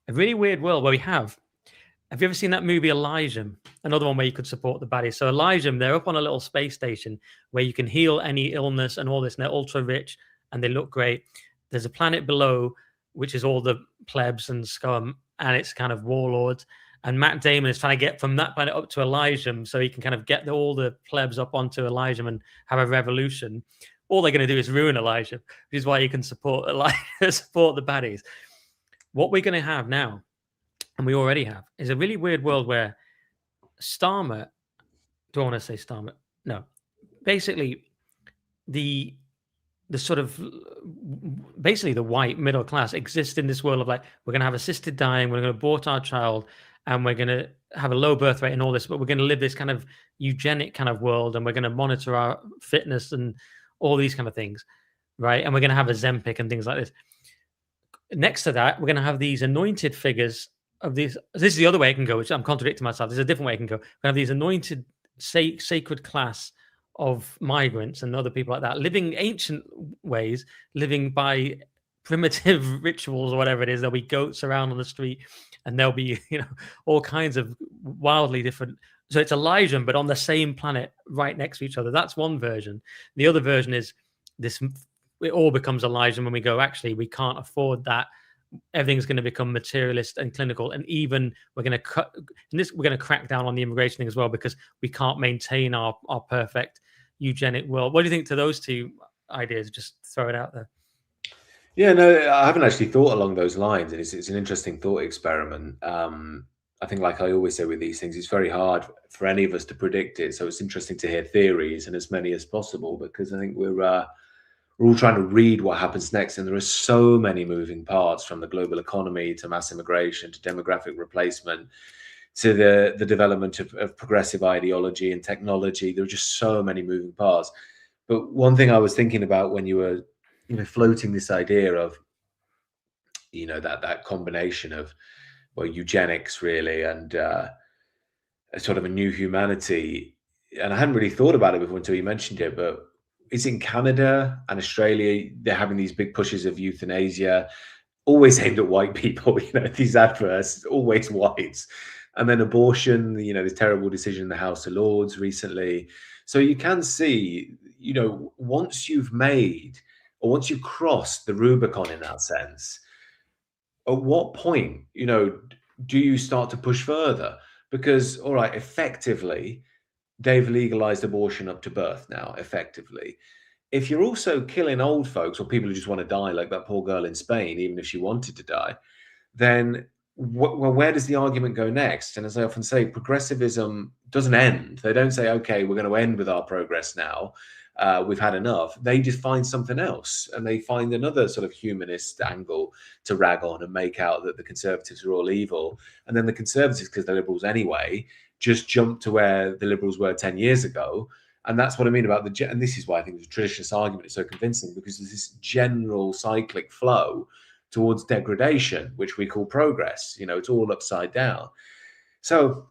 a really weird world where have you ever seen that movie Elysium? Another one where you could support the baddies. So Elysium, they're up on a little space station where you can heal any illness and all this, and they're ultra rich and they look great. There's a planet below, which is all the plebs and scum, and it's kind of warlords. And Matt Damon is trying to get from that planet up to Elysium so he can kind of get all the plebs up onto Elysium and have a revolution. All they're going to do is ruin Elysium, which is why you can support the baddies. What we're going to have now, and we already have, is a really weird world where Starmer, do I want to say Starmer? No. Basically, the sort of, basically the white middle class exists in this world of like, we're going to have assisted dying, we're going to abort our child, and we're going to have a low birth rate and all this, but we're going to live this kind of eugenic kind of world, and we're going to monitor our fitness and all these kind of things, right? And we're going to have a Ozempic and things like this. Next to that, we're going to have these anointed figures of these. This is the other way I can go, which I'm contradicting myself. There's a different way I can go. We have these anointed sacred class of migrants and other people like that, living ancient ways, living by primitive rituals or whatever it is. There'll be goats around on the street, and there'll be, all kinds of wildly different. So it's Elysium, but on the same planet, right next to each other. That's one version. The other version is this: it all becomes Elysium when we go, actually, we can't afford that. Everything's going to become materialist and clinical, and even we're going to crack down on the immigration thing as well, because we can't maintain our perfect eugenic world. What do you think to those two ideas? Just throw it out there. Yeah, no, I haven't actually thought along those lines, and it's an interesting thought experiment. I think, like I always say with these things, it's very hard for any of us to predict it. So it's interesting to hear theories and as many as possible, because I think we're all trying to read what happens next, and there are so many moving parts, from the global economy to mass immigration to demographic replacement to the development of progressive ideology and technology. There are just so many moving parts. But one thing I was thinking about when you were, floating this idea of, that combination of, well, eugenics really, and a sort of a new humanity. And I hadn't really thought about it before until you mentioned it, but is in Canada and Australia, they're having these big pushes of euthanasia, always aimed at white people. These adverts, always whites. And then abortion, this terrible decision in the House of Lords recently. So you can see, once you've made, or once you've crossed the Rubicon in that sense, at what point, do you start to push further? Because, all right, effectively, they've legalized abortion up to birth now, effectively. If you're also killing old folks or people who just want to die, like that poor girl in Spain, even if she wanted to die, then well, where does the argument go next? And as I often say, progressivism doesn't end. They don't say, okay, we're going to end with our progress now. We've had enough. They just find something else, and they find another sort of humanist angle to rag on and make out that the conservatives are all evil. And then the conservatives, because they're liberals anyway, just jump to where the liberals were 10 years ago. And that's what I mean about and this is why I think the traditionalist argument is so convincing, because there's this general cyclic flow towards degradation, which we call progress. It's all upside down. So,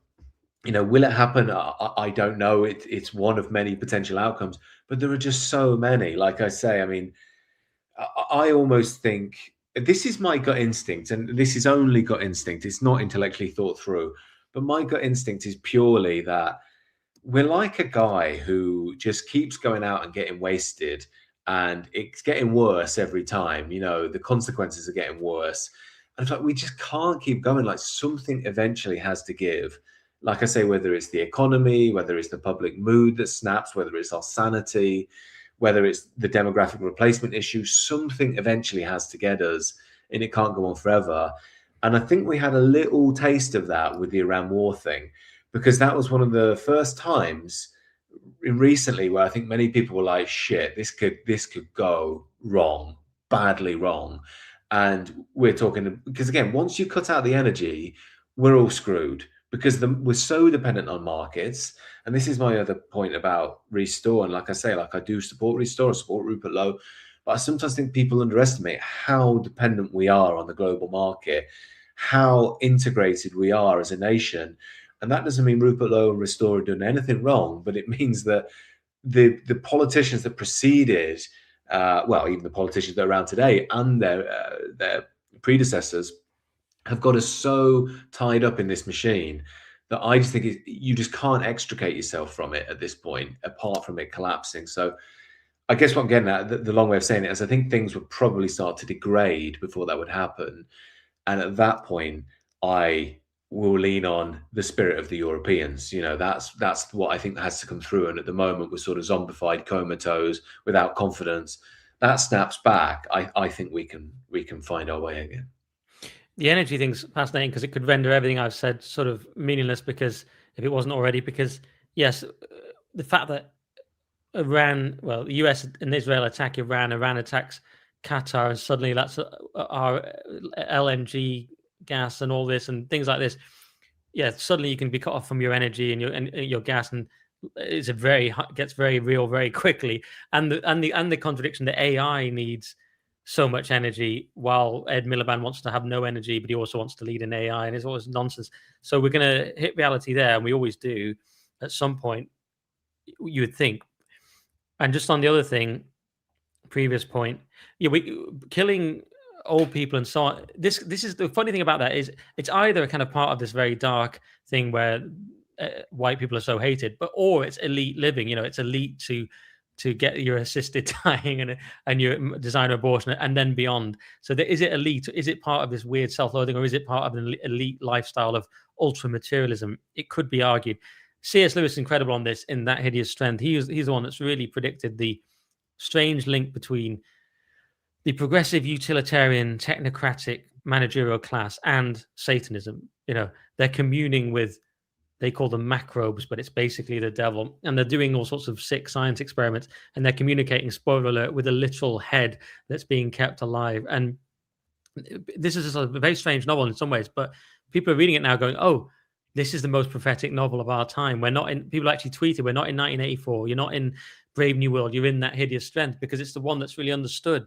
will it happen? I don't know. It's one of many potential outcomes, but there are just so many. Like I say, I mean, I almost think this is my gut instinct, and this is only gut instinct. It's not intellectually thought through, but my gut instinct is purely that we're like a guy who just keeps going out and getting wasted, and it's getting worse every time. The consequences are getting worse, and it's like we just can't keep going. Like, something eventually has to give. Like I say, whether it's the economy, whether it's the public mood that snaps, whether it's our sanity, whether it's the demographic replacement issue, something eventually has to get us, and it can't go on forever. And I think we had a little taste of that with the Iran war thing, because that was one of the first times recently where I think many people were like, shit, this could go wrong, badly wrong. And we're talking, because again, once you cut out the energy, we're all screwed, because we're so dependent on markets. And this is my other point about Restore. And like I say, like I do support Restore, I support Rupert Lowe, but I sometimes think people underestimate how dependent we are on the global market, how integrated we are as a nation. And that doesn't mean Rupert Lowe and Restore have done anything wrong, but it means that the politicians that preceded, well, even the politicians that are around today and their predecessors, have got us so tied up in this machine that I just think you just can't extricate yourself from it at this point, apart from it collapsing. So I guess what I'm getting at, the long way of saying it, is I think things would probably start to degrade before that would happen. And at that point, I will lean on the spirit of the Europeans. That's what I think has to come through. And at the moment, we're sort of zombified, comatose, without confidence. That snaps back. I think we can find our way again. The energy thing's fascinating because it could render everything I've said sort of meaningless, because if it wasn't already, because yes, the fact that Iran, well, the US and Israel attack Iran attacks Qatar, and suddenly that's our LNG gas and all this and things like this. Yeah, suddenly you can be cut off from your energy and your gas, and it's gets very real very quickly. And the contradiction that AI needs so much energy, while Ed Miliband wants to have no energy, but he also wants to lead in AI, and it's always nonsense. So we're going to hit reality there, and we always do at some point, you would think. And just on the other thing, previous point, yeah, we killing old people and so on. This is the funny thing about that, is it's either a kind of part of this very dark thing where white people are so hated, or it's elite living. It's elite to get your assisted dying and your designer abortion and then beyond. So is it elite? Is it part of this weird self-loathing, or is it part of an elite lifestyle of ultra materialism? It could be argued. C.S. Lewis is incredible on this in That Hideous Strength. He's the one that's really predicted the strange link between the progressive utilitarian technocratic managerial class and Satanism, they're communing with, they call them macrobes, but it's basically the devil. And they're doing all sorts of sick science experiments, and they're communicating, spoiler alert, with a literal head that's being kept alive. And this is a very strange novel in some ways, but people are reading it now going, oh, this is the most prophetic novel of our time. We're not in, people actually tweeted, we're not in 1984. You're not in Brave New World. You're in That Hideous Strength, because it's the one that's really understood.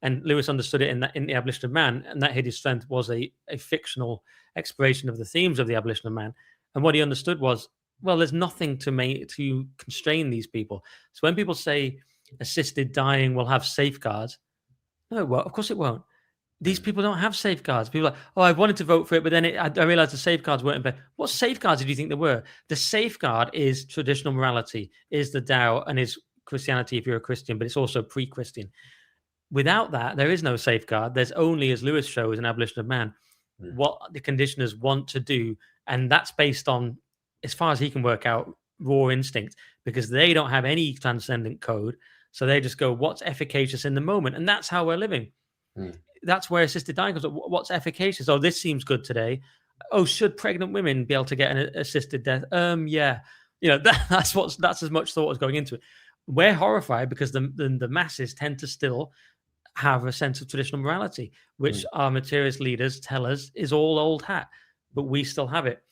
And Lewis understood it in The Abolition of Man. And That Hideous Strength was a fictional exploration of the themes of the abolition of man. And what he understood was, well, there's nothing to constrain these people. So when people say assisted dying will have safeguards, no, well, of course it won't. These people don't have safeguards. People are like, oh, I wanted to vote for it, but then I realized the safeguards weren't in place. What safeguards did you think there were? The safeguard is traditional morality, is the Tao, and is Christianity if you're a Christian, but it's also pre-Christian. Without that, there is no safeguard. There's only, as Lewis shows in Abolition of Man, what the conditioners want to do. And that's based on, as far as he can work out, raw instinct, because they don't have any transcendent code. So they just go, what's efficacious in the moment? And that's how we're living. That's where assisted dying comes up. What's efficacious? Oh, this seems good today. Oh, should pregnant women be able to get an assisted death? Yeah. That's as much thought as going into it. We're horrified because the masses tend to still have a sense of traditional morality, which our materialist leaders tell us is all old hat, but we still have it.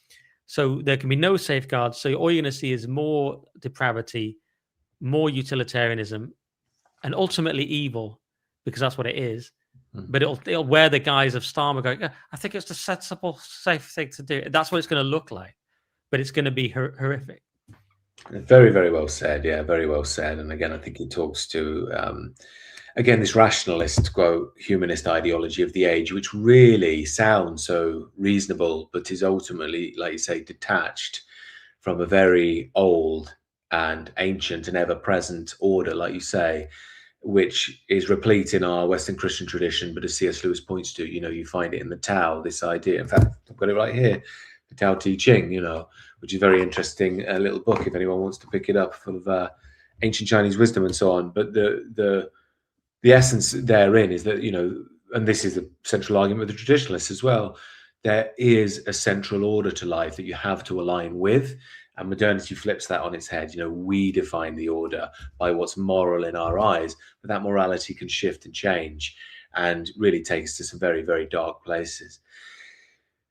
So there can be no safeguards. So all you're going to see is more depravity, more utilitarianism, and ultimately evil, because that's what it is. But it'll wear the guise of Starmer going, I think it's the sensible, safe thing to do. That's what it's going to look like, but it's going to be horrific. Very, very well said. Yeah, very well said. And again, I think it talks to, again, this rationalist, quote, humanist ideology of the age, which really sounds so reasonable, but is ultimately, like you say, detached from a very old and ancient and ever-present order, like you say, which is replete in our Western Christian tradition, but as C.S. Lewis points to, you find it in the Tao, this idea. In fact, I've got it right here, the Tao Te Ching, which is very interesting, little book, if anyone wants to pick it up, full of ancient Chinese wisdom and so on. But the essence therein is that, and this is the central argument with the traditionalists as well, there is a central order to life that you have to align with. And modernity flips that on its head. We define the order by what's moral in our eyes, but that morality can shift and change and really takes to some very, very dark places.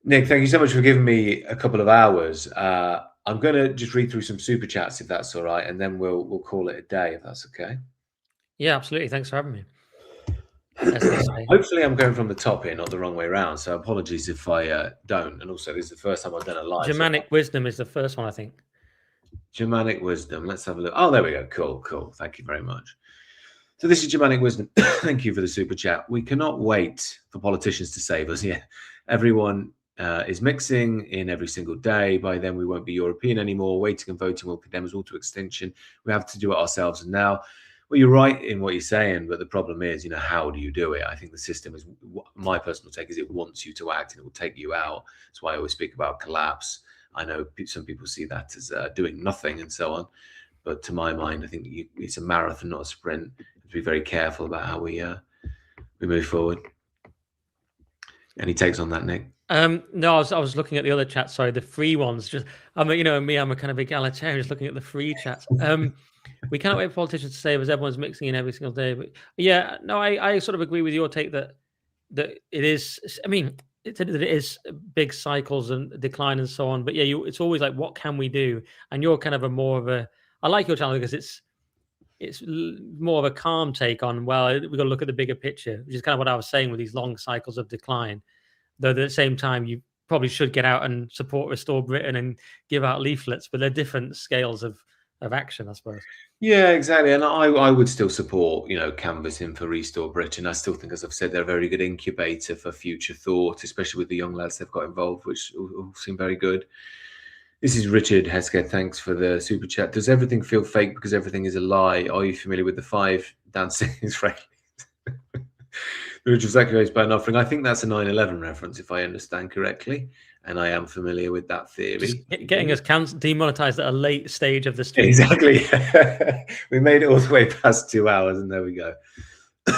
Nick, thank you so much for giving me a couple of hours. I'm going to just read through some super chats, if that's all right, and then we'll call it a day, if that's okay. Yeah, absolutely. Thanks for having me. Hopefully I'm going from the top here, not the wrong way around. So apologies if I don't. And also, this is the first time I've done a live. Germanic Wisdom is the first one, I think. Germanic Wisdom. Let's have a look. Oh, there we go. Cool. Thank you very much. So this is Germanic Wisdom. Thank you for the super chat. We cannot wait for politicians to save us. Yeah, everyone is mixing in every single day. By then, we won't be European anymore. Waiting and voting will condemn us all to extinction. We have to do it ourselves. And now, well, you're right in what you're saying, but the problem is, how do you do it? I think the system is, my personal take is, it wants you to act and it will take you out. That's why I always speak about collapse. I know some people see that as doing nothing and so on, but to my mind, I think it's a marathon, not a sprint. You have to be very careful about how we move forward. Any takes on that, Nick? No, I was looking at the other chats. Sorry, the free ones. Just I'm a kind of egalitarian, just looking at the free chats. We cannot wait for politicians to save us. Everyone's mixing in every single day. But yeah, no, I sort of agree with your take that it is. I mean, it is big cycles and decline and so on. But yeah, it's always like, what can we do? And you're kind of I like your channel because it's more of a calm take on, well, we've got to look at the bigger picture, which is kind of what I was saying with these long cycles of decline. Though at the same time, you probably should get out and support Restore Britain and give out leaflets, but they're different scales of action, I suppose. Yeah, exactly. And I would still support, canvassing for Restore Britain. I still think, as I've said, they're a very good incubator for future thought, especially with the young lads they've got involved, which all seem very good. This is Richard Hesketh. Thanks for the super chat. Does everything feel fake because everything is a lie? Are you familiar with the 5 dancing Israelis? The ritual sacrifice by an offering. I think that's a 9/11 reference, if I understand correctly. And I am familiar with that theory. Just getting us demonetized at a late stage of the stream. Exactly. We made it all the way past 2 hours, and there we go.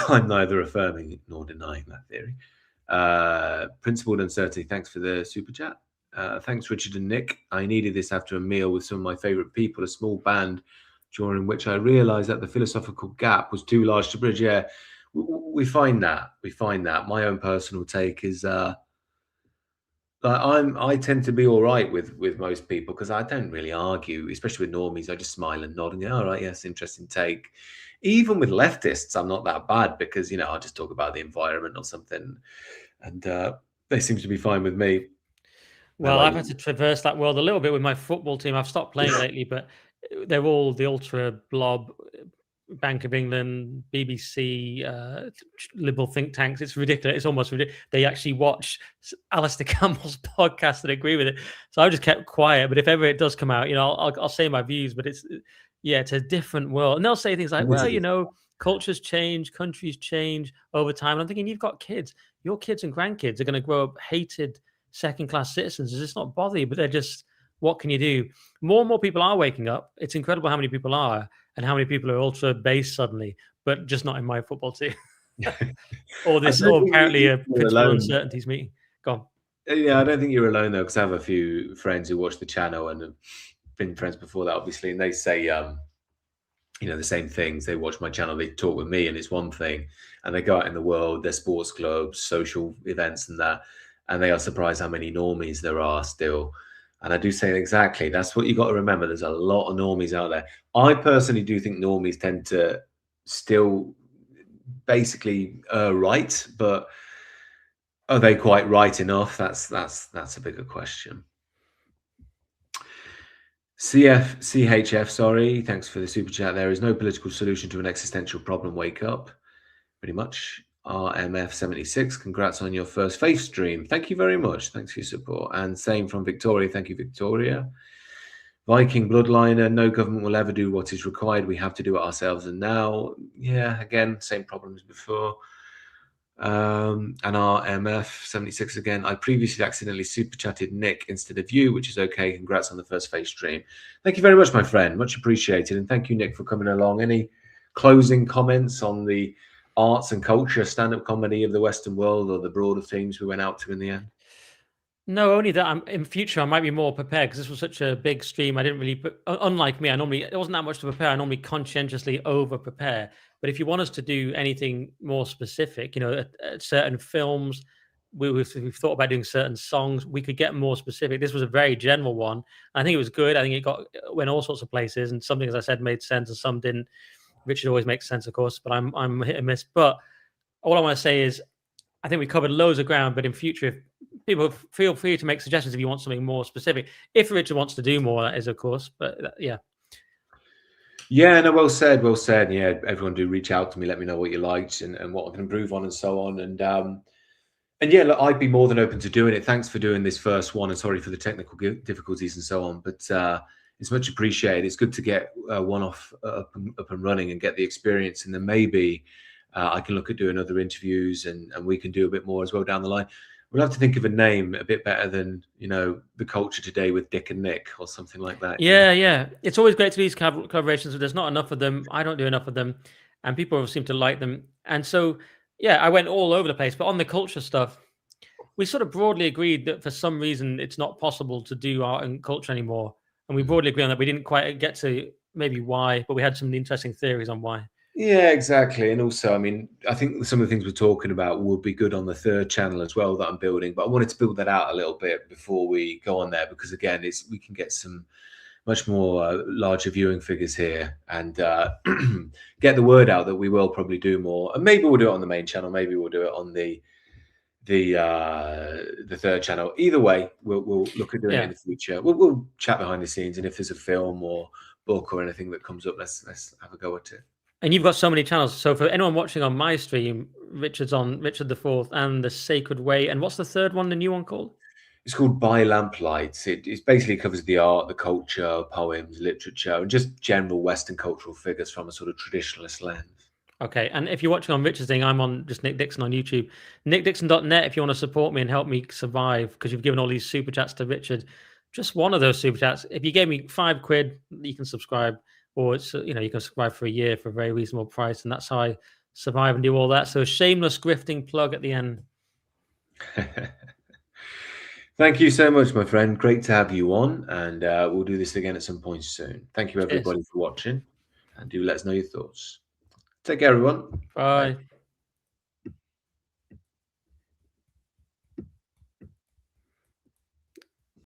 I'm neither affirming nor denying that theory. Principled Uncertainty, thanks for the super chat. Thanks, Richard and Nick. I needed this after a meal with some of my favourite people, a small band, during which I realised that the philosophical gap was too large to bridge. Yeah, we find that. We find that. My own personal take is I tend to be all right with most people because I don't really argue, especially with normies. I just smile and nod and go, all right, yes, interesting take. Even with leftists, I'm not that bad because, you know, I'll just talk about the environment or something. And they seem to be fine with me. Well, I've had to traverse that world a little bit with my football team. I've stopped playing lately, but they're all the ultra blob, Bank of England, BBC, liberal think tanks. It's ridiculous. It's almost ridiculous. They actually watch Alistair Campbell's podcast and agree with it. So I just kept quiet. But if ever it does come out, you know, I'll say my views. But it's a different world. And they'll say things like, well, you know, cultures change, countries change over time. And I'm thinking, you've got kids. Your kids and grandkids are going to grow up hated second-class citizens. It's not bother you, but they're just, what can you do? More and more people are waking up. It's incredible how many people are and how many people are ultra based suddenly, but just not in my football team. or apparently a principal uncertainties meeting. Go on. Yeah, I don't think you're alone though, because I have a few friends who watch the channel and have been friends before that, obviously, and they say, you know, the same things. They watch my channel, they talk with me, and it's one thing, and they go out in the world, their sports clubs, social events, and that, and they are surprised how many normies there are still. And I do say exactly, that's what you got to remember. There's a lot of normies out there. I personally do think normies tend to still basically right, but are they quite right enough? That's a bigger question. CHF, sorry, thanks for the super chat. There is no political solution to an existential problem. Wake up, pretty much. RMF76, congrats on your first faith stream. Thank you very much. Thanks for your support. And same from Victoria. Thank you, Victoria. Viking Bloodliner, no government will ever do what is required. We have to do it ourselves. And now, yeah, again, same problem as before. And RMF76 again. I previously accidentally super chatted Nick instead of you, which is okay. Congrats on the first faith stream. Thank you very much, my friend. Much appreciated. And thank you, Nick, for coming along. Any closing comments on the arts and culture, stand-up comedy of the Western world, or the broader themes we went out to in the end? No, only that in future I might be more prepared because this was such a big stream. I didn't really, unlike me, there wasn't that much to prepare. I normally conscientiously over prepare. But if you want us to do anything more specific, you know, certain films, we've thought about doing certain songs, we could get more specific. This was a very general one. I think it was good. I think it went all sorts of places, and some things I said made sense and some didn't. Richard always makes sense, of course, but I'm hit and miss. But all I want to say is, I think we covered loads of ground. But in future, if people feel free to make suggestions if you want something more specific. If Richard wants to do more, that is, of course. But yeah. Yeah, no, well said, well said. Yeah, everyone do reach out to me, let me know what you liked and what I can improve on and so on. And yeah, look, I'd be more than open to doing it. Thanks for doing this first one, and sorry for the technical difficulties and so on. But it's much appreciated. It's good to get one off up and running and get the experience, and then maybe I can look at doing other interviews, and we can do a bit more as well down the line. We'll have to think of a name a bit better than, you know, The Culture Today with Dick and Nick or something like that. Yeah, yeah. It's always great to do these collaborations, but there's not enough of them. I don't do enough of them, and people seem to like them. And so, yeah, I went all over the place. But on the culture stuff, we sort of broadly agreed that for some reason it's not possible to do art and culture anymore. And we broadly agree on that. We didn't quite get to maybe why, but we had some interesting theories on why. Yeah, exactly. And also, I mean, I think some of the things we're talking about would be good on the third channel as well that I'm building. But I wanted to build that out a little bit before we go on there, because again, we can get some much more larger viewing figures here and get the word out that we will probably do more. And maybe we'll do it on the main channel. Maybe we'll do it on the third channel. Either way, we'll look at doing it in the future. We'll chat behind the scenes, and if there's a film or book or anything that comes up, let's have a go at it. And you've got so many channels. So for anyone watching on my stream, Richard's on Richard the Fourth and The Sacred Way. And what's the third one, the new one called? It's called By Lamplight. It basically covers the art, the culture, poems, literature, and just general Western cultural figures from a sort of traditionalist lens. Okay, and if you're watching on Richard's thing, I'm on just Nick Dixon on YouTube. NickDixon.net if you want to support me and help me survive, because you've given all these super chats to Richard. Just one of those super chats. If you gave me £5, you can subscribe, or it's, you know, you can subscribe for a year for a very reasonable price, and that's how I survive and do all that. So a shameless grifting plug at the end. Thank you so much, my friend. Great to have you on, and we'll do this again at some point soon. Thank you, everybody, for watching, and do let us know your thoughts. Take care, everyone. Bye.